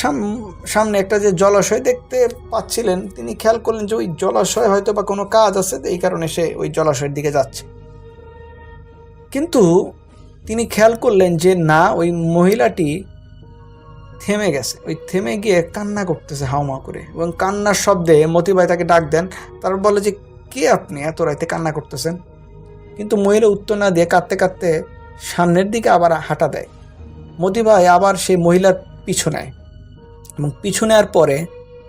সামনে একটা যে জলাশয় দেখতে পাচ্ছিলেন, তিনি খেয়াল করলেন যে ওই জলাশয় হয়তো বা কোনো কাজ আছে, এই কারণে সে ওই জলাশয়ের দিকে যাচ্ছে। কিন্তু তিনি খেয়াল করলেন যে না, ওই মহিলাটি থেমে গেছে। ওই থেমে গিয়ে কান্না করতেছে হাউমা করে, এবং কান্নার শব্দে মতি ভাই তাকে ডাক দেন। তারপর বলে যে কে আপনি, এত রাতে কান্না করতেছেন? কিন্তু মহিলা উত্তর না দিয়ে কাঁদতে কাঁদতে সামনের দিকে আবার হাঁটা দেয়। মতি ভাই আবার সেই মহিলার পিছু নেয়, এবং পিছু নেওয়ার পরে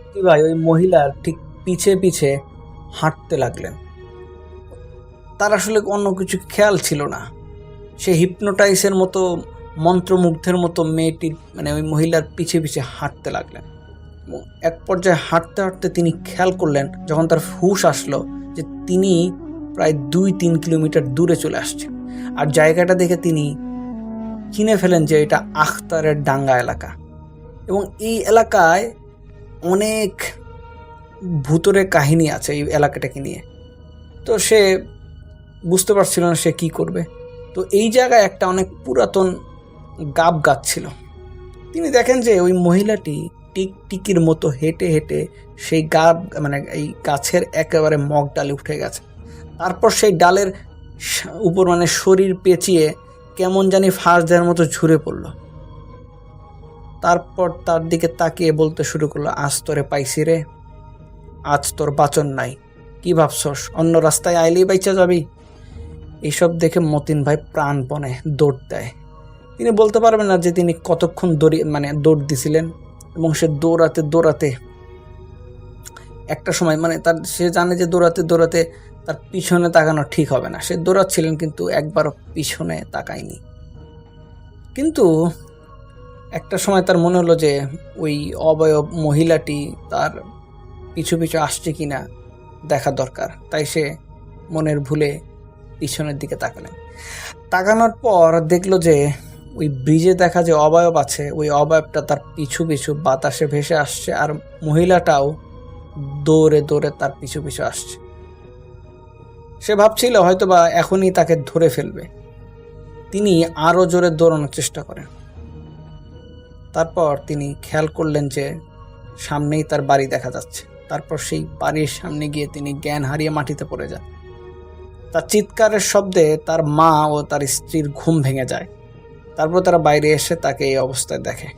মতি ভাই ওই মহিলার ঠিক পিছে পিছে হাঁটতে লাগলেন। তার আসলে অন্য কিছু খেয়াল ছিল না। সে হিপনোটাইজের মতো, মন্ত্রমুগ্ধের মতো মেয়েটির মানে ওই মহিলার পিছে পিছে হাঁটতে লাগলেন। এবং এক পর্যায়ে হাঁটতে হাঁটতে তিনি খেয়াল করলেন, যখন তার হুঁশ আসলো, যে তিনি প্রায় 2-3 কিলোমিটার দূরে চলে আসছেন। আর জায়গাটা দেখে তিনি চিনে ফেলেন যে এটা আখতারের ডাঙ্গা এলাকা, এবং এই এলাকায় অনেক ভূতরে কাহিনী আছে এই এলাকাটাকে নিয়ে। তো সে বুঝতে পারছিল না সে কি করবে। তো এই জায়গায় একটা অনেক পুরাতন গাব গাছ ছিল। তিনি দেখেন যে ওই মহিলাটি টিকটিকির মতো হেঁটে হেঁটে সেই গাব মানে এই গাছের একেবারে মগ ডালে উঠে গেছে। তারপর সেই ডালের উপর মানে শরীর পেঁচিয়ে কেমন জানি ফাঁস দেওয়ার মতো ঝুরে পড়ল। তারপর তার দিকে তাকিয়ে বলতে শুরু করলো, আজ তোরে পাইছি রে, আজ তোর বাঁচন নাই। কি ভাবছস অন্য রাস্তায় আইলেই বাইচা যাবি? এইসব দেখে মতিন ভাই প্রাণপণে দৌড় দেয়। তিনি বলতে পারবেন না যে তিনি কতক্ষণ দৌড় দিছিলেন, এবং সে দৌড়াতে দৌড়াতে একটা সময় মানে সে জানে যে দৌড়াতে দৌড়াতে তার পিছনে তাকানো ঠিক হবে না। সে দৌড়াচ্ছিলেন কিন্তু একবারও পিছনে তাকায়নি। কিন্তু একটা সময় তার মনে হলো যে ওই অবয়ব মহিলাটি তার পিছু পিছু আসছে কিনা দেখা দরকার। তাই সে মনের ভুলে পিছনের দিকে তাকালেন। তাকানোর পর দেখলো যে ওই ব্রিজে দেখা যে অবয়ব আছে, ওই অবয়বটা তার পিছু পিছু বাতাসে ভেসে আসছে, আর মহিলাটাও দৌড়ে দৌড়ে তার পিছু পিছু আসছে। সে ভাবছিল হয়তোবা এখনই তাকে ধরে ফেলবে। তিনি আরো জোরে দৌড়ানোর চেষ্টা করেন। তারপর তিনি খেয়াল করলেন যে সামনেই তার বাড়ি দেখা যাচ্ছে। তারপর সেই বাড়ির সামনে গিয়ে তিনি জ্ঞান হারিয়ে মাটিতে পড়ে যান। তার চিৎকারের শব্দে তার মা ও তার স্ত্রীর ঘুম ভেঙে যায়। তারপর তারা বাইরে এসে তাকে এই অবস্থায় দেখে।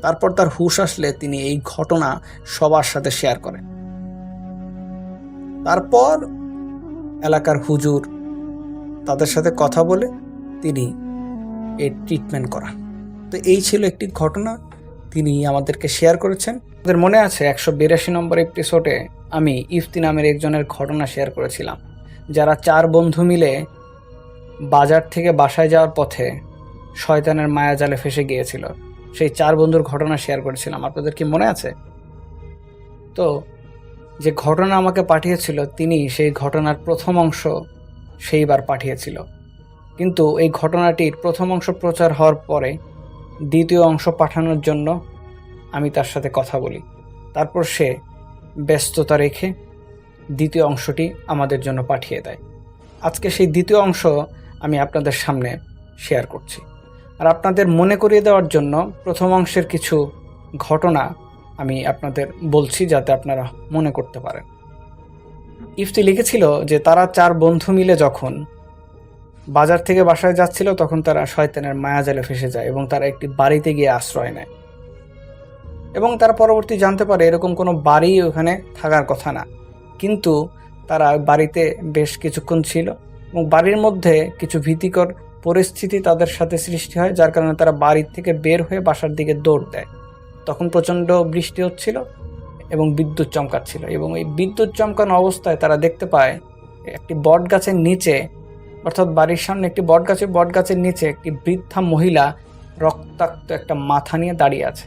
তারপর তার হুঁশ আসলে তিনি এই ঘটনা সবার সাথে শেয়ার করেন। তারপর এলাকার হুজুর তাদের সাথে কথা বলে তিনি এর ট্রিটমেন্ট করান। তো এই ছিল একটি ঘটনা তিনি আমাদেরকে শেয়ার করেছেন। আমাদের মনে আছে 182 নম্বর এপিসোডে আমি ইফতি নামের একজনের ঘটনা শেয়ার করেছিলাম, যারা 4 বন্ধু মিলে বাজার থেকে বাসায় যাওয়ার পথে শয়তানের মায়াজালে ফেসে গিয়েছিল। সেই 4 বন্ধুর ঘটনা শেয়ার করেছিলাম, আপনাদের কি মনে আছে? তো যে ঘটনা আমাকে পাঠিয়েছিল তিনি সেই ঘটনার প্রথম অংশ সেইবার পাঠিয়েছিল, কিন্তু এই ঘটনাটির প্রথম অংশ প্রচার হওয়ার পরে দ্বিতীয় অংশ পাঠানোর জন্য আমি তার সাথে কথা বলি। তারপর সে ব্যস্ততা রেখে দ্বিতীয় অংশটি আমাদের জন্য পাঠিয়ে দেয়। আজকে সেই দ্বিতীয় অংশ আমি আপনাদের সামনে শেয়ার করছি। আর আপনাদের মনে করিয়ে দেওয়ার জন্য প্রথম অংশের কিছু ঘটনা আমি আপনাদের বলছি, যাতে আপনারা মনে করতে পারেন। ইফতি লিখেছিল যে তারা 4 বন্ধু মিলে যখন বাজার থেকে বাসায় যাচ্ছিল, তখন তারা শয়তানের মায়াজালে ফেসে যায় এবং তারা একটি বাড়িতে গিয়ে আশ্রয় নেয়। এবং তারা পরবর্তী জানতে পারে এরকম কোনো বাড়ি ওখানে থাকার কথা না, কিন্তু তারা বাড়িতে বেশ কিছুক্ষণ ছিল এবং বাড়ির মধ্যে কিছু ভীতিকর পরিস্থিতি তাদের সাথে সৃষ্টি হয়, যার কারণে তারা বাড়ির থেকে বের হয়ে বাসার দিকে দৌড় দেয়। তখন প্রচণ্ড বৃষ্টি হচ্ছিল এবং বিদ্যুৎ চমকাচ্ছিল, এবং এই বিদ্যুৎ চমকানো অবস্থায় তারা দেখতে পায় একটি বট গাছের নিচে, অর্থাৎ বাড়ির সামনে একটি বট গাছের নিচে একটি বৃদ্ধা মহিলা রক্তাক্ত একটা মাথা নিয়ে দাঁড়িয়ে আছে।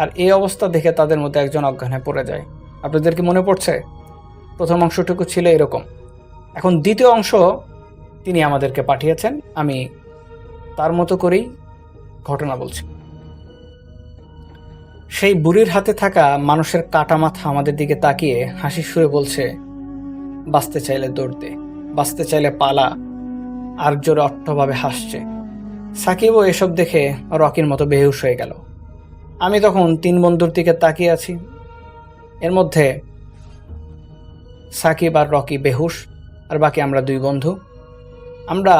আর এই অবস্থা দেখে তাদের মধ্যে একজন অজ্ঞান হয়ে পড়ে যায়। আপনাদের কি মনে পড়ছে? প্রথম অংশটুকু ছিল এরকম। এখন দ্বিতীয় অংশ তিনি আমাদেরকে পাঠিয়েছেন, আমি তার মতো করেই ঘটনা বলছি। সেই বুড়ির হাতে থাকা মানুষের কাটা মাথা আমাদের দিকে তাকিয়ে হাসি সুরে বলছে, বাঁচতে চাইলে দৌড় দে, বাঁচতে চাইলে পালা, আর জোরে অট্টভাবে হাসছে। সাকিবও এসব দেখে রকির মতো বেহুশ হয়ে গেল। আমি তখন 3 বন্ধুর দিকে তাকিয়ে আছি। এর মধ্যে সাকিব আর রকি বেহুশ, আর বাকি আমরা 2 বন্ধু। আমরা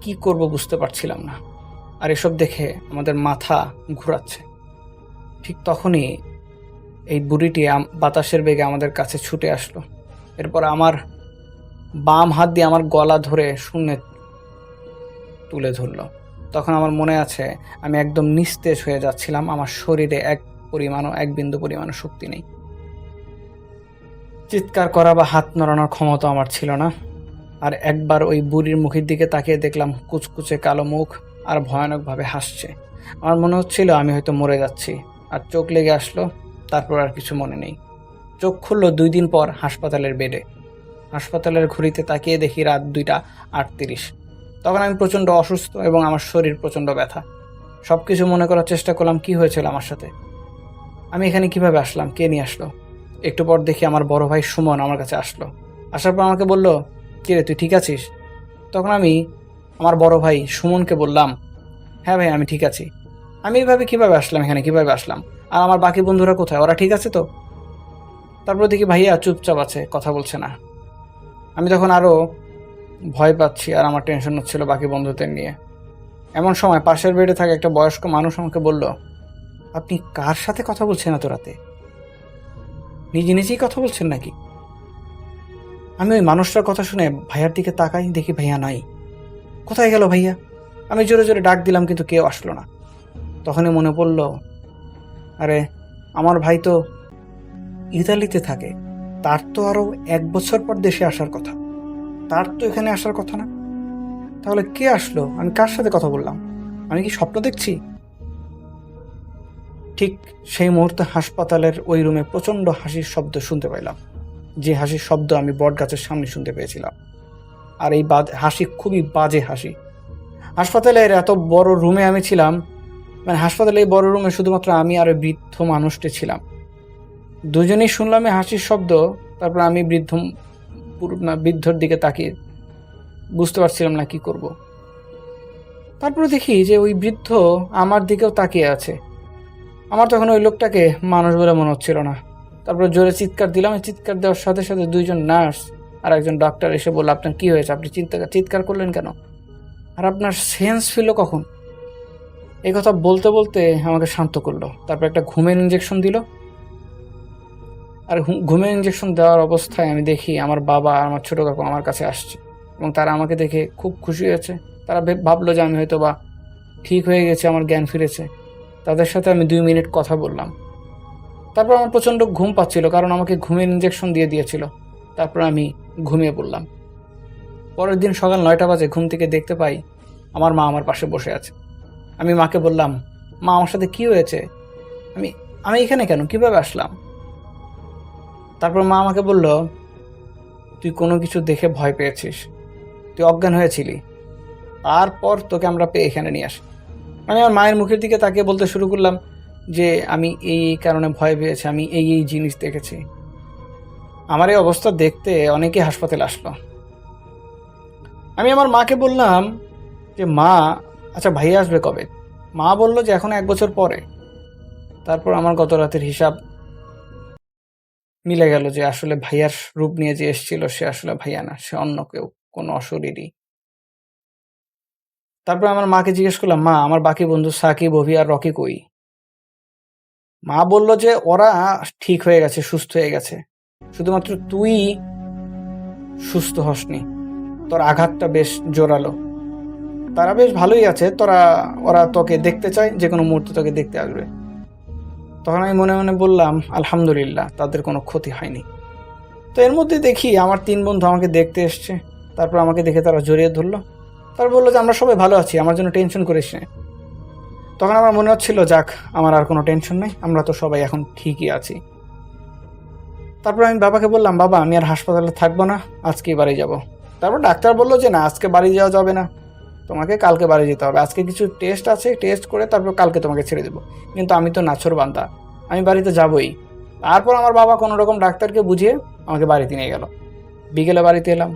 কি করব বুঝতে পারছিলাম না, আর এসব দেখে আমাদের মাথা ঘোরাচ্ছে। ঠিক তখনই এই বুড়িটি বাতাসের বেগে আমাদের কাছে ছুটে আসলো। এরপর আমার বাম হাত দিয়ে আমার গলা ধরে শূন্যে তুলে ধরলো। তখন আমার মনে আছে আমি একদম নিস্তেজ হয়ে যাচ্ছিলাম, আমার শরীরে এক বিন্দু পরিমাণও শক্তি নেই। চিৎকার করা বা হাত নড়ানোর ক্ষমতা আমার ছিল না। আর একবার ওই বুড়ির মুখের দিকে তাকিয়ে দেখলাম কুচকুচে কালো মুখ আর ভয়ানকভাবে হাসছে। আমার মনে হচ্ছিল আমি হয়তো মরে যাচ্ছি। আর চোখ লেগে আসলো, তারপর আর কিছু মনে নেই। চোখ খুললো 2 দিন পর হাসপাতালের বেডে। হাসপাতালের ঘড়িতে তাকিয়ে দেখি রাত 2:38। তখন আমি প্রচণ্ড অসুস্থ এবং আমার শরীর প্রচণ্ড ব্যথা। সব কিছু মনে করার চেষ্টা করলাম কি হয়েছিল আমার সাথে, আমি এখানে কিভাবে আসলাম, কে নিয়ে আসলো। একটু পর দেখি আমার বড় ভাই সুমন আমার কাছে আসলো। আসার পর আমাকে বলল, কিরে তুই ঠিক আছিস? তখন আমি আমার বড় ভাই সুমনকে বললাম, হ্যাঁ ভাই আমি ঠিক আছি। আমি এইভাবে কিভাবে আসলাম এখানে, কিভাবে আসলাম, আর আমার বাকি বন্ধুরা কোথায়, ওরা ঠিক আছে তো? তারপর দেখি ভাইয়া চুপচাপ আছে, কথা বলছে না। আমি তখন আরও ভয় পাচ্ছি আর আমার টেনশন হচ্ছিল বাকি বন্ধুদের নিয়ে। এমন সময় পাশের বেডে থাকা একটা বয়স্ক মানুষ আমাকে বলল, আপনি কার সাথে কথা বলছেন এত রাতে? নিজে নিজেই কথা বলছেন নাকি? আমি ওই মানুষটার কথা শুনে ভাইয়ার দিকে তাকাই, দেখি ভাইয়া নাই। কোথায় গেল ভাইয়া? আমি জোরে জোরে ডাক দিলাম কিন্তু কেউ আসলো না। তখনই মনে পড়ল, আরে আমার ভাই তো ইতালিতে থাকে, তার তো আরো 1 বছর পর দেশে আসার কথা, তার তো এখানে আসার কথা না। তাহলে কে আসলো? আমি কার সাথে কথা বললাম? আমি কি স্বপ্ন দেখছি? ঠিক সেই মুহূর্তে হাসপাতালের ওই রুমে প্রচণ্ড হাসির শব্দ শুনতে পাইলাম, যে হাসির শব্দ আমি বট গাছের সামনে শুনতে পেয়েছিলাম। আর এই হাসি খুবই বাজে হাসি। হাসপাতালের এত বড় রুমে আমি ছিলাম, মানে হাসপাতালে এই বড় রুমে শুধুমাত্র আমি আর ওই বৃদ্ধ মানুষটি ছিলাম। দুজনেই শুনলাম এই হাসির শব্দ। তারপর আমি বৃদ্ধর দিকে তাকিয়ে বুঝতে পারছিলাম না কি করব। তারপরে দেখি যে ওই বৃদ্ধ আমার দিকেও তাকিয়ে আছে। আমার তখন ওই লোকটাকে মানুষ বলে মনে হচ্ছিল না। তারপর জোরে চিৎকার দিলাম। চিৎকার দেওয়ার সাথে সাথে 2জন নার্স আর একজন ডক্টর এসে বলল, আপনার কি হয়েছে, আপনি চিৎকার করলেন কেন, আর আপনার সেন্স ফিরল কখন? এই কথা বলতে বলতে আমাকে শান্ত করলো। তারপর একটা ঘুমের ইঞ্জেকশন দিল। আর ঘুমের ইঞ্জেকশন দেওয়ার অবস্থায় আমি দেখি আমার বাবা আর আমার ছোটো কাকু আমার কাছে আসছে, এবং তারা আমাকে দেখে খুব খুশি হয়েছে। তারা ভাবলো যে আমি হয়তো বা ঠিক হয়ে গেছে, আমার জ্ঞান ফিরেছে। তাদের সাথে আমি 2 মিনিট কথা বললাম। তারপর আমার প্রচণ্ড ঘুম পাচ্ছিল, কারণ আমাকে ঘুমের ইঞ্জেকশন দিয়েছিল। তারপর আমি ঘুমিয়ে পড়লাম। পরের দিন সকাল 9টা বাজে ঘুম থেকে দেখতে পাই আমার মা আমার পাশে বসে আছে। আমি মাকে বললাম, মা আমার সাথে কি হয়েছে, আমি এখানে কেন, কিভাবে আসলাম? তারপর মা আমাকে বলল, তুই কোনো কিছু দেখে ভয় পেয়েছিস, তুই অজ্ঞান হয়েছিলি, তারপর তোকে আমরা পেয়ে এখানে নিয়ে আসি। আমি আমার মায়ের মুখের দিকে তাকিয়ে বলতে শুরু করলাম যে আমি এই কারণে ভয় পেয়েছি, আমি এই জিনিস দেখেছি। আমার এই অবস্থা দেখতে অনেকেই হাসপাতালে আসলো। আমি আমার মাকে বললাম যে মা, আচ্ছা ভাইয়া আসবে কবে? মা বলল যে এখন 1 বছর পরে। তারপর আমার গত রাতের হিসাব মিলে গেল যে আসলে ভাইয়ার রূপ নিয়ে যে এসেছিল সে আসলে ভাইয়া না, সে অন্য কেউ, কোনো অশরীরী। তারপর আমার মাকে জিজ্ঞেস করলাম, মা আমার বাকি বন্ধু সাকিব, অভি আর রকি কই? মা বলল যে ওরা ঠিক হয়ে গেছে, সুস্থ হয়ে গেছে, শুধুমাত্র তুই সুস্থ হসনি, তোর আঘাতটা বেশ জোরালো। তারা বেশ ভালোই আছে, ওরা তোকে দেখতে চায়, যে কোনো মুহূর্তে তোকে দেখতে আসবে। তখন আমি মনে মনে বললাম, আলহামদুলিল্লাহ, তাদের কোনো ক্ষতি হয়নি। তো এর মধ্যে দেখি আমার 3 বন্ধু আমাকে দেখতে এসছে। তারপর আমাকে দেখে তারা জড়িয়ে ধরলো। তারপর বললো যে আমরা সবাই ভালো আছি, আমার জন্য টেনশন করিস না। তখন আমার মনে হচ্ছিল যাক, আমার আর কোনো টেনশন নেই, আমরা তো সবাই এখন ঠিকই আছি। তারপর আমি বাবাকে বললাম, বাবা আমি আর হাসপাতালে থাকবো না, আজকেই বাড়ি যাব। তারপর ডাক্তার বললো যে না, আজকে বাড়ি যাওয়া যাবে না, তোমাকে কালকে বাড়ি যেতে হবে। আজকে কিছু টেস্ট আছে, টেস্ট করে তারপর কালকে তোমাকে ছেড়ে দেবো। কিন্তু আমি তো নাছোড় বান্দা, আমি বাড়িতে যাবই। তারপর আমার বাবা কোনো রকম ডাক্তারকে বুঝিয়ে আমাকে বাড়িতে নিয়ে গেল। বিকেলে বাড়িতে এলাম।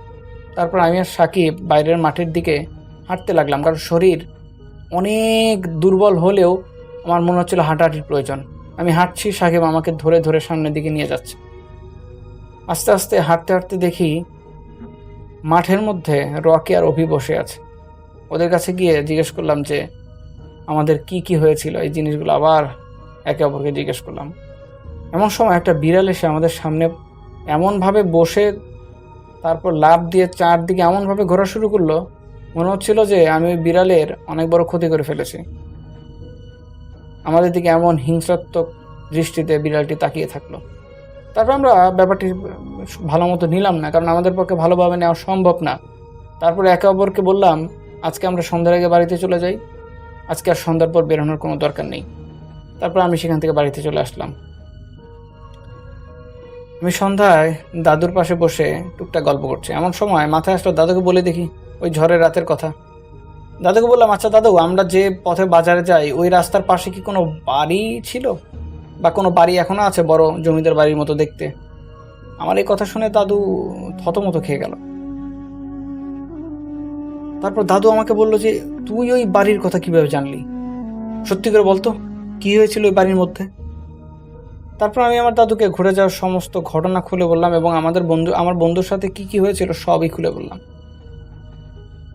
তারপর আমি আর সাকিব বাইরের মাঠের দিকে হাঁটতে লাগলাম, কারণ শরীর অনেক দুর্বল হলেও আমার মনে হচ্ছিল হাঁটাহাঁটির প্রয়োজন। আমি হাঁটছি, সাকিব আমাকে ধরে ধরে সামনের দিকে নিয়ে যাচ্ছে। আস্তে আস্তে হাঁটতে হাঁটতে দেখি মাঠের মধ্যে রকি আর অভি বসে আছে। ওদের কাছে গিয়ে জিজ্ঞেস করলাম যে আমাদের কি কি হয়েছিল, এই জিনিসগুলো আবার একে অপরকে জিজ্ঞেস করলাম। এমন সময় একটা বিড়াল এসে আমাদের সামনে এমনভাবে বসে তারপর লাফ দিয়ে চারদিকে এমনভাবে ঘোরা শুরু করলো, মনে হচ্ছিল যে আমি ওই বিড়ালের অনেক বড় ক্ষতি করে ফেলেছি। আমাদের দিকে এমন হিংসাত্মক দৃষ্টিতে বিড়ালটি তাকিয়ে থাকলো। তারপর আমরা ব্যাপারটি ভালো মতো নিলাম না, কারণ আমাদের পক্ষে ভালোভাবে নেওয়া সম্ভব না। তারপরে একে অপরকে বললাম, আজকে আমরা সন্ধ্যার আগে বাড়িতে চলে যাই, আজকে আর সন্ধ্যার পর বেরোনোর কোনো দরকার নেই। তারপর আমি সেখান থেকে বাড়িতে চলে আসলাম। আমি সন্ধ্যায় দাদুর পাশে বসে টুকটাক গল্প করছি। এমন সময় মাথায় আসলো, দাদুকে বলে দেখি ওই ঝড়ের রাতের কথা। দাদুকে বললাম, আচ্ছা দাদু, আমরা যে পথে বাজারে যাই ওই রাস্তার পাশে কি কোনো বাড়ি ছিল, বা কোনো বাড়ি এখনো আছে বড় জমিদার বাড়ির মতো দেখতে? আমার এই কথা শুনে দাদু থতমত খেয়ে গেল। তারপর দাদু আমাকে বলল যে তুই ওই বাড়ির কথা কিভাবে জানলি, সত্যি করে বলতো কি হয়েছিল ওই বাড়ির মধ্যে। তারপর আমি আমার দাদুকে ঘুরে যাওয়ার সমস্ত ঘটনা খুলে বললাম, এবং আমার বন্ধুর সাথে কি কি হয়েছিল সবই খুলে বললাম।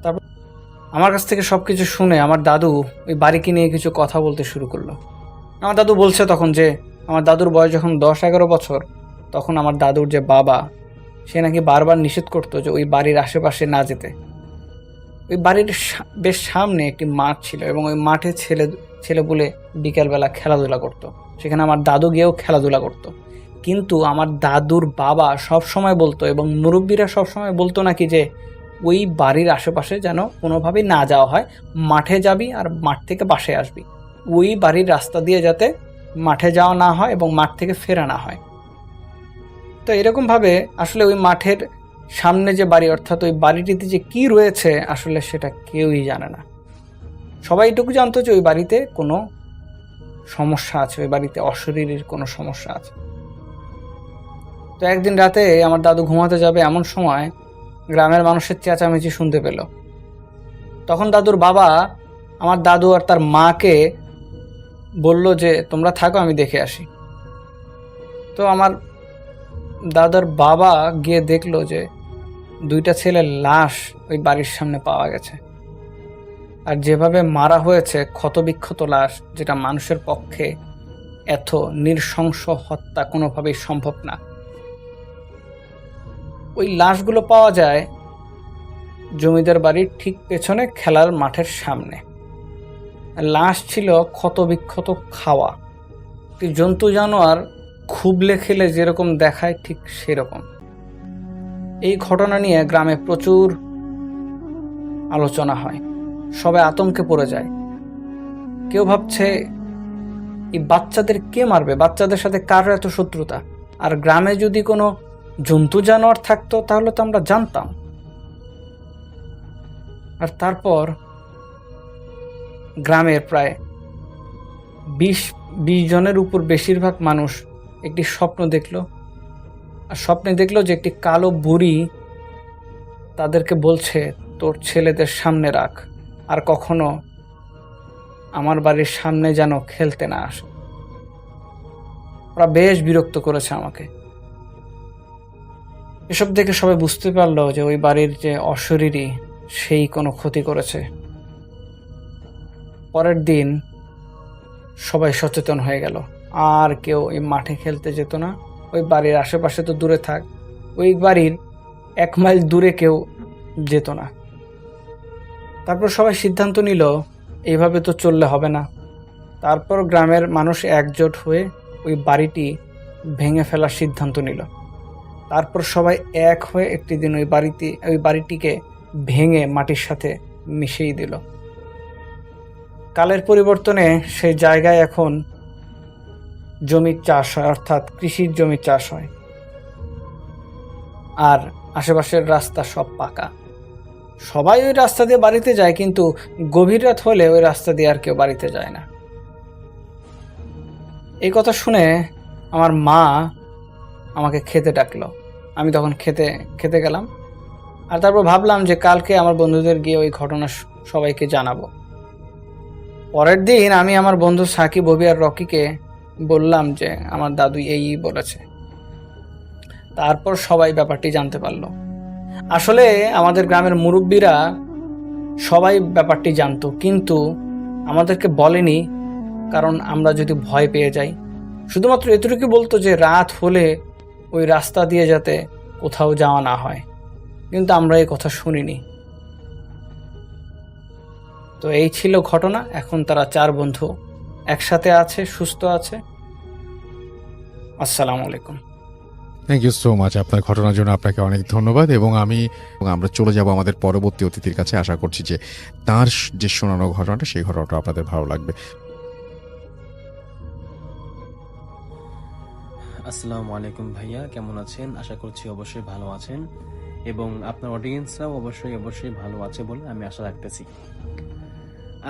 তারপর আমার কাছ থেকে সবকিছু শুনে আমার দাদু ওই বাড়িকে নিয়ে কিছু কথা বলতে শুরু করলো। আমার দাদু বলছে তখন যে আমার দাদুর বয়স যখন 10-11 বছর, তখন আমার দাদুর যে বাবা, সে নাকি বারবার নিষেধ করতো যে ওই বাড়ির আশেপাশে না যেতে। ওই বাড়ির বেশ সামনে একটি মাঠ ছিল, এবং ওই মাঠে ছেলেপুলে বিকেলবেলা খেলাধুলা করতো। সেখানে আমার দাদু গিয়েও খেলাধুলা করতো। কিন্তু আমার দাদুর বাবা সব সময় বলতো, এবং মুরব্বীরা সব সময় বলতো নাকি যে ওই বাড়ির আশেপাশে যেন কোনোভাবেই না যাওয়া হয়, মাঠে যাবি আর মাঠ থেকে বাসায় আসবি, ওই বাড়ির রাস্তা দিয়ে যাতে মাঠে যাওয়া না হয় এবং মাঠ থেকে ফেরা না হয়। তো এরকমভাবে আসলে ওই মাঠের সামনে যে বাড়ি, অর্থাৎ ওই বাড়িটিতে যে কি রয়েছে আসলে সেটা কেউই জানে না। সবাই এটুকু জানতো যে ওই বাড়িতে কোনো সমস্যা আছে, ওই বাড়িতে অশরীরীর কোনো সমস্যা আছে। তো একদিন রাতে আমার দাদু ঘুমাতে যাবে, এমন সময় গ্রামের মানুষের চেঁচামেচি শুনতে পেল। তখন দাদুর বাবা আমার দাদু আর তার মাকে বলল যে তোমরা থাকো, আমি দেখে আসি। তো আমার দাদার বাবা গিয়ে দেখলো যে 2টা ছেলের লাশ ওই বাড়ির সামনে পাওয়া গেছে। আর যেভাবে মারা হয়েছে, ক্ষতবিক্ষত লাশ, যেটা মানুষের পক্ষে এত নৃশংস হত্যা কোনোভাবেই সম্ভব না। ওই লাশগুলো পাওয়া যায় জমিদার বাড়ির ঠিক পেছনে খেলার মাঠের সামনে। লাশ ছিল ক্ষতবিক্ষত খাওয়া, জন্তু জানোয়ার খুবলে খেলে যেরকম দেখায় ঠিক সেরকম। এই ঘটনা নিয়ে গ্রামে প্রচুর আলোচনা হয়, সবাই আতঙ্কে পড়ে যায়। কেউ ভাবছে এই বাচ্চাদের কে মারবে, বাচ্চাদের সাথে কার এত শত্রুতা। আর গ্রামে যদি কোনো জন্তু জানোয়ার থাকতো তাহলে তো আমরা জানতাম। আর তারপর গ্রামের প্রায় 20 জনের উপর বেশিরভাগ মানুষ একটি স্বপ্ন দেখলো, আর স্বপ্নে দেখলো যে একটি কালো বুড়ি তাদেরকে বলছে, তোর ছেলেদের সামনে রাখ, আর কখনো আমার বাড়ির সামনে যেন খেলতে না আসে। ওরা বেশ বিরক্ত করেছে আমাকে। এসব দেখে সবাই বুঝতে পারলো যে ওই বাড়ির যে অশরীরী, সেই কোনো ক্ষতি করেছে। পরের দিন সবাই সচেতন হয়ে গেল, আর কেউ এই মাঠে খেলতে যেত না। ওই বাড়ির আশেপাশে তো দূরে থাক, ওই বাড়ির 1 মাইল দূরে কেউ যেত না। তারপর সবাই সিদ্ধান্ত নিল এইভাবে তো চললে হবে না। তারপর গ্রামের মানুষ একজোট হয়ে ওই বাড়িটি ভেঙে ফেলার সিদ্ধান্ত নিল। তারপর সবাই এক হয়ে একটি দিন ওই বাড়িটিকে ভেঙে মাটির সাথে মিশিয়ে দিল। কালের পরিবর্তনে সেই জায়গায় এখন জমির চাষ হয়, অর্থাৎ কৃষির জমি চাষ হয়, আর আশেপাশের রাস্তা সব পাকা। সবাই ওই রাস্তা দিয়ে বাড়িতে যায়, কিন্তু গভীর রাত হলে ওই রাস্তা দিয়ে আর কেউ বাড়িতে যায় না। এই কথা শুনে আমার মা আমাকে খেতে ডাকলো। আমি তখন খেতে গেলাম, আর তারপর ভাবলাম যে কালকে আমার বন্ধুদের গিয়ে ওই ঘটনা সবাইকে জানাবো। পরের দিন আমি আমার বন্ধু সাকিব, ববি আর রকিকে বললাম যে আমার দাদু এই বলেছে। তারপর সবাই ব্যাপারটি জানতে পারলো। আসলে আমাদের গ্রামের মুরব্বীরা সবাই ব্যাপারটি জানতো, কিন্তু আমাদেরকে বলেনি, কারণ আমরা যদি ভয় পেয়ে যাই। শুধুমাত্র এতটুকু বলতো যে রাত হলে ওই রাস্তা দিয়ে যাতে কোথাও যাওয়া না হয়, কিন্তু আমরা এই কথা শুনিনি। তো এই ছিল ঘটনা। এখন তারা 4 বন্ধু একসাথে আছে, সুস্থ আছে। আসসালামু আলাইকুম। থ্যাংক ইউ সো মাচ আপনার ঘটনার জন্য, আপনাকে অনেক ধন্যবাদ। এবং আমরা চলে যাব আমাদের পরবর্তী অতিথির কাছে। আশা করছি যে তার যে শোনানো ঘটনাটা, সেই ঘটনাটা আপনাদের ভালো লাগবে। আসসালামু আলাইকুম ভাইয়া, কেমন আছেন? আশা করছি অবশ্যই ভালো আছেন, এবং আপনার অডিয়েন্সরাও অবশ্যই ভালো আছে বলে আমি আশা রাখতেছি।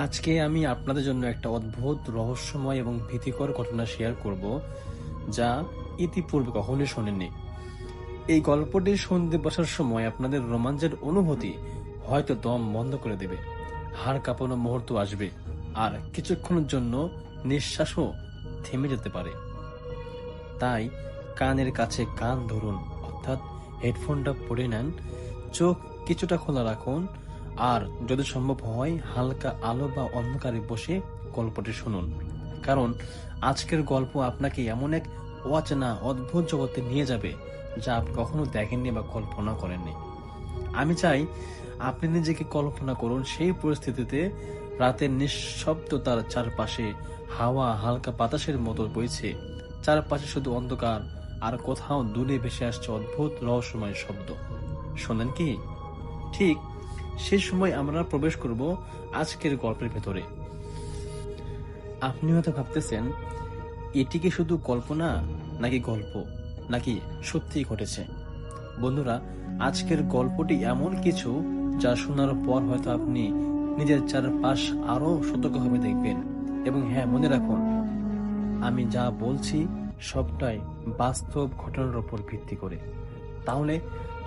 আজকে আমি আপনাদের জন্য একটা অদ্ভুত, রহস্যময় এবং ভীতিকর ঘটনা শেয়ার করব, যা ইতিপূর্বে কখনোই শোনেননি। এই গল্পটি শুনতে বসার সময় আপনাদের রোমাঞ্চের অনুভূতি হয়তো দম বন্ধ করে দেবে, হাড় কাঁপানো মুহূর্ত আসবে, আর কিছুক্ষণের জন্য নিঃশ্বাসও থেমে যেতে পারে। তাই কানের কাছে কান ধরুন, অর্থাৎ হেডফোনটা পরে নেন, চোখ কিছুটা খোলা রাখুন, আর যদি সম্ভব হয় হালকা আলো বা অন্ধকারে বসে গল্পটি শুনুন। কারণ আজকের গল্প আপনাকে এমন এক অচেনা অদ্ভুত জগতে নিয়ে যাবে, যা আপনি কখনো দেখেননি বা কল্পনা করেননি। আমি চাই আপনি নিজেকে কল্পনা করুন সেই পরিস্থিতিতে, রাতের নিঃশব্দতার চারপাশে হাওয়া হালকা বাতাসের মতো বইছে, চারপাশে শুধু অন্ধকার, আর কোথাও দূরে ভেসে আসছে অদ্ভুত রহস্যময় শব্দ। শোনেন কি? ঠিক সেই সময় আমরা প্রবেশ করব আজকের গল্পের ভেতরে। আপনি হয়তো ভাবতেছেন, এটি কি শুধু কল্পনা, নাকি গল্প, নাকি সত্যি ঘটেছে? বন্ধুরা, আজকের গল্পটি এমন কিছু যা শোনার পর হয়তো আপনি নিজের চারপাশ আরো সতর্কভাবে দেখবেন। এবং হ্যাঁ, মনে রাখুন, আমি যা বলছি সবটাই বাস্তব ঘটনার উপর ভিত্তি করে। তাহলে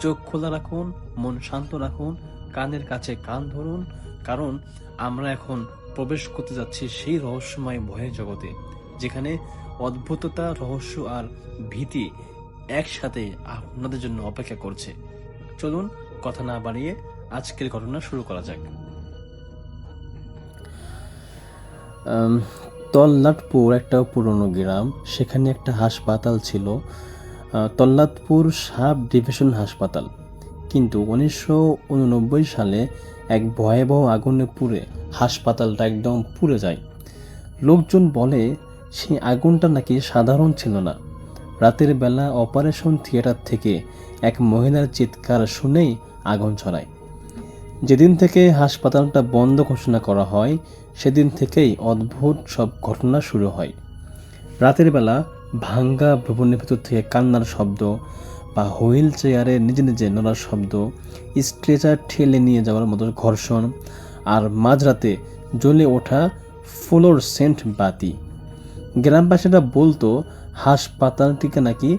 চোখ খোলা রাখুন, মন শান্ত রাখুন, কানের কাছে কান ধরুন, কারণ আমরা এখন প্রবেশ করতে যাচ্ছি সেই রহস্যময় ভয়ের জগতে, যেখানে অদ্ভুততা, রহস্য আর ভীতি একসাথে আপনাদের জন্য অপেক্ষা করছে। চলুন কথা না বাড়িয়ে আজকের ঘটনা শুরু করা যাক। তল্লাটপুর একটা পুরনো গ্রাম, সেখানে একটা হাসপাতাল ছিল, তল্লাটপুর সাব ডিভিশন হাসপাতাল। কিন্তু 1989 সালে এক ভয়াবহ আগুনে পুড়ে হাসপাতালটা একদম পুড়ে যায়। লোকজন বলে সেই আগুনটা নাকি সাধারণ ছিল না। রাতের বেলা অপারেশন থিয়েটার থেকে এক মহিলার চিৎকার শুনেই আগুন ছড়ায়। যেদিন থেকে হাসপাতালটা বন্ধ ঘোষণা করা হয়, সেদিন থেকেই অদ্ভুত সব ঘটনা শুরু হয়। রাতের বেলা ভাঙ্গা ভবনের ভেতর থেকে কান্নার শব্দ, বা হুইল চেয়ারে নিজে নিজে নড়ার শব্দ, স্ট্রেচার ঠেলে নিয়ে যাওয়ার মতো ঘর্ষণ, আর মাঝরাতে জ্বলে ওঠা ফ্লোরসেন্ট বাতি। গ্রামবাসীরা বলতো হাসপাতালটিকে নাকি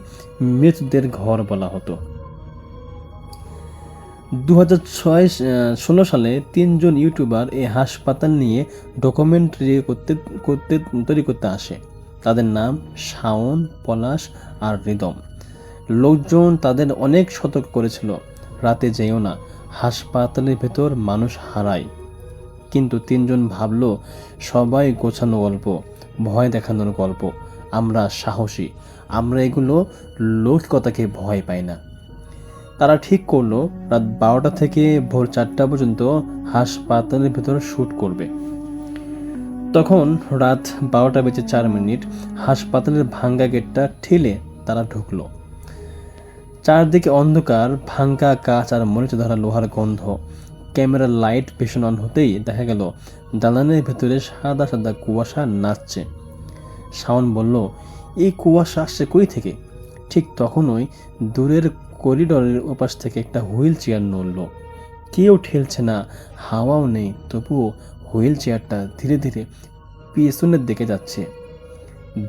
মৃতদের ঘর বলা হতো। 2016 সালে 3 জন ইউটিউবার এই হাসপাতাল নিয়ে ডকুমেন্টারি তৈরি করতে আসে। তাদের নাম শাওন, পলাশ আর রিদম। লোকজন তাদের অনেক সতর্ক করেছিল, রাতে যেও না, হাসপাতালের ভেতর মানুষ হারায়। কিন্তু 3 জন ভাবলো সবাই গোছানো গল্প, ভয় দেখানোর গল্প, আমরা সাহসী, আমরা এগুলো লৌকিকতাকে ভয় পাই না। তারা ঠিক করলো রাত 12টা থেকে ভোর 4টা পর্যন্ত হাসপাতালের ভেতর শ্যুট করবে। তখন রাত 12:04 হাসপাতালের ভাঙ্গা গেটটা ঠেলে তারা ঢুকলো। চারদিকে অন্ধকার, ভাঙ্গা কাঁচ আর মরিচে ধরা লোহার গন্ধ। ক্যামেরার লাইট ভীষণ অন হতেই দেখা গেল দালানের ভেতরে সাদা সাদা কুয়াশা নাচছে। শাওন বলল, এই কুয়াশা আসছে কই থেকে? ঠিক তখনই দূরের করিডোরের ওপাশ থেকে একটা হুইল চেয়ার নড়ল। কেউ ঠেলছে না, হাওয়াও নেই, তবুও হুইল চেয়ারটা ধীরে ধীরে পিছনের দিকে যাচ্ছে।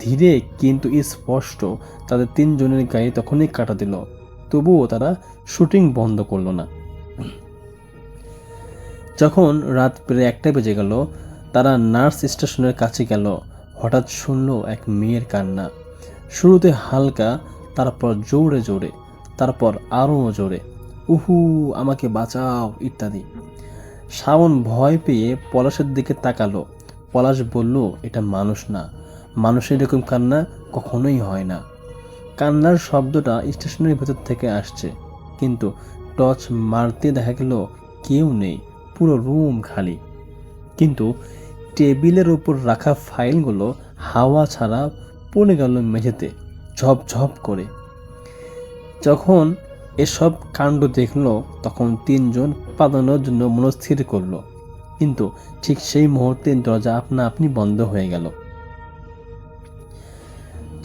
ধীরে কিন্তু স্পষ্ট তাদের তিনজনের গায়ে তখনই কাটা দিল, তবুও তারা শুটিং বন্ধ করলো না। যখন রাত প্রায় 1টা বেজে গেল, তারা নার্স স্টেশনের কাছে গেল। হঠাৎ শুনল এক মেয়ের কান্না। শুরুতে হালকা, তারপর জোরে জোরে, তারপর আরও জোরে, উহু আমাকে বাঁচাও ইত্যাদি। শাওন ভয় পেয়ে পলাশের দিকে তাকালো। পলাশ বলল, এটা মানুষ না, মানুষের এরকম কান্না কখনোই হয় না। কান্নার শব্দটা স্টেশনের ভেতর থেকে আসছে, কিন্তু টর্চ মারতে দেখা গেল কেউ নেই, পুরো রুম খালি। কিন্তু টেবিলের উপর রাখা ফাইলগুলো হাওয়া ছাড়া পড়ে গেল মেঝেতে ঝপঝপ করে। যখন এসব কাণ্ড দেখল, তখন তিনজন পালানোর জন্য মনস্থির করলো, কিন্তু ঠিক সেই মুহূর্তে দরজা আপনা আপনি বন্ধ হয়ে গেল।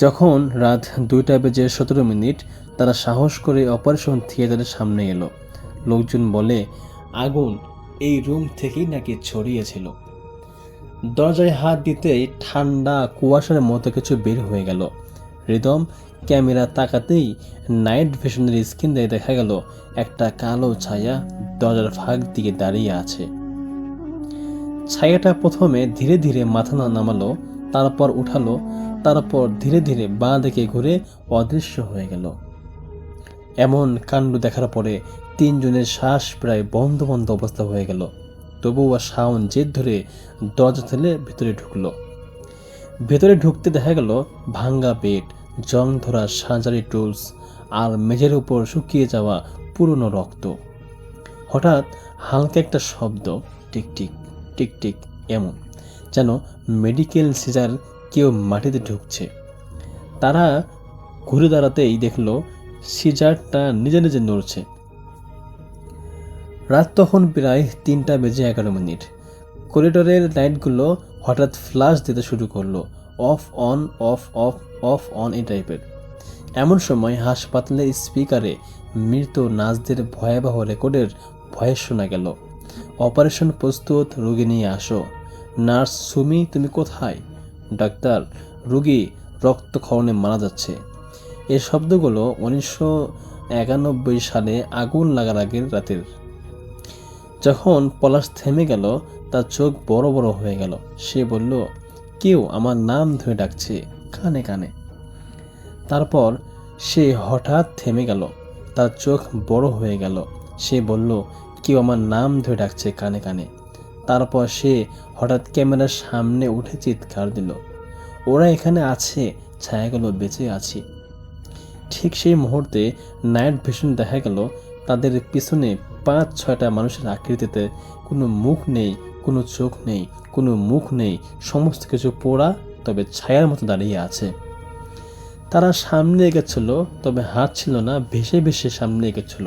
যখন রাত 2:17 তারা সাহস করে অপারেশন থিয়েটারের সামনে এলো। লোকজন বলে আগুন এই রুম থেকেই নাকি ছড়িয়েছিল। দরজায় হাত দিতেই ঠান্ডা কুয়াশার মতো কিছু বের হয়ে গেল। হৃদম ক্যামেরা তাকাতেই নাইট ভিশনের স্ক্রিন দিয়ে দেখা গেল একটা কালো ছায়া দরজার ফাঁক দিকে দাঁড়িয়ে আছে। ছায়াটা প্রথমে ধীরে ধীরে মাথা নামালো, তারপর উঠালো, তারপর ধীরে ধীরে বাঁ দিকে ঘুরে অদৃশ্য হয়ে গেল। এমন কাণ্ড দেখার পরে তিনজনের শ্বাস প্রায় বন্ধ বন্ধ অবস্থা হয়ে গেল। তবুও শাওন জেদ ধরে দরজা ঠেলে ভেতরে ঢুকলো। ভেতরে ঢুকতে দেখা গেল ভাঙ্গা বেড, জং ধরা সার্জারি টুলস আর মেঝের উপর শুকিয়ে যাওয়া পুরনো রক্ত। হঠাৎ হালকা একটা শব্দ, টিকটিক টিকটিক, এমন যেন মেডিকেল সিজার কেউ মাটিতে ঢুকছে। তারা ঘুরে দাঁড়াতেই দেখলো সিজারটা নিজে নিজে নড়ছে। রাত তখন প্রায় 3:11। করিডোরের লাইটগুলো হঠাৎ ফ্ল্যাশ দিতে শুরু করলো, of on of of of on এই টাইপের। এমন সময় হাসপাতালের স্পিকারে মৃত নার্সদের ভয়াবহ রেকর্ডের ভয়েস শোনা গেল, অপারেশন প্রস্তুত, রোগী নিয়ে আসো। নার্স সুমি, তুমি কোথায়? ডাক্তার, রোগী রক্তক্ষরণে মারা যাচ্ছে। এই শব্দগুলো 1991 সালে আগুন লাগার আগের রাতের। যখন পলাশ থেমে গেল, তার চোখ বড় বড় হয়ে গেল। সে বলল, কেউ আমার নাম ধরে ডাকছে কানে কানে। তারপর সে হঠাৎ থেমে গেল, তার চোখ বড় হয়ে গেল। সে বলল, কেউ আমার নাম ধরে ডাকছে কানে কানে। তারপর সে হঠাৎ ক্যামেরার সামনে উঠে চিৎকার দিল, ওরা এখানে আছে, ছায়াগুলো বেঁচে আছে। ঠিক সেই মুহূর্তে নাইট ভিশন দেখা গেল তাদের পিছনে 5-6টা মানুষের আকৃতিতে, কোনো মুখ নেই, কোনো চোখ নেই, কোনো মুখ নেই, সমস্ত কিছু পোড়া, তবে ছায়ার মতো দাঁড়িয়ে আছে। তারা সামনে এগেছিল, তবে হাত ছিল না, ভেসে ভেসে সামনে এগেছিল।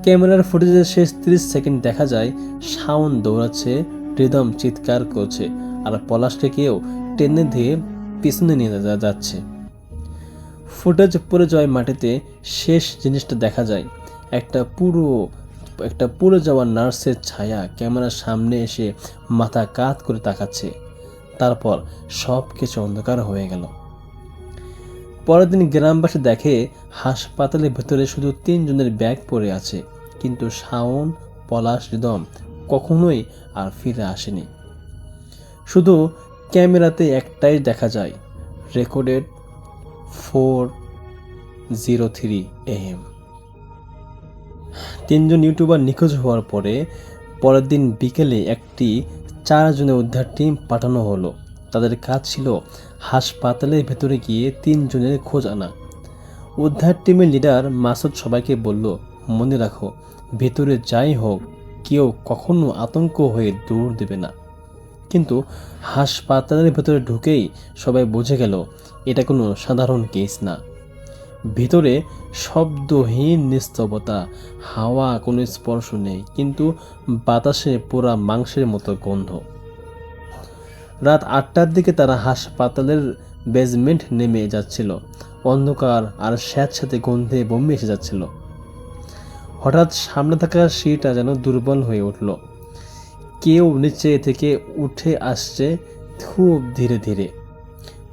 ক্যামেরার ফুটেজের শেষ 30 সেকেন্ড দেখা যায় শাওন দৌড়াচ্ছে, হৃদম চিৎকার করছে, আর পলাশকে কেউ টেনে দিয়ে পিছনে নিয়ে যাচ্ছে। ফুটেজ পড়ে যাওয়ার মাটিতে শেষ জিনিসটা দেখা যায়, একটা পুরো যাওয়া নার্সের ছায়া ক্যামেরার সামনে এসে মাথা কাত করে তাকাচ্ছে। তারপর সব কিছু অন্ধকার হয়ে গেল। পরের দিন গ্রামবাসী দেখে হাসপাতালের ভেতরে শুধু 3 জনের ব্যাগ পড়ে আছে, কিন্তু শাওন, পলাশ, হৃদম কখনোই আর ফিরে আসেনি। শুধু ক্যামেরাতে একটাই দেখা যায়, রেকর্ডেড 4:03 AM। 3 জন ইউটিউবার নিখোঁজ হওয়ার পরের দিন বিকেলে একটি 4 জনের উদ্ধার টিম পাঠানো হলো। তাদের কাজ ছিল হাসপাতালের ভেতরে গিয়ে 3 জনের খোঁজ আনা। উদ্ধার টিমের লিডার মাসুদ সবাইকে বলল, মনে রাখো, ভেতরে যাই হোক কেউ কখনো আতঙ্ক হয়ে দৌড় দেবে না। কিন্তু হাসপাতালের ভেতরে ঢুকেই সবাই বুঝে গেল এটা কোনো সাধারণ কেস না। ভিতরে শব্দহীন নিস্তবতা, হাওয়া কোনো স্পর্শ নেই, কিন্তু বাতাসে পোড়া মাংসের মতো গন্ধ। রাত 8টার দিকে তারা হাসপাতালের বেজমেন্ট নেমে যাচ্ছিল। অন্ধকার আর স্যাঁতস্যাঁতে গন্ধে বমি এসে যাচ্ছিল। হঠাৎ সামনে থাকা সিঁড়িটা যেন দুর্বল হয়ে উঠল। কেউ নিচে থেকে উঠে আসছে খুব ধীরে ধীরে।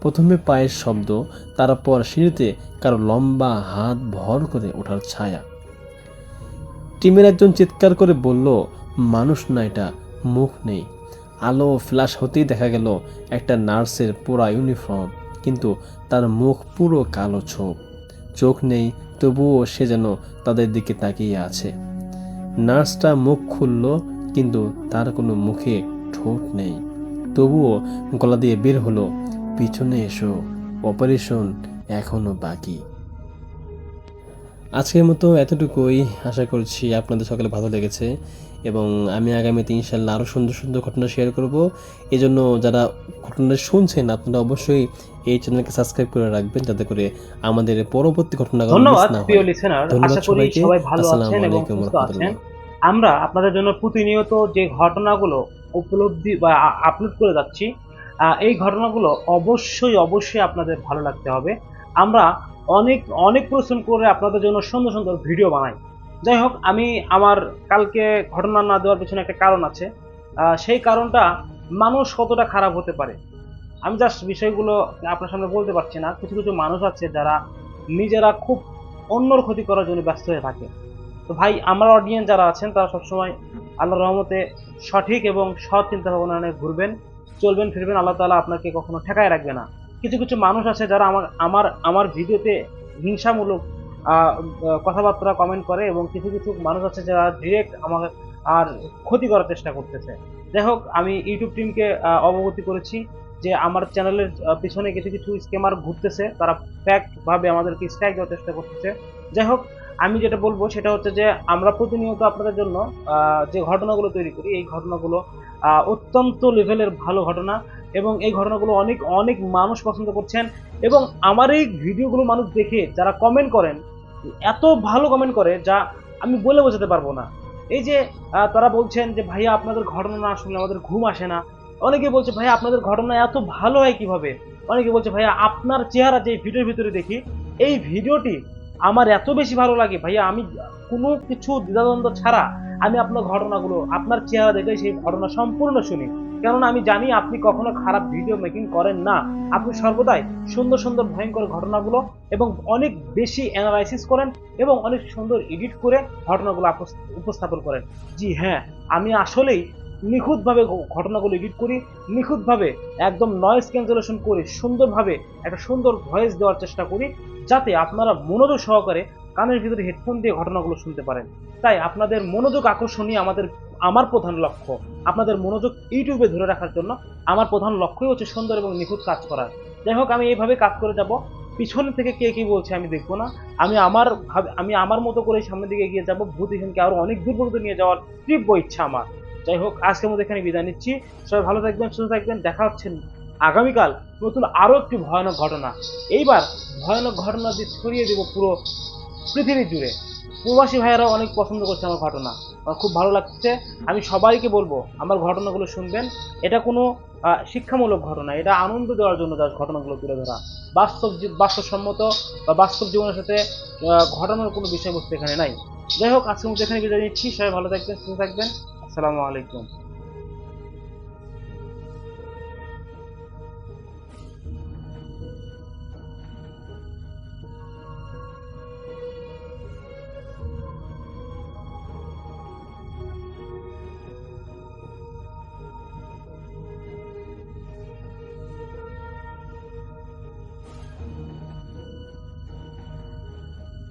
প্রথমে পায়ের শব্দ, তারপর সিঁড়িতে কারো লম্বা হাত ভর করে ওঠার ছায়া। টিমের একজন চিৎকার করে বলল, মানুষ না এটা, মুখ নেই। আলো ফ্ল্যাশ হতেই দেখা গেল একটা নার্সের পুরা ইউনিফর্ম, কিন্তু তার মুখ পুরো কালো ছোপ। চোখ নেই, তবুও সে যেন তাদের দিকে তাকিয়ে আছে। নার্সটা মুখ খুলল, কিন্তু তার কোনো মুখে ঠোঁট নেই। তবুও গলা দিয়ে বের হলো, পিছনে এসো, অপারেশন এখনো বাকি। আজকের মতো এতটুকুই। আশা করছি আপনাদের সকলে ভালো লেগেছে, এবং আমি আগামীতে ইনশাল্লাহ আরও সুন্দর সুন্দর ঘটনা শেয়ার করব। এই জন্য যারা ঘটনা শুনছেন আপনারা অবশ্যই এই চ্যানেলকে সাবস্ক্রাইব করে রাখবেন, যাতে করে আমাদের পরবর্তী ঘটনাগুলো ধন্যবাদ মিস না প্রিয় হয়। লিসেনার, ধন্যবাদ আশা করি সবাইকে। সবাই ভালো আসসালামু আছেন এবং আলাইকুম সুস্থ আছেন। রহমতুল্লাহ। আমরা আপনাদের জন্য প্রতিনিয়ত যে ঘটনাগুলো উপলব্ধি বা আপলোড করে যাচ্ছি, এই ঘটনাগুলো অবশ্যই অবশ্যই আপনাদের ভালো লাগতে হবে। আমরা অনেক অনেক পরিশ্রম করে আপনাদের জন্য সুন্দর সুন্দর ভিডিও বানাই। যাই হোক, আমি আমার কালকে ঘটনা না দেওয়ার পিছনে একটা কারণ আছে। সেই কারণটা মানুষ কতটা খারাপ হতে পারে আমি জাস্ট বিষয়গুলো আপনার সামনে বলতে পারছি না। কিছু কিছু মানুষ আছে যারা নিজেরা খুব অন্যর ক্ষতি করার জন্য ব্যস্ত হয়ে থাকে। তো ভাই, আমার অডিয়েন্স যারা আছেন তারা সবসময় আল্লাহর রহমতে সঠিক এবং সৎ চিন্তা ভাবনা নিয়ে ঘুরবেন, চলবেন, ফিরবেন। আল্লাহ তাআলা আপনাকে কখনো ঠেকায় রাখবে না। কিছু কিছু মানুষ আছে যারা আমার ভিডিওতে হিংসামূলক কথাবার্তা কমেন্ট করে, এবং কিছু কিছু মানুষ আছে যারা ডিরেক্ট আমাকে আর ক্ষতি করার চেষ্টা করতেছে। যাই হোক, আমি ইউটিউব টিমকে অবগতি করেছি যে আমার চ্যানেলের পিছনে কিছু কিছু স্ক্যামার ঘুরতেছে, তারা ফ্যাক্ট ভাবে আমাদেরকে স্ট্রাইক দেওয়ার চেষ্টা করতেছে। যাই হোক, আমি যেটা বলবো সেটা হচ্ছে যে আমরা প্রতিনিয়ত আপনাদের জন্য যে ঘটনাগুলো তৈরি করি, এই ঘটনাগুলো অত্যন্ত লেভেলের ভালো ঘটনা, এবং এই ঘটনাগুলো অনেক অনেক মানুষ পছন্দ করছেন। এবং আমার এই ভিডিওগুলো মানুষ দেখে যারা কমেন্ট করেন, এত ভালো কমেন্ট করে যা আমি বলে বোঝাতে পারবো না। এই যে তারা বলছেন যে ভাইয়া আপনাদের ঘটনা না শুনলে আমাদের ঘুম আসে না। অনেকে বলছে ভাইয়া আপনাদের ঘটনা এত ভালো হয় কিভাবে। অনেকে বলছে ভাইয়া আপনার চেহারা যে ভিডিওর ভিতরে দেখি, এই ভিডিওটি আমার এত বেশি ভালো লাগে ভাইয়া, আমি কোনো কিছু দ্বিধাদ্বন্দ্ব ছাড়া আমি আপনার ঘটনাগুলো আপনার চেহারা দেখে সেই ঘটনা সম্পূর্ণ শুনি। কেননা আমি জানি আপনি কখনো খারাপ ভিডিও মেকিং করেন না, আপনি সর্বদাই সুন্দর সুন্দর ভয়ঙ্কর ঘটনাগুলো এবং অনেক বেশি অ্যানালাইসিস করেন এবং অনেক সুন্দর এডিট করে ঘটনাগুলো উপস্থাপন করেন। জি হ্যাঁ, আমি আসলেই নিখুঁতভাবে ঘটনাগুলো এডিট করি, নিখুঁতভাবে একদম নয়েজ ক্যান্সেলেশন করে সুন্দরভাবে একটা সুন্দর ভয়েস দেওয়ার চেষ্টা করি, যাতে আপনারা মনোযোগ সহকারে কানের ভিতরে হেডফোন দিয়ে ঘটনাগুলো শুনতে পারেন। তাই আপনাদের মনোযোগ আকর্ষণই আমার প্রধান লক্ষ্য। আপনাদের মনোযোগ ইউটিউবে ধরে রাখার জন্য আমার প্রধান লক্ষ্যই হচ্ছে সুন্দর এবং নিখুঁত কাজ করার। যাই হোক, আমি এইভাবে কাজ করে যাব। পিছন থেকে কে কি বলছে আমি দেখবো না, আমি আমার মতো করে সামনের দিকে এগিয়ে যাব। ভূতিহীনকে আরো অনেক দূর পর্যন্ত নিয়ে যাওয়ার তীব্র ইচ্ছা আমার। যাই হোক, আজকের মধ্যে এখানে বিদায় নিচ্ছি। সবাই ভালো থাকবেন, সুস্থ থাকবেন। দেখা হচ্ছে আগামীকাল নতুন আরো একটি ভয়ানক ঘটনা। এইবার ভয়ানক ঘটনা দিয়ে ছড়িয়ে দেব পুরো পৃথিবী জুড়ে। প্রবাসী ভাইয়েরাও অনেক পছন্দ করছে আমার ঘটনা, আমার খুব ভালো লাগছে। আমি সবাইকে বলবো আমার ঘটনাগুলো শুনবেন। এটা কোনো শিক্ষামূলক ঘটনা, এটা আনন্দ দেওয়ার জন্য যার ঘটনাগুলো তুলে ধরা। বাস্তবসম্মত বা বাস্তব জীবনের সাথে ঘটনার কোনো বিষয়বস্তু এখানে নাই। যাই হোক, আজকের মধ্যে এখানে বিদায় নিচ্ছি। সবাই ভালো থাকবেন, সুস্থ থাকবেন। আসসালামু আলাইকুম।